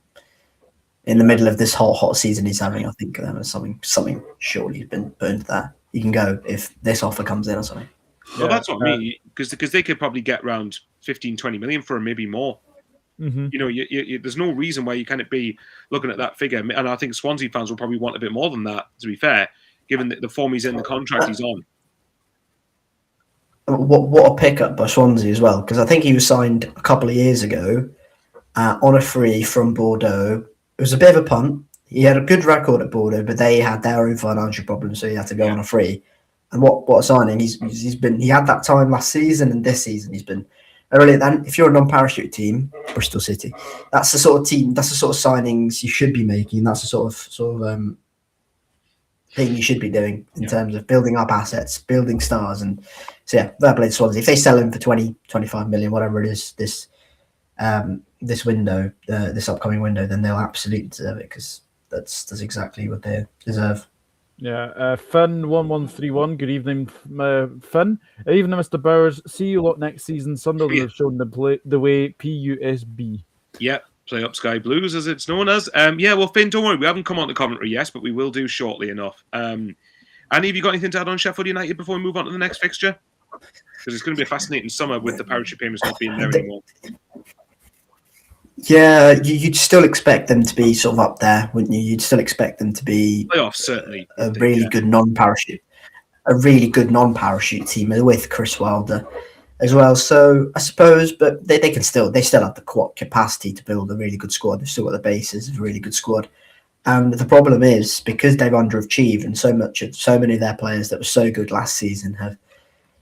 in the middle of this hot season he's having, I think there's something surely has been put into that. You can go if this offer comes in or something. Well, that's what I mean. Because they could probably get around 15-20 million for him, maybe more. You know, there's no reason why you can't be looking at that figure. And I think Swansea fans will probably want a bit more than that, to be fair, given the form he's in, the contract he's on. What a pickup by Swansea as well, because I think he was signed a couple of years ago on a free from Bordeaux. It was a bit of a punt. He had a good record at Bordeaux, but they had their own financial problems, so he had to go on a free. And what a signing! He had that time last season, and this season he's been. Really, then, if you're a non-parachute team, Bristol City, that's the sort of team, that's the sort of signings you should be making. That's the sort of thing you should be doing in terms of building up assets, building stars, and so fair play to Swansea. If they sell him for 20, 25 million, whatever it is, this window, this upcoming window, then they'll absolutely deserve it because that's exactly what they deserve. Yeah, Finn1131. Good evening, Finn. Evening, Mr. Bowers. See you lot next season. Sunderland have shown the way. PUSB. Yeah, play up Sky Blues as it's known as. Well, Finn, don't worry, we haven't come on to Coventry yet, but we will do shortly enough. Annie, have you got anything to add on Sheffield United before we move on to the next fixture? Because it's going to be a fascinating summer with the parachute payments not being there anymore. Yeah, you'd still expect them to be sort of up there, wouldn't you? You'd still expect them to be Playoffs, certainly. a really good non-parachute team with Chris Wilder as well. So I suppose, but they still have the capacity to build a really good squad. They've still got the basis of a really good squad. And the problem is because they've underachieved, and so many of their players that were so good last season have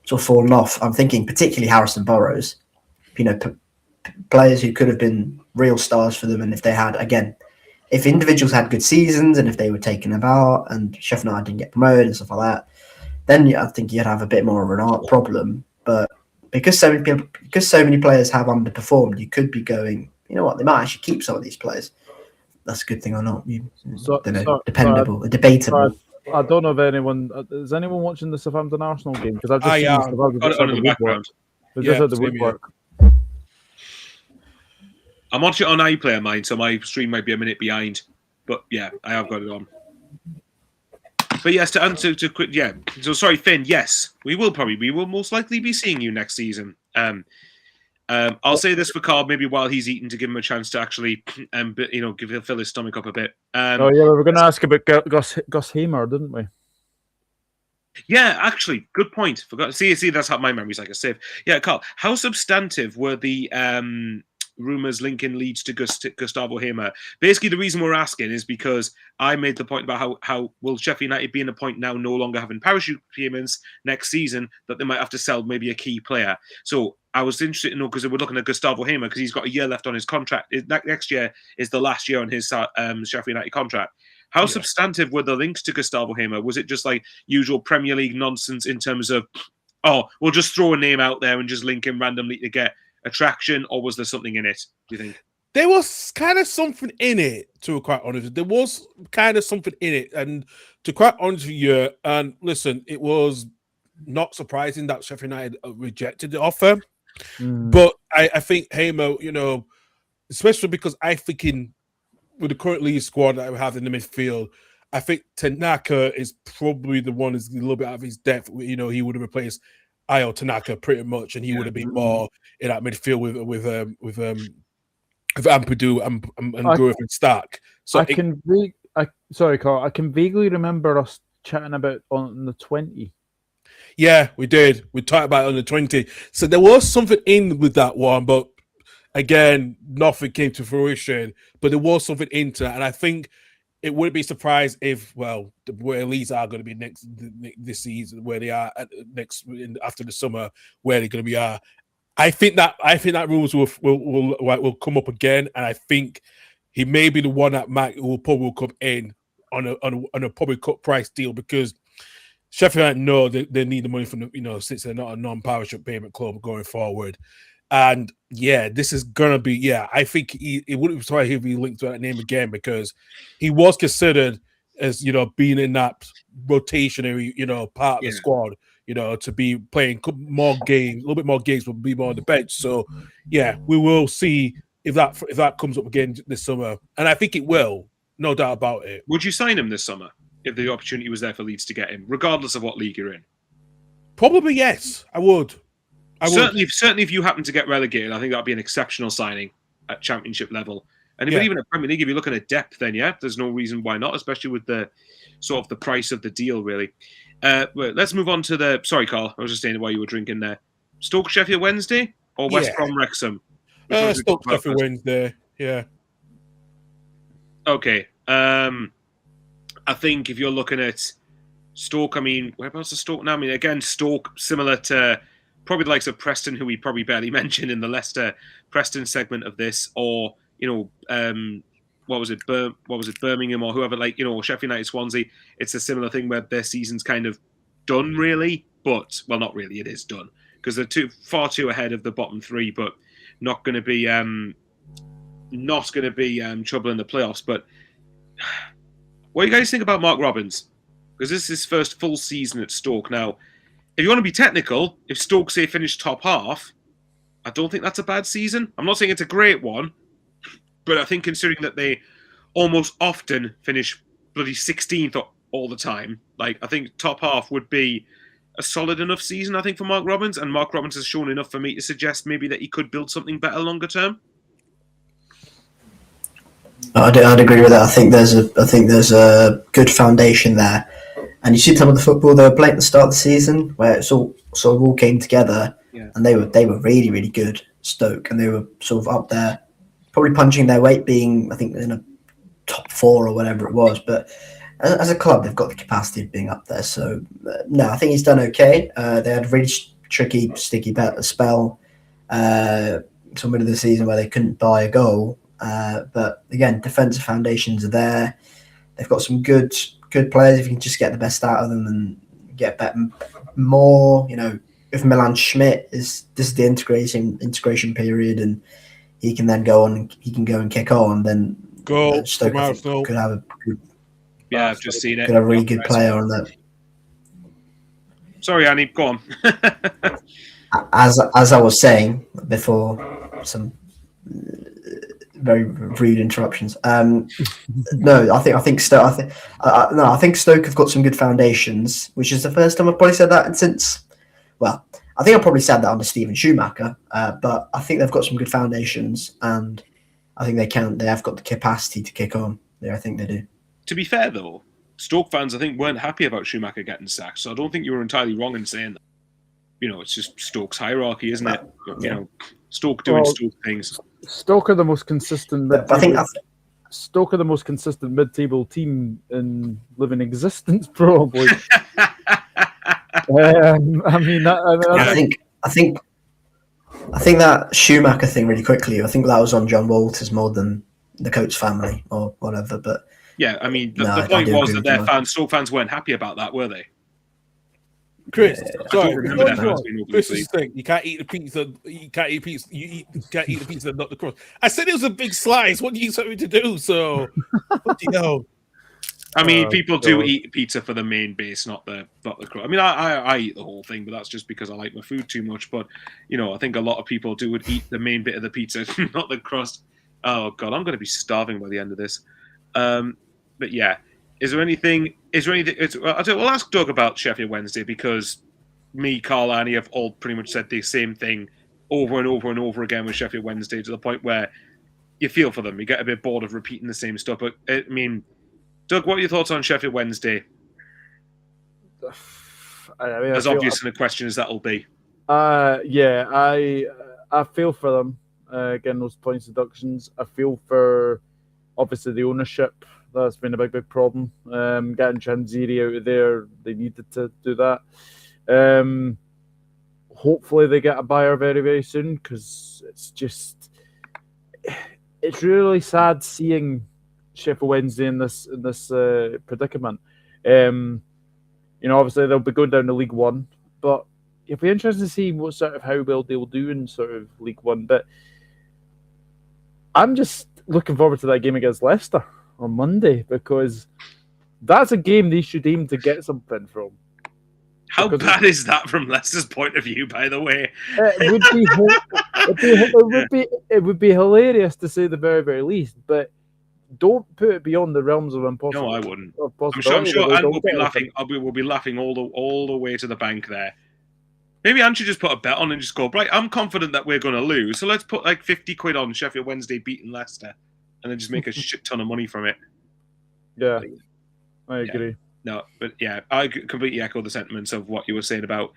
sort of fallen off. I'm thinking particularly Harrison Burrows. Players who could have been real stars for them, and if individuals had good seasons and if they were taken about and Sheffield United didn't get promoted and stuff like that, then I think you'd have a bit more of an art problem. But because so many players have underperformed, you could be going, you know what, they might actually keep some of these players. That's a good thing or not? Debatable. I don't know if anyone is anyone watching the Southampton Arsenal game, because I've just seen the Southampton the background. The woodwork. I'm watching it on iPlayer, mine, so my stream might be a minute behind. But yeah, I have got it on. But yes, to answer to quick, yeah. So sorry, Finn. Yes, we will most likely be seeing you next season. I'll say this for Karl, maybe while he's eating, to give him a chance to actually, fill his stomach up a bit. We were going to ask about Gus Hamer, didn't we? Yeah, actually, good point. Forgot. See, that's how my memory's like a sieve. Yeah, Karl, how substantive were the rumours linking Leeds to Gustavo Hamer? Basically, the reason we're asking is because I made the point about how will Sheffield United be in a point now no longer having parachute payments next season that they might have to sell maybe a key player. So I was interested to know, because we're looking at Gustavo Hamer because he's got a year left on his contract. Next year is the last year on his Sheffield United contract. How substantive were the links to Gustavo Hamer? Was it just like usual Premier League nonsense in terms of, we'll just throw a name out there and just link him randomly to get attraction, or was there something in it, do you think? There was kind of something in it, to be quite honest. There was kind of something in it. And to quite honest with you, and listen, it was not surprising that Sheffield United rejected the offer. But I think Hamer, especially because I think with the current league squad that we have in the midfield, I think Tanaka is probably the one who's a little bit out of his depth. He would have replaced Ayo Tanaka pretty much, and he would have been more in that midfield with Ampadu and Griffin and Stark. So sorry, Karl. I can vaguely remember us chatting about on the 20. Yeah, we did. We talked about it on the 20. So there was something in with that one, but again, nothing came to fruition. But there was something into that, and I think it wouldn't be surprised if, where Leeds are going to be this season, where they are after the summer, where they're going to be are. I think that rules will come up again, and I think he may be the one that will probably come in on a probably cut price deal, because Sheffield know they need the money from since they're not a non-parachute payment club going forward. And yeah, this is gonna be I think it wouldn't be surprised if he linked to that name again, because he was considered as being in that rotationary part of the squad, to be playing more games, a little bit more games, but be more on the bench. So yeah, we will see if that comes up again this summer, and I think it will, no doubt about it. Would you sign him this summer if the opportunity was there for Leeds to get him, regardless of what league you're in? Probably yes, I would. Certainly, if you happen to get relegated, I think that'd be an exceptional signing at Championship level. And even at Premier League, if you're looking at depth, then there's no reason why not, especially with the sort of the price of the deal, really. Let's move on to sorry, Karl, I was just saying while you were drinking there. Stoke Sheffield Wednesday or West Brom Wrexham? Stoke Sheffield Wednesday, yeah. Okay. I think if you're looking at Stoke, whereabouts is Stoke now? Again, Stoke, similar to probably the likes of Preston, who we probably barely mentioned in the Leicester Preston segment of this, or what was it, Birmingham, or whoever, Sheffield United, Swansea. It's a similar thing where their season's kind of done, really, but not really. It is done because they're far too ahead of the bottom three, but not going to be trouble in the playoffs. But what do you guys think about Mark Robbins? because this is his first full season at Stoke. Now, if you want to be technical, if Stoke, say, finished top half, I don't think that's a bad season. I'm not saying it's a great one, but I think considering that they almost often finish bloody 16th all the time, like, I think top half would be a solid enough season, I think, for Mark Robins, and Mark Robins has shown enough for me to suggest maybe that he could build something better longer term. I'd agree with that. I think there's a good foundation there, and you see some of the football they were playing at the start of the season, where it all came together, and they were really, really good, Stoke, and they were sort of up there, probably punching their weight, being, I think, in a top 4 or whatever it was. But as a club, they've got the capacity of being up there. So no, I think he's done okay. They had a really tricky, sticky spell somewhere of the season where they couldn't buy a goal. But again, defensive foundations are there. They've got some good players. If you can just get the best out of them and get better, more, if Milan Schmidt this is the integration period, and he can then go and kick on, then Stoke could have a good. Yeah, I've just seen it. Could have a really good player on that. Sorry, Annie, go on. As I was saying before, some very rude interruptions. No, I think Stoke have got some good foundations, which is the first time I've probably said that since. Well, I think I probably said that under Steven Schumacher, but I think they've got some good foundations, and I think they have got the capacity to kick on. Yeah, I think they do. To be fair, though, Stoke fans, I think, weren't happy about Schumacher getting sacked, so I don't think you were entirely wrong in saying that. It's just Stoke's hierarchy, isn't it? Stoke doing Stoke things. Stoke are the most consistent Stoke are the most consistent mid-table team in living existence, probably. I think that Schumacher thing, really quickly, I think that was on John Walters more than the Coates family or whatever. But yeah, I mean, the point was that Stoke fans weren't happy about that, were they? Chris, sorry, remember that. This is the thing. You can't eat the pizza. You can't eat pizza. You can't eat the pizza, not the crust. I said it was a big slice. What do you expect me to do? So, what do you know? I mean, people do eat pizza for the main base, not the crust. I mean, I eat the whole thing, but that's just because I like my food too much. But I think a lot of people would eat the main bit of the pizza, not the crust. Oh God, I'm going to be starving by the end of this. But yeah. Is there anything? We'll ask Doug about Sheffield Wednesday, because me, Karl, and Annie have all pretty much said the same thing over and over and over again with Sheffield Wednesday, to the point where you feel for them. You get a bit bored of repeating the same stuff. But I mean, Doug, what are your thoughts on Sheffield Wednesday? As obvious in a question as that'll be. Yeah, I feel for them. Again, those points deductions. I feel for obviously the ownership. That's been a big problem. Getting Chanziri out of there, they needed to do that. Hopefully they get a buyer very, very soon, because it's really sad seeing Sheffield Wednesday in this predicament. Obviously they'll be going down to League One, but it'll be interesting to see how well they will do in sort of League One. But I'm just looking forward to that game against Leicester on Monday, because that's a game they should aim to get something from. How bad is that from Leicester's point of view, by the way? It would be hilarious, to say the very, very least, but don't put it beyond the realms of impossible. No, I wouldn't. I'm sure Anne will be laughing. We'll be laughing all the way to the bank there. Maybe Anne should just put a bet on and just go, right, I'm confident that we're going to lose, so let's put like 50 quid on Sheffield Wednesday beating Leicester, and then just make a shit ton of money from it. Yeah, I agree. Yeah. No, but yeah, I completely echo the sentiments of what you were saying about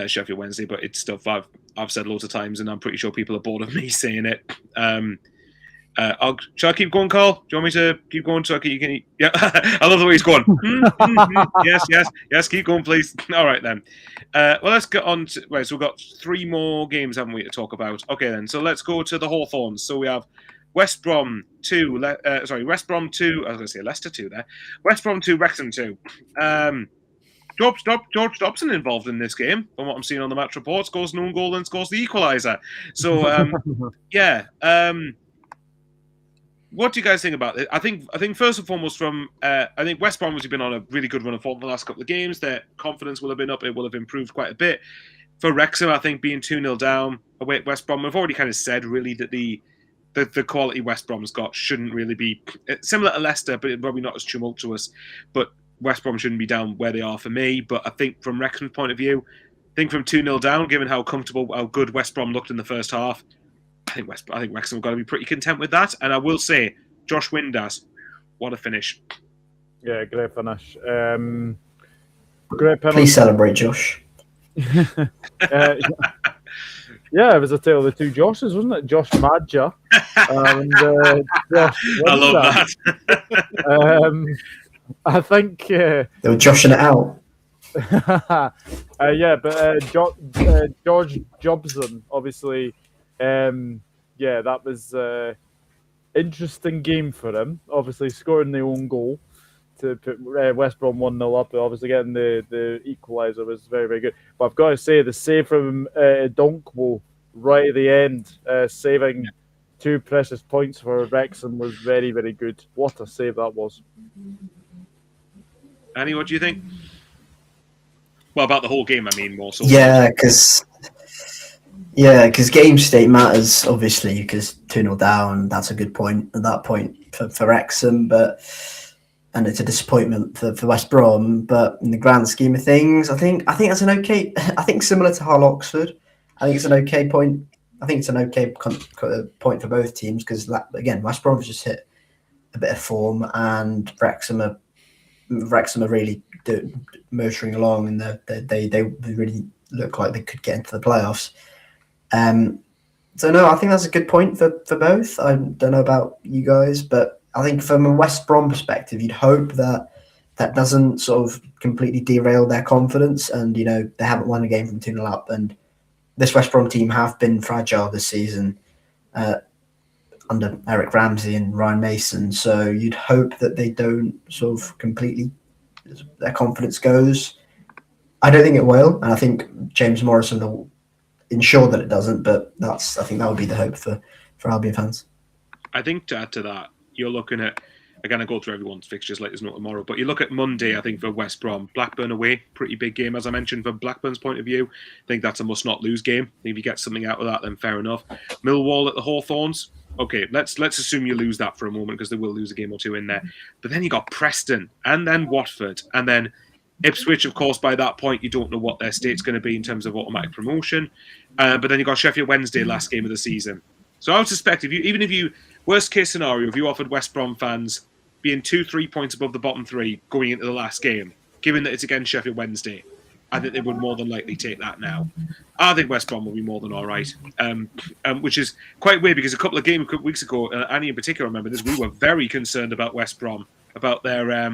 Sheffield Wednesday, but it's stuff I've said loads of times, and I'm pretty sure people are bored of me saying it. Shall I keep going, Karl? Do you want me to keep going so you can eat? Yeah, I love the way he's going. Yes, keep going, please. All right, then. Well, let's get on to... Right, so we've got 3 more games, haven't we, to talk about? Okay, then. So let's go to the Hawthorns. So we have West Brom 2... West Brom 2... I was going to say Leicester 2 there. West Brom 2, Wrexham 2. George Dobson involved in this game, from what I'm seeing on the match report. Scores an own goal and scores the equaliser. So, yeah... what do you guys think about it? I think first and foremost, I think West Brom has been on a really good run of form the last couple of games. Their confidence will have been up. It will have improved quite a bit. For Wrexham, I think being 2-0 down away at West Brom, we've already kind of said really that the quality West Brom's got shouldn't really be similar to Leicester, but probably not as tumultuous. But West Brom shouldn't be down where they are for me. But I think from Wrexham's point of view, I think from 2-0 down, given how good West Brom looked in the first half, I think Wrexham have got to be pretty content with that. And I will say, Josh Windass, what a finish. Yeah, great finish. Great penalty. Please celebrate, Josh. Yeah, it was a tale of the two Joshes, wasn't it? Josh Madja and Josh I love that. I think they were joshing it out. George Jobson, obviously, that was interesting game for him. Obviously, scoring the own goal to put West Brom 1-0 up. Obviously, getting the equaliser was very, very good. But I've got to say, the save from Donkwo right at the end, saving 2 precious points for Wrexham was very, very good. What a save that was. Annie, what do you think? Well, about the whole game, I mean, more so. Yeah, because game state matters, obviously, because 2-0 down, that's a good point at that point for Wrexham, and it's a disappointment for West Brom. But in the grand scheme of things, I think that's an okay. I think similar to Hull Oxford, I think it's an okay point. I think it's an okay point for both teams because again, West Brom have just hit a bit of form, and Wrexham are really motoring along, and they really look like they could get into the playoffs. So no, I think that's a good point for both. I don't know about you guys, but I think from a West Brom perspective, you'd hope that doesn't sort of completely derail their confidence. And, they haven't won a game from 2-0 up. And this West Brom team have been fragile this season under Eric Ramsey and Ryan Mason. So you'd hope that they don't sort of completely, their confidence goes. I don't think it will. And I think James Morrison will ensure that it doesn't. But I think that would be the hope for Albion fans. I think to add to that, you're looking at, again, I go through everyone's fixtures like there's no tomorrow, but you look at Monday, I think, for West Brom, Blackburn away, pretty big game, as I mentioned, from Blackburn's point of view. I think that's a must-not-lose game. I think if you get something out of that, then fair enough. Millwall at the Hawthorns, okay, let's assume you lose that for a moment because they will lose a game or two in there. But then you got Preston, and then Watford, and then Ipswich, of course, by that point, you don't know what their state's going to be in terms of automatic promotion. But then you got Sheffield Wednesday, last game of the season. So I would suspect, even if you, worst case scenario, if you offered West Brom fans being 2-3 points above the bottom 3 going into the last game, given that it's against Sheffield Wednesday, I think they would more than likely take that now. I think West Brom will be more than all right, which is quite weird because a couple of weeks ago, Annie in particular, remember this, we were very concerned about West Brom, about their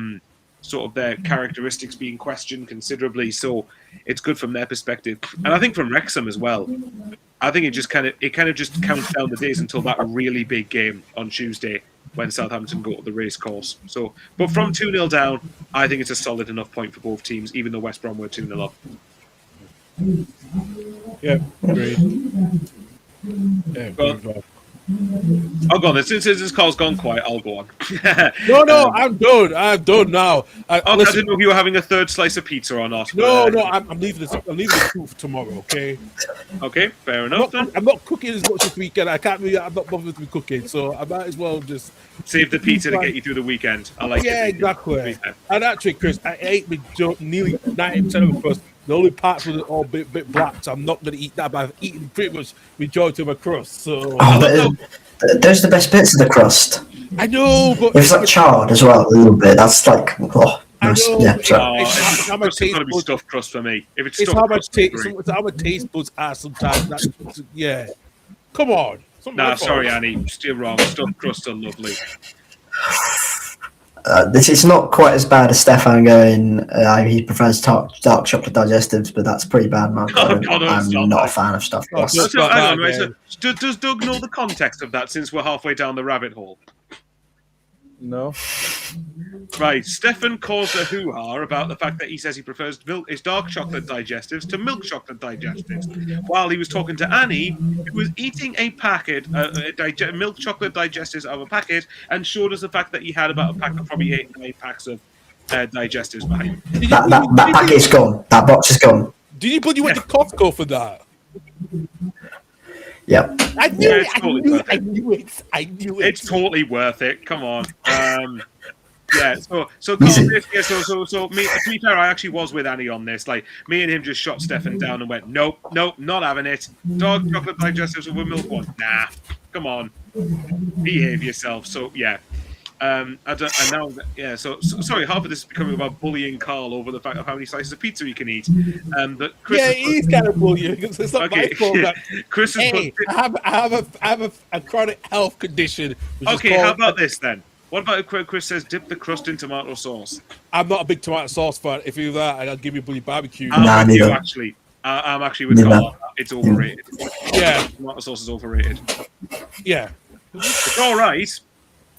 sort of their characteristics being questioned considerably. So it's good from their perspective, and I think from Wrexham as well. I think it kind of just counts down the days until that really big game on Tuesday when Southampton go to the race course. So, but from 2-0 down, I think it's a solid enough point for both teams, even though West Brom were 2-0 up. Yeah, great. Yeah, well, I'll go on. Since this call's gone quiet, I'll go on. No, I'm done now. I didn't know if you were having a third slice of pizza or not. No, I'm leaving this. I'm leaving the food for tomorrow. Okay. Okay, fair enough. I'm not cooking as much this weekend. I'm not bothered to be cooking, so I might as well just save the pizza to get you through the weekend. I like. Yeah, exactly. And actually, Chris, I ate nearly 90% of the crust. The only parts were all a bit black, so I'm not going to eat that. But I've eaten pretty much majority of my crust. So those are the best bits of the crust. I know, but it's like charred as well a little bit. That's like nice. I know. Yeah, it's how my taste buds. Be stuffed crust for me. If it's how my taste buds are sometimes. Yeah, come on. Sorry, Annie, still wrong. Stuffed crusts are lovely. This is not quite as bad as Stefan going. He prefers dark chocolate digestives, but that's pretty bad, man. I'm not a fan of stuff. Does Doug know the context of that? Since we're halfway down the rabbit hole. No. Right, Stefan caused a hoo-ha about the fact that he says he prefers his dark chocolate digestives to milk chocolate digestives, while he was talking to Annie, who was eating a packet, milk chocolate digestives out of a packet, and showed us the fact that he had about a pack of probably 8 or 9 packs of digestives behind him. That packet's gone. That box is gone. Did you put you went to Costco for that? Yep. I knew Yeah, it. it's totally worth it. I knew it. It's totally worth it. Come on. Yeah. So to be fair, I actually was with Annie on this. Like, me and him just shot Stefan down and went, nope, not having it. Dark chocolate digestives over milk one. Nah. Come on. Behave yourself. So yeah. Sorry, half of this is becoming about bullying Karl over the fact of how many slices of pizza he can eat. But Chris he's kind of bullying. It's not my fault. Chris I have a chronic health condition. Okay, how about this then? What about if Chris says dip the crust in tomato sauce? I'm not a big tomato sauce fan. If you do that, I'll give you bully barbecue. I'm with you, actually. I'm actually with Karl. It's overrated. Yeah. Tomato sauce is overrated. Yeah. It's all right.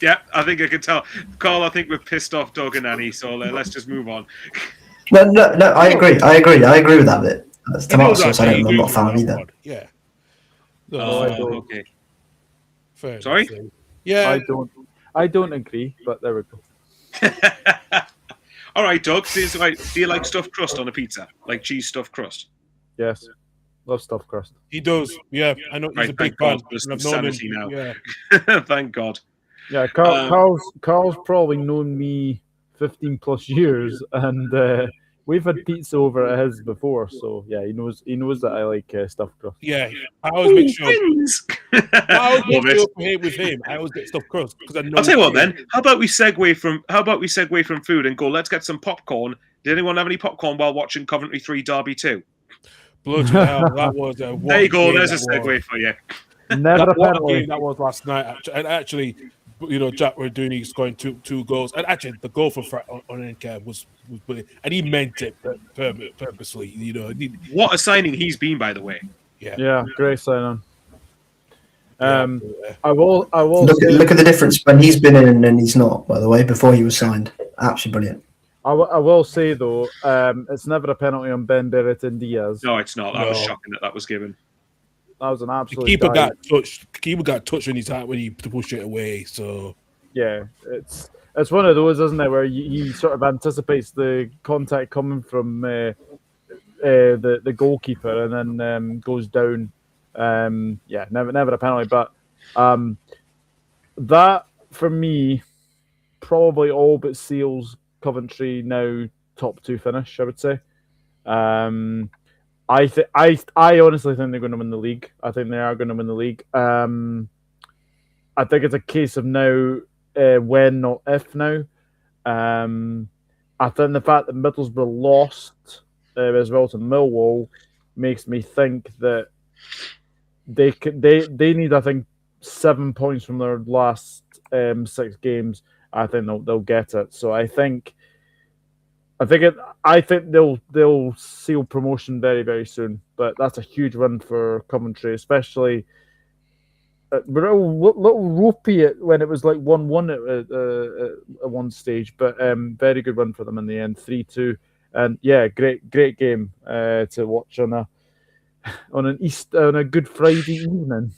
Yeah, I think I can tell. Karl, I think we've pissed off Doug and Annie, so let's just move on. No, I agree with that bit. Tomato sauce, I'm not a fan of either. Yeah. Okay. Fair Sorry? Yeah. I don't agree, but there we go. All right, Doug. Do you like stuffed crust on a pizza? Like cheese stuffed crust? Yes. Love stuffed crust. He does. Yeah, I know he's a big fan. I've known him now. Yeah. Thank God. Yeah, Karl's probably known me 15 plus years, and we've had pizza over at his before, so yeah, he knows that I like stuffed crust. Yeah, I always make sure. I always make sure with him. I always get stuffed crust because I know. I'll tell you what, then. How about we segue from food and go? Let's get some popcorn. Did anyone have any popcorn while watching Coventry 3 Derby 2? Bloody hell, that was a. There you go. There's a segue for you. Never a penalty. That was last night, and actually. Jack Raduni scoring two goals, and actually the goal for Horne was brilliant, and he meant it purposely. What a signing he's been, by the way. Yeah, great signing. I will look at the difference when he's been in and he's not. By the way, before he was signed, absolutely brilliant. I will say though, it's never a penalty on Ben Berrettini Diaz. No, it's not. That was shocking that was given. That was an absolute. The keeper got touched in his hand when he pushed it away. So yeah, it's one of those, isn't it, where he sort of anticipates the contact coming from the goalkeeper and then goes down. Yeah, never a penalty, but that for me probably all but seals Coventry now top 2 finish. I would say. I honestly think they're going to win the league. I think they are going to win the league. I think it's a case of now, when, not if now. I think the fact that Middlesbrough lost as well to Millwall makes me think that they need, I think, 7 points from their last 6 games. I think they'll get it. So I think they'll seal promotion very, very soon. But that's a huge win for Coventry, especially. We're a little ropey when it was like 1-1 at one stage, but very good win for them in the end, 3-2. And yeah, great game to watch on a Good Friday evening.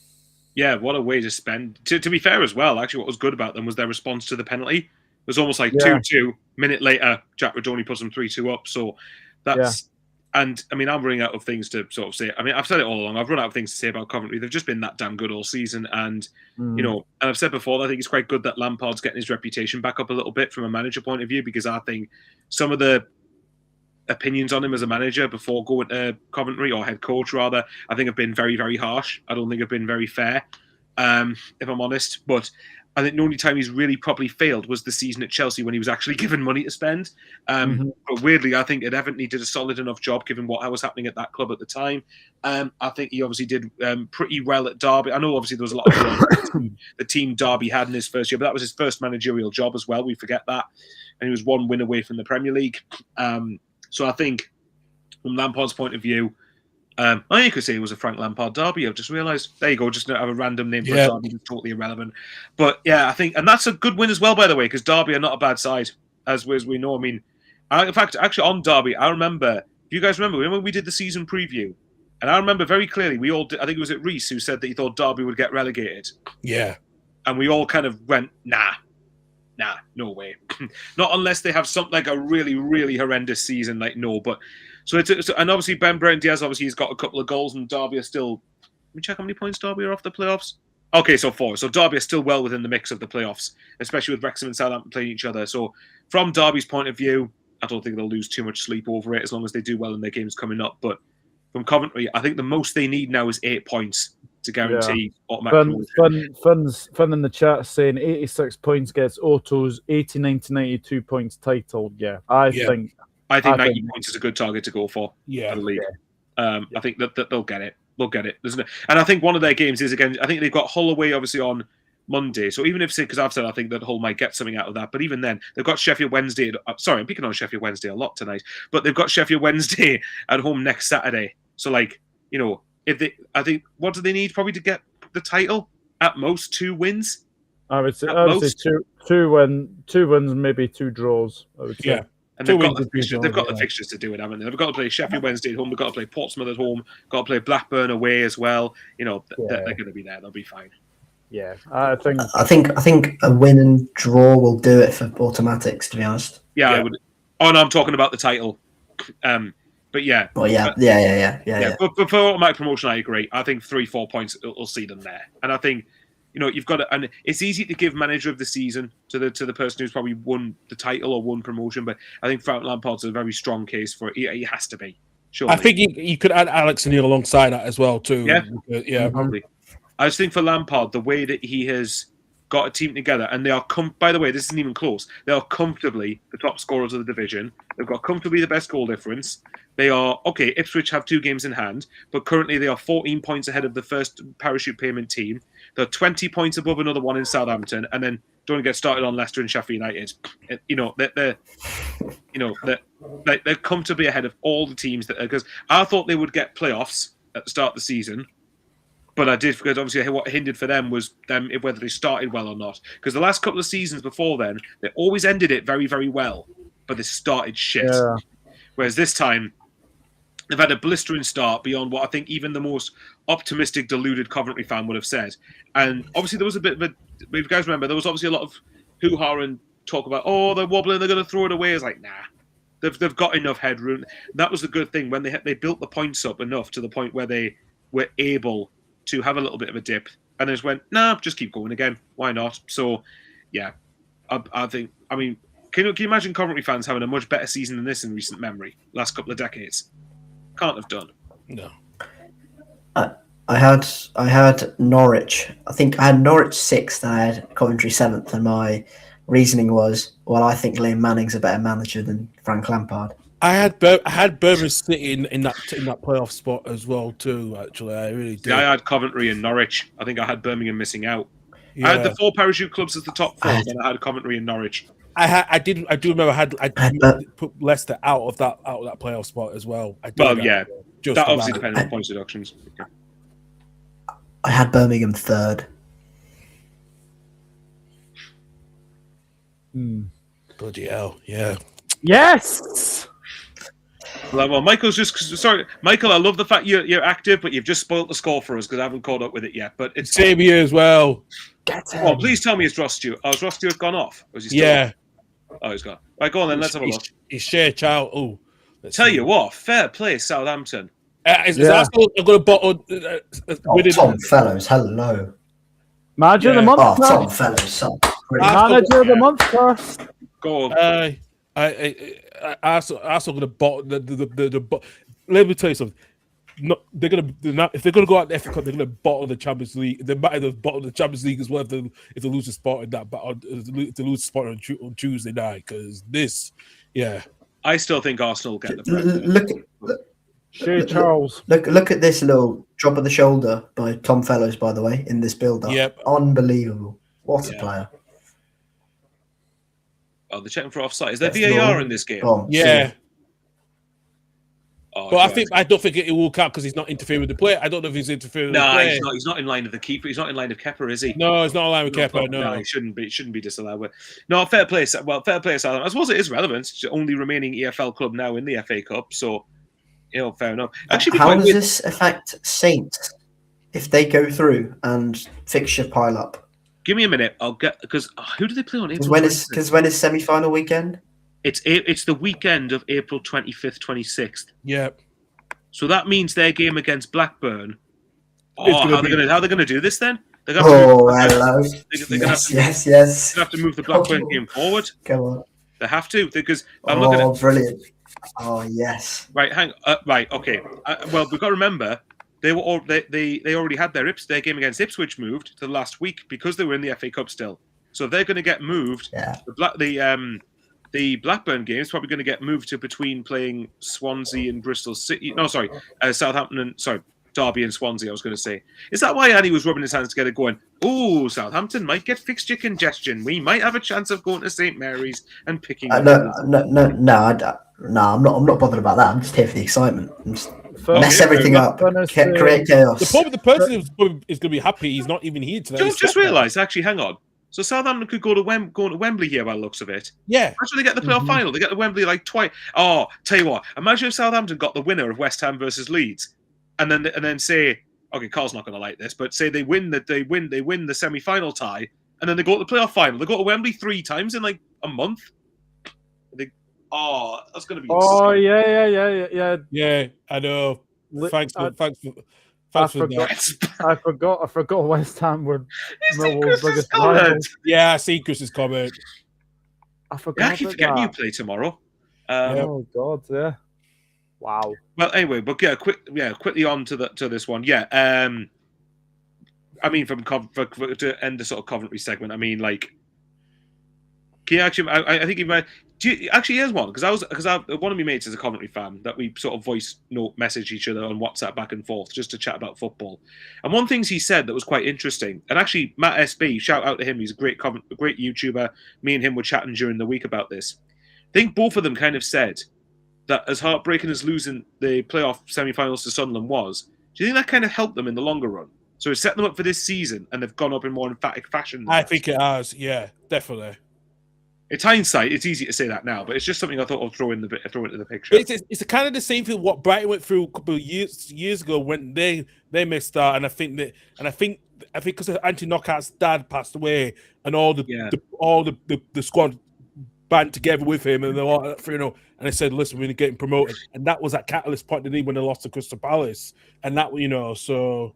Yeah, what a way to spend. To be fair as well, actually, what was good about them was their response to the penalty. It was almost like 2-2. Minute later, Jack Radoni puts them 3-2 up. So that's and I mean, I'm running out of things to sort of say. I mean, I've said it all along. I've run out of things to say about Coventry. They've just been that damn good all season, and and I've said before, I think it's quite good that Lampard's getting his reputation back up a little bit from a manager point of view, because I think some of the opinions on him as a manager before going to Coventry, or head coach rather, I think have been very, very harsh. I don't think have been very fair, if I'm honest. But I think the only time he's really properly failed was the season at Chelsea when he was actually given money to spend. But weirdly, I think at Everton he did a solid enough job given what was happening at that club at the time. I think he obviously did pretty well at Derby. I know obviously there was a lot of the team Derby had in his first year, but that was his first managerial job as well. We forget that. And he was one win away from the Premier League. So I think from Lampard's point of view, You could say it was a Frank Lampard derby. I've just realised. There you go. Just have a random name for a derby that's totally irrelevant. But yeah, I think, and that's a good win as well, by the way, because Derby are not a bad side, as we know. I mean, in fact, actually on Derby, I remember. If you guys remember when we did the season preview, and I remember very clearly, we all did, I think it was at Reese who said that he thought Derby would get relegated. Yeah. And we all kind of went, nah, no way. Not unless they have something like a really, really horrendous season, like no. But so and obviously Ben Brent Diaz, obviously he's got a couple of goals, and Derby are still. Let me check how many points Derby are off the playoffs. Okay, so 4. So Derby are still well within the mix of the playoffs, especially with Wrexham and Southampton playing each other. So from Derby's point of view, I don't think they'll lose too much sleep over it as long as they do well in their games coming up. But from Coventry, I think the most they need now is 8 points to guarantee automatic promotion. Fun in the chat saying 86 points gets Otto's, 89 to 92 points title. Yeah, I think 90 points is a good target to go for. Yeah. I think that they'll get it. They'll get it, isn't it? And I think one of their games is, again, I think they've got Hull away, obviously, on Monday. So even if, because I've said I think that Hull might get something out of that. But even then, they've got Sheffield Wednesday. Sorry, I'm picking on Sheffield Wednesday a lot tonight. But they've got Sheffield Wednesday at home next Saturday. So, like, you know, I think, what do they need probably to get the title? At most 2 wins. I would say two wins, maybe 2 draws. I would say. Yeah. And they've got the fixtures to do it, haven't they? They've got to play Sheffield Wednesday at home. They've got to play Portsmouth at home. Got to play Blackburn away as well. You know, they're going to be there. They'll be fine. Yeah, I think a win and draw will do it for automatics. To be honest. Yeah, I would. Oh no, I'm talking about the title. But yeah. Well, yeah. But for automatic promotion, I agree. I think 3-4 points will see them there, and I think. You know, you've got to, and it's easy to give manager of the season to the person who's probably won the title or won promotion, but I think Frank Lampard's a very strong case for it. He has to be. Surely. I think you could add Alex O'Neill alongside that as well too. Yeah, probably. I just think for Lampard, the way that he has got a team together, and they are by the way, this isn't even close. They are comfortably the top scorers of the division. They've got comfortably the best goal difference. They are okay. Ipswich have 2 games in hand, but currently they are 14 points ahead of the first parachute payment team. They're 20 points above another one in Southampton, and then don't get started on Leicester and Sheffield United. You know they're comfortably ahead of all the teams that because I thought they would get playoffs at the start of the season, but I did because obviously what hindered for them was them whether they started well or not. Because the last couple of seasons before then, they always ended it very, very well, but they started shit. Yeah. Whereas this time. They've had a blistering start beyond what I think even the most optimistic, deluded Coventry fan would have said. And obviously there was a bit of a... If you guys remember, there was obviously a lot of hoo-ha and talk about, they're wobbling, they're going to throw it away. It's like, nah. They've got enough headroom. That was the good thing. When they built the points up enough to the point where they were able to have a little bit of a dip. And they just went, nah, just keep going again. Why not? So, yeah. I think... I mean, can you imagine Coventry fans having a much better season than this in recent memory? Last couple of decades? Can't have done. No. I had Norwich. I think I had Norwich 6th and I had Coventry 7th, and my reasoning was, well, I think Liam Manning's a better manager than Frank Lampard. I had Birmingham sitting in that playoff spot as well too. Actually, I really did. Yeah, I had Coventry and Norwich. I think I had Birmingham missing out. Yeah. I had the 4 parachute clubs as the top 4, and I had Coventry and Norwich. I do remember I put Leicester out of that playoff spot as well. That obviously depends on points deductions. Okay. I had Birmingham 3rd. Bloody hell! Yeah. Yes. Well, Michael's just sorry, Michael. I love the fact you're active, but you've just spoiled the score for us because I haven't caught up with it yet. But it's same here as well. Well, please tell me it's Ross Stewart. Has Ross Stewart gone off? Or is he still off? Oh, he's gone. Right, go on then. Let's have a look. He's shared child. Oh, tell you what, fair play, Southampton. Is Arsenal going to bottle? Tom Fellows, hello. Manager of the month. Tom Fellows, manager of the month. First. Go on. Arsenal going to bottle the. Let me tell you something. No, if they're gonna go out the FA Cup, they're gonna bottle the Champions League. They might have bottled the Champions League as well if they lose the spot in that. But if they lose the spot on Tuesday night, because this, I still think Arsenal will get the. Look at this little drop of the shoulder by Tom Fellows, by the way, in this build-up. Yep. Unbelievable! What a player! Oh, they're checking for offside. Is there VAR in this game? Yeah. Oh, But yeah. I don't think it will count because he's not interfering with the play. I don't know if he's interfering with the No, play. he's not in line with the keeper. He's not in line with Kepa, is he? No, it's not aligned with Kepa. No, he shouldn't be. It shouldn't be disallowed. But no, fair play. Well, fair play, Southampton. I suppose it is relevant. It's the only remaining EFL club now in the FA Cup, so fair enough. Actually, how does this affect Saints if they go through and fixture pile up? Give me a minute. I'll get because who do they play on April? Because when is semi-final weekend? It's the weekend of April 25th, 26th. yeah. So that means their game against Blackburn. How are they going to do this then? They're going hello. Yes. They have to move the Blackburn game forward. Come on. They have to because I'm looking at. Brilliant. Oh yes. Right, right, okay. Well, we've got to remember they already had their game against Ipswich moved to the last week because they were in the FA Cup still. So if they're going to get moved, the Blackburn game is probably going to get moved to between playing Swansea and Bristol City. No, sorry, Southampton and Derby and Swansea. I was going to say. Is that why Andy was rubbing his hands together, going, "Oh, Southampton might get fixture congestion. We might have a chance of going to St Mary's and picking." No. I'm not bothered about that. I'm just here for the excitement. Mess everything up, create chaos. The person is going to be happy he's not even here today. Just realise, actually, hang on. So Southampton could go to Wembley here by the looks of it. Yeah. Imagine they get the playoff final. They get the Wembley like twice. Oh, tell you what. Imagine if Southampton got the winner of West Ham versus Leeds, and then say, okay, Karl's not going to like this, but say they win the semi-final tie, and then they go to the playoff final. They go to Wembley 3 times in like a month. That's going to be. Oh insane. yeah. I know. Thanks for I that. forgot West Ham were Millwall's biggest rival. Yeah, I see Chris's comment. I forgot. I keep forgetting you play tomorrow. Oh God, yeah. Wow. Well, anyway, but quickly on to this one. Yeah. I mean, to end the sort of Coventry segment. I mean, like, can you actually? I think you might. Actually, here's one because one of my mates is a Coventry fan that we sort of voice note message each other on WhatsApp back and forth just to chat about football. And one thing he said that was quite interesting, and actually Matt SB, shout out to him, he's a great YouTuber. Me and him were chatting during the week about this. I think both of them kind of said that as heartbreaking as losing the playoff semi-finals to Sunderland was, do you think that kind of helped them in the longer run? So it set them up for this season, and they've gone up in more emphatic fashion. I think it has. Yeah, definitely. It's hindsight. It's easy to say that now, but it's just something I thought I'd throw into the picture. It's kind of the same thing what Brighton went through a couple of years ago when they missed out, and I think because Anthony Knockout's dad passed away, and all the squad band together with him, and they're all, and they said, "Listen, we're getting promoted," and that was that catalyst point when they lost to Crystal Palace, and that so.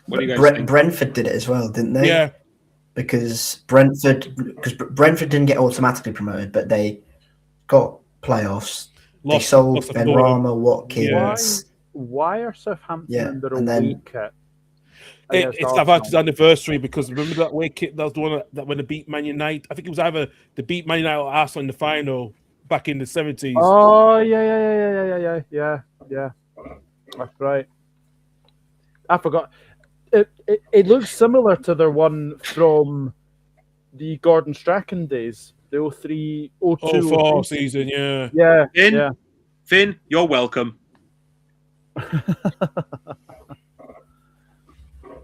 What do you guys think? Brentford did it as well, didn't they? Yeah. Because Brentford didn't get automatically promoted, but they got playoffs. They sold Benrahma, Watkins. Why are Southampton in their away kit? It's Southampton's anniversary because remember that away kit that was the one that when they beat Man United. I think it was either they beat Man United or Arsenal in the final back in the 70s. Oh yeah. That's right. I forgot. It looks similar to their one from the Gordon Strachan days, the 03, 02, 04 season, yeah. Yeah. Finn, you're welcome. Do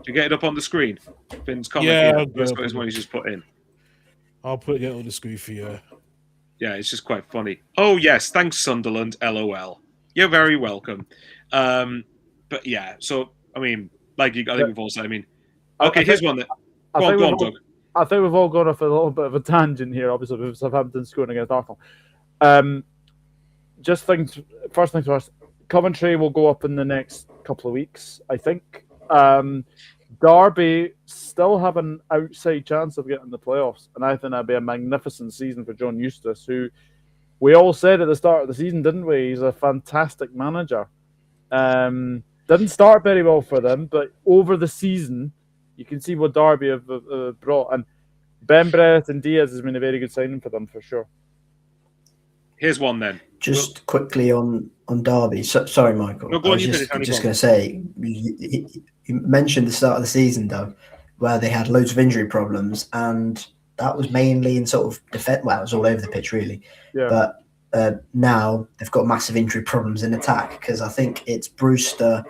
you get it up on the screen? Finn's comment. Yeah, that's what he's just put in. I'll put it on the screen for you. Yeah, it's just quite funny. Oh yes, thanks Sunderland. LOL. You're very welcome. But yeah, so I mean. I think we've all said. I mean, okay, here's one that. Go on, Doug. I think we've all gone off a little bit of a tangent here, obviously, with Southampton scoring against Arsenal. First things first, Coventry will go up in the next couple of weeks, I think. Derby still have an outside chance of getting the playoffs, and I think that'd be a magnificent season for John Eustace, who we all said at the start of the season, didn't we? He's a fantastic manager. Didn't start very well for them, but over the season, you can see what Derby have brought. And Ben Brett and Diaz has been a very good signing for them, for sure. Here's one then. Just quickly on Derby. Sorry, Michael. No, go on, I was just going to say, you mentioned the start of the season, Doug, where they had loads of injury problems, and that was mainly in sort of defense. Well, it was all over the pitch, really. Yeah. But now they've got massive injury problems in attack because I think it's Brewster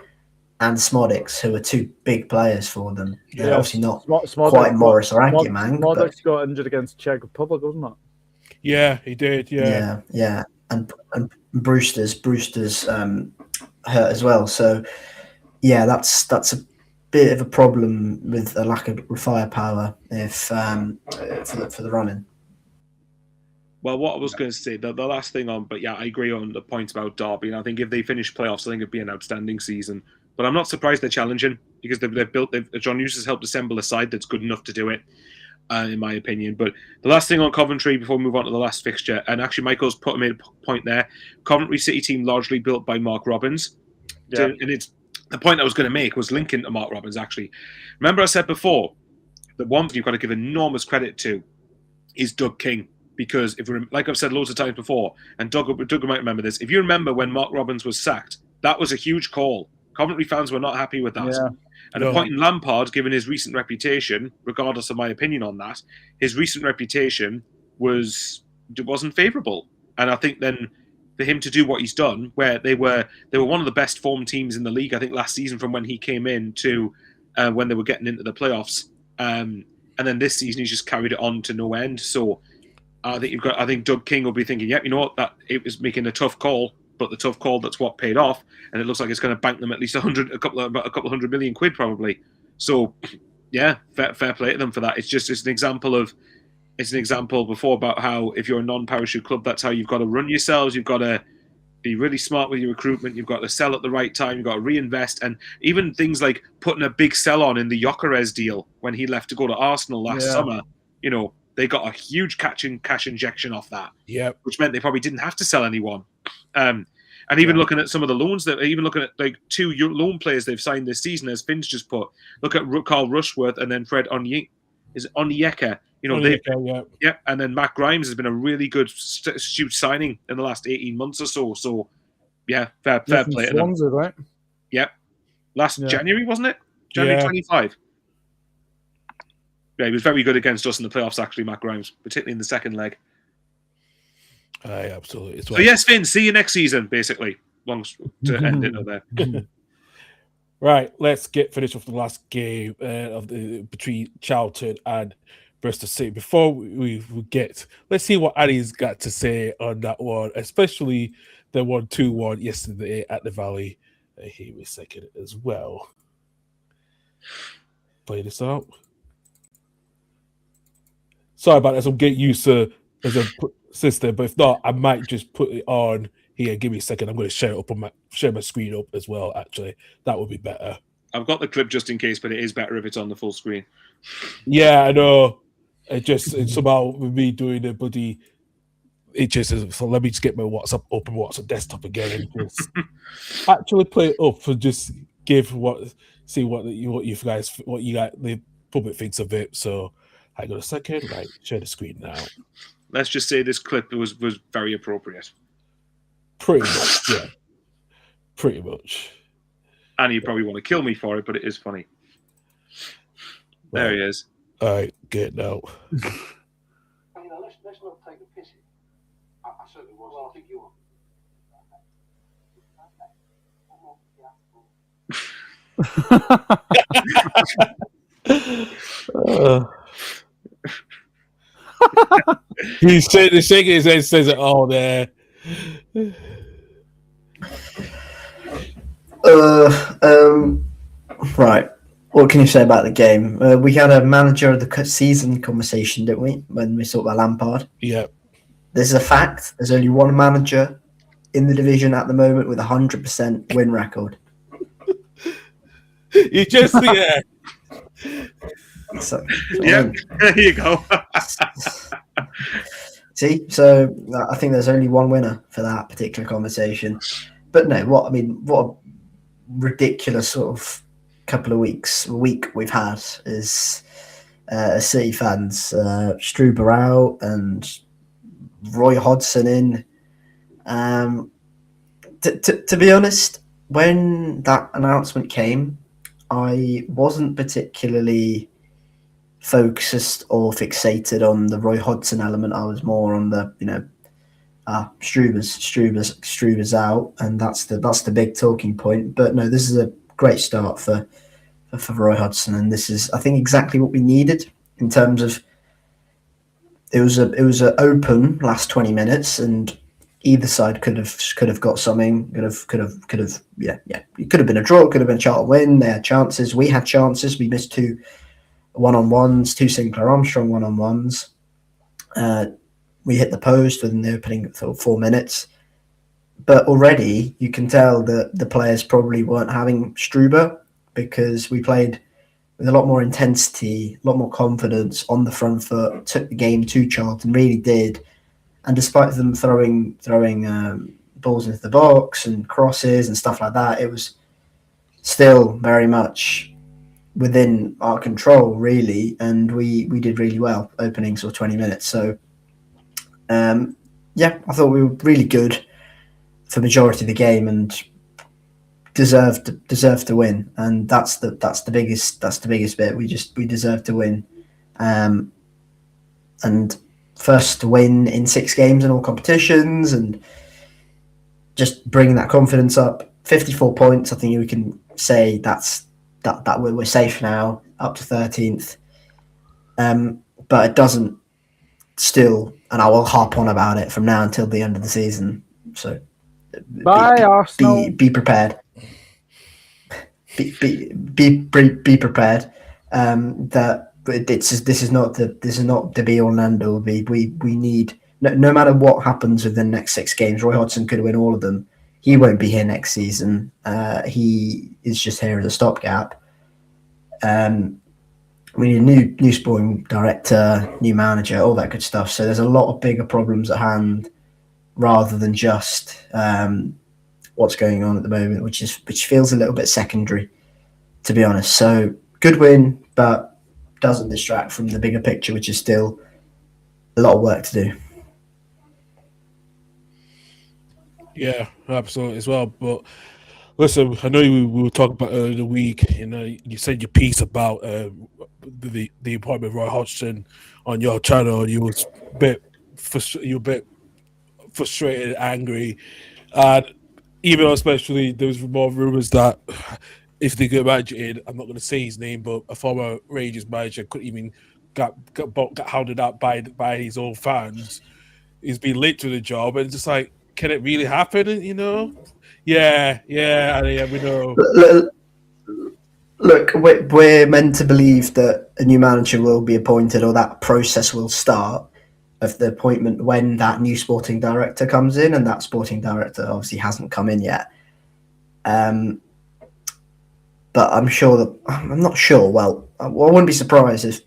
and Smodics who are two big players for them. They're obviously not quite Morris or Agyemang. Smodics got injured against Czech Republic, wasn't it? Yeah, he did. Yeah. And Brewster's hurt as well. So yeah, that's a bit of a problem with a lack of firepower if for the running. Well, what I was going to say, the last thing on, but yeah, I agree on the point about Derby, and I think if they finish playoffs, I think it'd be an outstanding season. But I'm not surprised they're challenging because John Hughes has helped assemble a side that's good enough to do it, in my opinion. But the last thing on Coventry before we move on to the last fixture, and actually Michael's made a point there. Coventry City team largely built by Mark Robbins, and it's the point I was going to make was linking to Mark Robbins. Actually, remember I said before that one thing you've got to give enormous credit to is Doug King. Because if we're, like I've said loads of times before, and Doug might remember this, if you remember when Mark Robbins was sacked, that was a huge call. Coventry fans were not happy with that. Yeah. And appointing Lampard, given his recent reputation, regardless of my opinion on that, his recent reputation wasn't favourable. And I think then for him to do what he's done, where they were one of the best formed teams in the league, I think last season from when he came in to when they were getting into the playoffs, and then this season he's just carried it on to no end. So. I think Doug King will be thinking, you know what, that it was making a tough call, but the tough call, that's what paid off, and it looks like it's going to bank them at least a couple of £100 million probably. So, yeah, fair play to them for that. It's an example before about how if you're a non-parachute club, that's how you've got to run yourselves. You've got to be really smart with your recruitment. You've got to sell at the right time. You've got to reinvest, and even things like putting a big sell on in the Gyökeres deal when he left to go to Arsenal last summer. You know. They got a huge cash injection off that, which meant they probably didn't have to sell anyone. And even looking at some of the loans looking at like two loan players they've signed this season, as Finn's just put. Look at Carl Rushworth and then Fred Onyeka. You know, and then Matt Grimes has been a really good astute signing in the last 18 months or so. So, yeah, fair play to them. Right? Yep. January, wasn't it? January 25. Yeah, he was very good against us in the playoffs, actually, Matt Grimes, particularly in the second leg. Absolutely. So, yes, Finn, see you next season, basically. To end it there. Right, let's finish off the last game between Charlton and Bristol City. Before we get, let's see what Annie's got to say on that one, especially the 1-2-1 yesterday at the Valley. Here we second as well. Play this out. Sorry about this. I'm getting used to as a system, but if not, I might just put it on here. Give me a second. I'm going to share my screen up as well. Actually, that would be better. I've got the clip just in case, but it is better if it's on the full screen. Yeah, I know. It's somehow with me doing the bloody. It just is. So let me just get my WhatsApp desktop again, and just actually play it up and just see what you guys the public thinks of it. So. Hang on a second. Right, share the screen now. Let's just say this clip was very appropriate. Pretty much, yeah. Pretty much. And you probably want to kill me for it, but it is funny. Right. There he is. All right, good now. Let's not take a piss. I certainly was. Well, I think you are. He's shaking his head, says it all there. Right. What can you say about the game? We had a manager of the season conversation, didn't we? When we talked about Lampard. Yeah. This is a fact. There's only one manager in the division at the moment with a 100% win record. You just So, yeah, there you go. See, so I think there's only one winner for that particular conversation. But no, what a ridiculous sort of week we've had is City fans, Struber out and Roy Hodgson in. To be honest, when that announcement came, I wasn't particularly focused or fixated on the Roy Hodgson element. I was more on the Struber's out, and that's the big talking point. But no, this is a great start for Roy Hodgson, and this is, I think, exactly what we needed in terms of it was a open last 20 minutes, and either side could have got something. Could have yeah. It could have been a draw. It could have been a Charlton win. They had chances. We had chances. We missed 2 1-on-1s, 2 Sinclair Armstrong 1-on-1s. We hit the post within the opening 4 minutes. But already you can tell that the players probably weren't having Struber, because we played with a lot more intensity, a lot more confidence on the front foot, took the game to Charlton, really did. And despite them throwing balls into the box and crosses and stuff like that, it was still very much within our control, really. And we did really well opening sort of 20 minutes. So, I thought we were really good for the majority of the game and deserved to win. And that's the biggest bit. We deserved to win. And first win in 6 games in all competitions, and just bringing that confidence up. 54 points. I think we can say that we're safe now, up to 13th. But it doesn't still, and I will harp on about it from now until the end of the season. So Bye, Arsenal. Be prepared. Be prepared. That this is not the be all and end all. We need, no matter what happens within the next 6 games. Roy Hodgson could win all of them. He won't be here next season. He is just here as a stopgap. We need a new sporting director, new manager, all that good stuff. So there's a lot of bigger problems at hand, rather than just what's going on at the moment, which feels a little bit secondary, to be honest. So good win, but doesn't distract from the bigger picture, which is still a lot of work to do. Yeah, absolutely as well. But listen, I know we were talking about earlier in the week. You know, you said your piece about the appointment of Roy Hodgson on your channel, and you was a bit frustrated, angry, and even especially there was more rumors that if they could imagine, I'm not going to say his name, but a former Rangers manager couldn't even got hounded out by his own fans. He's been late to the job, and it's just like, can it really happen? You know? Yeah, we know. Look, we're meant to believe that a new manager will be appointed, or that process will start of the appointment when that new sporting director comes in, and that sporting director obviously hasn't come in yet. But I'm not sure. Well, I wouldn't be surprised if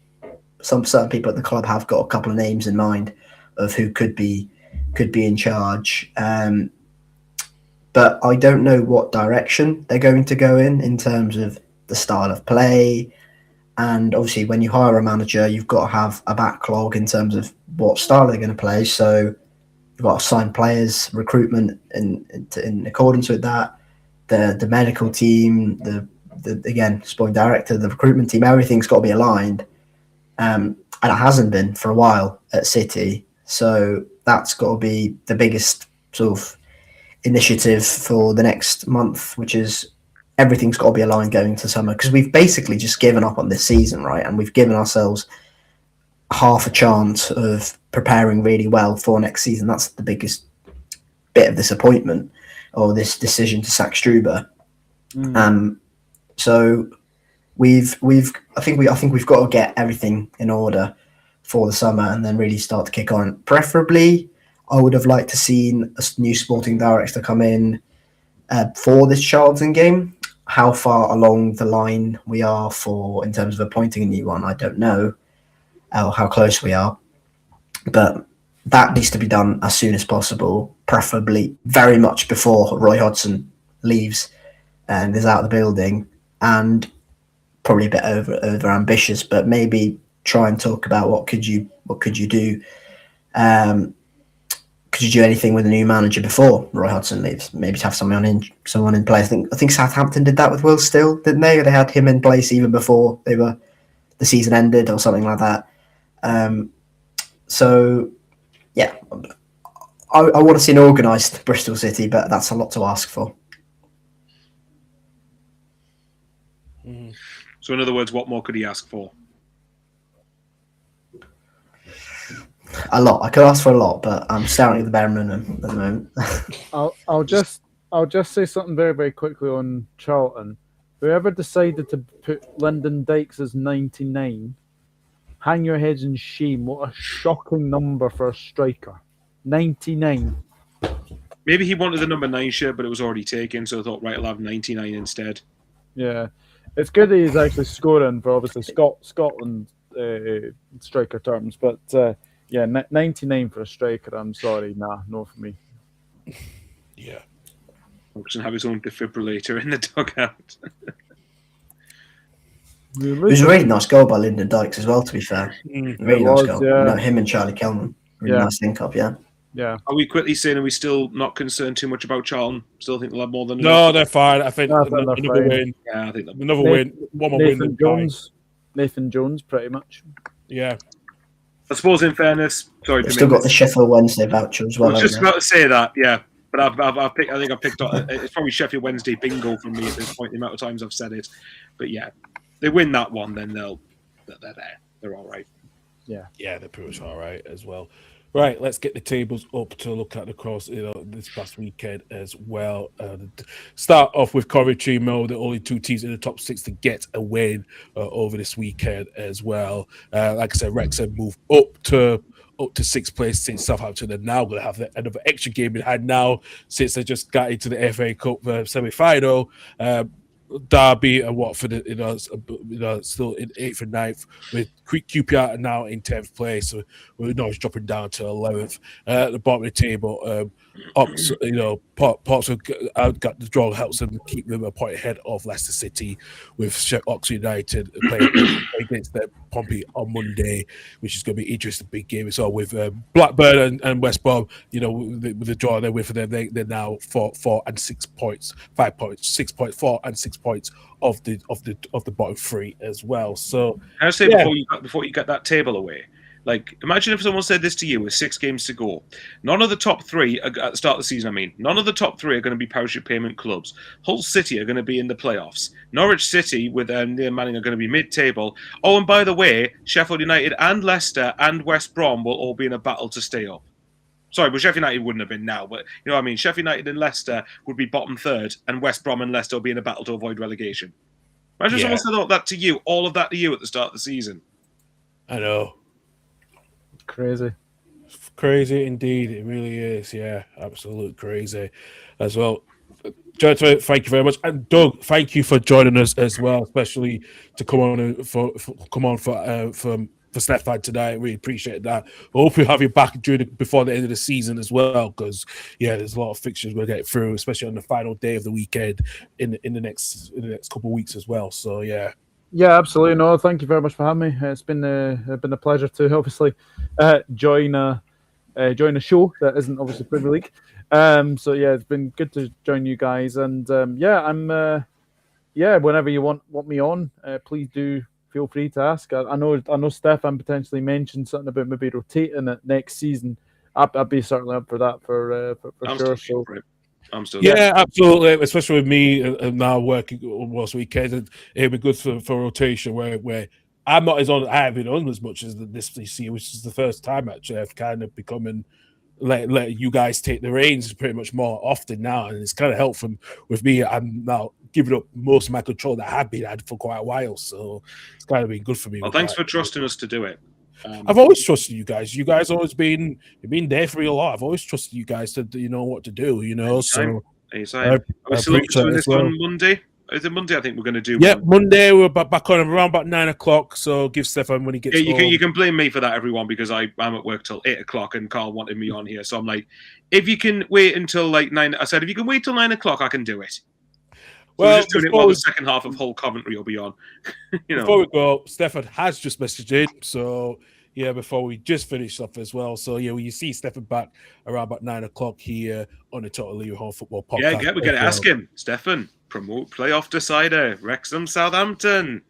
certain people at the club have got a couple of names in mind of who could be in charge. But I don't know what direction they're going to go in terms of the style of play. And obviously, when you hire a manager, you've got to have a backlog in terms of what style they're going to play. So you've got to sign players, recruitment in accordance with that. The medical team, the sporting director, the recruitment team, everything's got to be aligned. And it hasn't been for a while at City. So that's got to be the biggest sort of initiative for the next month, which is everything's got to be aligned going to summer, because we've basically just given up on this season, right? And we've given ourselves half a chance of preparing really well for next season. That's the biggest bit of disappointment, or this decision to sack Struber. So I think we've got to get everything in order for the summer and then really start to kick on. Preferably, I would have liked to seen a new sporting director come in for this Charlton game. How far along the line we are in terms of appointing a new one, I don't know, or how close we are. But that needs to be done as soon as possible, preferably very much before Roy Hodgson leaves and is out of the building, and probably a bit over ambitious, but maybe try and talk about what could you do. Could you do anything with a new manager before Roy Hodgson leaves? Maybe to have someone in place. I think Southampton did that with Will Still, didn't they? They had him in place even before the season ended, or something like that. So yeah, I want to see an organised Bristol City, but that's a lot to ask for. So, in other words, what more could he ask for? A lot. I could ask for a lot, but I'm starting at the bare minimum at the moment. I'll just say something very, very quickly on Charlton. Whoever decided to put Lyndon Dykes as 99, hang your heads in shame. What a shocking number for a striker. 99. Maybe he wanted the number 9 shirt, but it was already taken, so I thought, right, I'll have 99 instead. Yeah. It's good that he's actually scoring for obviously Scotland striker terms, but 99 for a striker. I'm sorry, no for me. Yeah, Doesn't have his own defibrillator in the dugout. It was a really nice goal by Lyndon Dykes as well, to be fair. Really nice goal. Yeah. You know, him and Charlie Kelman. Really nice link up, yeah. Yeah. Are we quickly saying, are we still not concerned too much about Charlton? Still think they'll have more than no, they're fine. I think No, I think another they're fine. win, Yeah, I think that. another win, one more win. Nathan Jones, pretty much. Yeah. I suppose, in fairness, sorry, They've still got the Sheffield Wednesday voucher as well. I was just haven't about to say that, yeah. But I think I've picked up. It's probably Sheffield Wednesday bingo from me at this point. The amount of times I've said it, but yeah, they win that one, then they're there. They're all right. Yeah, they're pretty much all right as well. Right, let's get the tables up to look at the cross, this past weekend as well. Start off with Coventry, the only two teams in the top 6 to get a win over this weekend as well. Like I said, Wrexham moved up to 6th place since Southampton are now going to have another extra game in hand now since they just got into the FA Cup semi-final. Derby and Watford, still in 8th and 9th, with QPR now in 10th place. So we're now dropping down to 11th. At the bottom of the table, Ox, Pops have got the draw, helps them keep them a point ahead of Leicester City, with Oxford United playing against them Pompey on Monday, which is going to be an interesting big game. So with Blackburn and West Brom, with the draw they're with them, they're now 4 and 6 points, 5 points, 6 points, 4 and 6 points of the bottom 3 as well. So I say before you get that table away, like, imagine if someone said this to you with 6 games to go. None of the top 3 at the start of the season. None of the top 3 are going to be parachute payment clubs. Hull City are going to be in the playoffs. Norwich City with Neil Manning are going to be mid-table. Oh, and by the way, Sheffield United and Leicester and West Brom will all be in a battle to stay up. Sorry, but Sheffield United wouldn't have been now, but you know what I mean. Sheffield United and Leicester would be bottom 3rd, and West Brom and Leicester will be in a battle to avoid relegation. Imagine someone said all that to you, all of that to you at the start of the season. I know. Crazy Indeed, it really is. Yeah, absolute crazy as well. Gentlemen, thank you very much, and Doug, thank you for joining us as well, especially to come on for Stefan tonight. Really appreciate that. I hope we have you back before the end of the season as well, because there's a lot of fixtures we'll get through, especially on the final day of the weekend in the next couple of weeks as well. So yeah. Yeah, absolutely. No, thank you very much for having me. It's been a pleasure to obviously join a show that isn't obviously Premier League. So yeah, it's been good to join you guys, and I'm whenever you want me on, please do feel free to ask. I know Stefan potentially mentioned something about maybe rotating it next season. I'd be certainly up for that for sure. So. I'm still absolutely. Especially with me now working almost weekends, it'd be good for rotation where I'm not as on. I haven't been on as much as this year, which is the first time actually I've kind of becoming let you guys take the reins pretty much more often now, and it's kind of helpful with me. I'm now giving up most of my control that I have been had for quite a while, so it's kind of been good for me. Well, thanks for trusting us to do it. I've always trusted you guys. You guys always you've been there for me a lot. I've always trusted you guys to know what to do. So are we still doing this on Monday? Is it Monday? I think we're going to do. Yeah, Monday we're back on around about 9 o'clock. So give Stefan when he gets home. You can blame me for that, everyone, because I'm at work till 8 o'clock, and Karl wanted me on here. So I'm like, if you can wait until like 9, I said if you can wait till 9 o'clock, I can do it. So we're just doing it while the second half of Hull Coventry will be on. Before we go, Stefan has just messaged in, so yeah, before we just finish up as well. So yeah, when you see Stefan back around about 9 o'clock here on the Total League Home Football Podcast. Yeah, we got to ask him, Stefan, promote playoff decider, Wrexham, Southampton.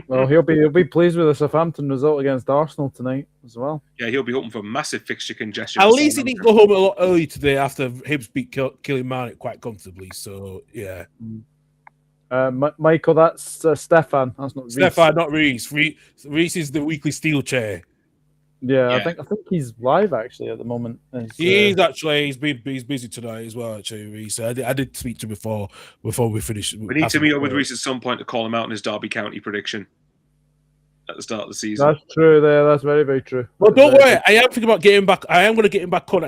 Well, he'll be pleased with the Southampton result against Arsenal tonight as well. Yeah, he'll be hoping for massive fixture congestion. At least he didn't go home a lot early today after Hibs beat Kilmarnock quite comfortably. So, yeah. Michael, that's Stefan. That's not Reece. Stefan, not Reece. Reece is the weekly steel chair. Yeah, Yeah. I think he's live actually at the moment. He's busy tonight as well. Actually, Reece. I did speak to him before we finished. We need to meet up with Reece at some point to call him out on his Derby County prediction at the start of the season. That's true. There, that's very, very true. Well, don't worry. I am thinking about getting back. I am going to get him back on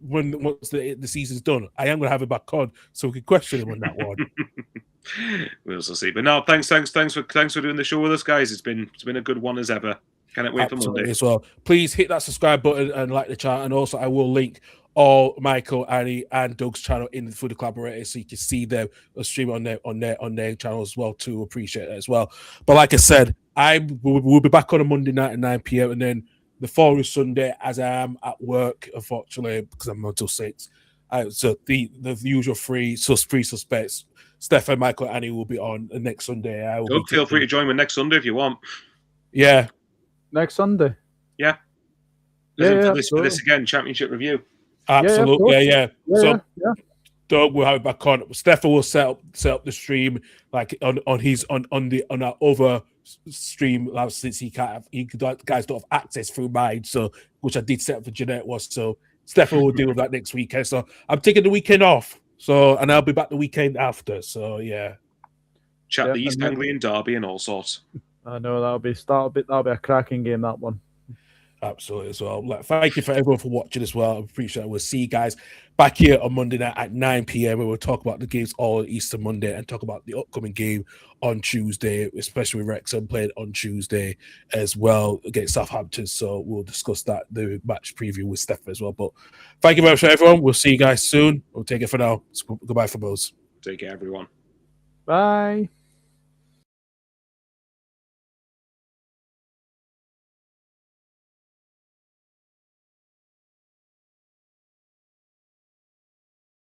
once the season's done. I am going to have him back on so we can question him on that one. We'll also see. But no, thanks for doing the show with us, guys. It's been a good one as ever. Cannot wait for Monday as well. Please hit that subscribe button and like the channel, and also I will link all Michael, Annie, and Doug's channel in for the collaborators so you can see them stream on their channel as well too. Appreciate it as well. But like I said, we'll be back on a Monday night at 9 p.m. and then the following Sunday, as I am at work, unfortunately, because I'm until 6. So the usual three suspects, Stefan, Michael, and Annie will be on the next Sunday. Doug, feel free to join me next Sunday if you want. Yeah. Next Sunday. Yeah. For this again, Championship review. Absolutely. Yeah. Yeah. Doug will have it back on. Stefan will set up the stream like on our other stream since he guys don't have access through mine, so which I did set up for Jeanette so Stefan will deal with that next weekend. So I'm taking the weekend off. And I'll be back the weekend after. So yeah. Chat the East Anglian derby and all sorts. I know that'll be a cracking game, that one. Absolutely as well. Thank you for everyone for watching as well. I appreciate it. We'll see you guys back here on Monday night at 9 p.m. where we'll talk about the games all Easter Monday and talk about the upcoming game on Tuesday, especially with Wrexham playing on Tuesday as well against Southampton. So we'll discuss the match preview with Stefan as well. But thank you very much, everyone. We'll see you guys soon. We'll take it for now. So goodbye from us. Take care, everyone. Bye.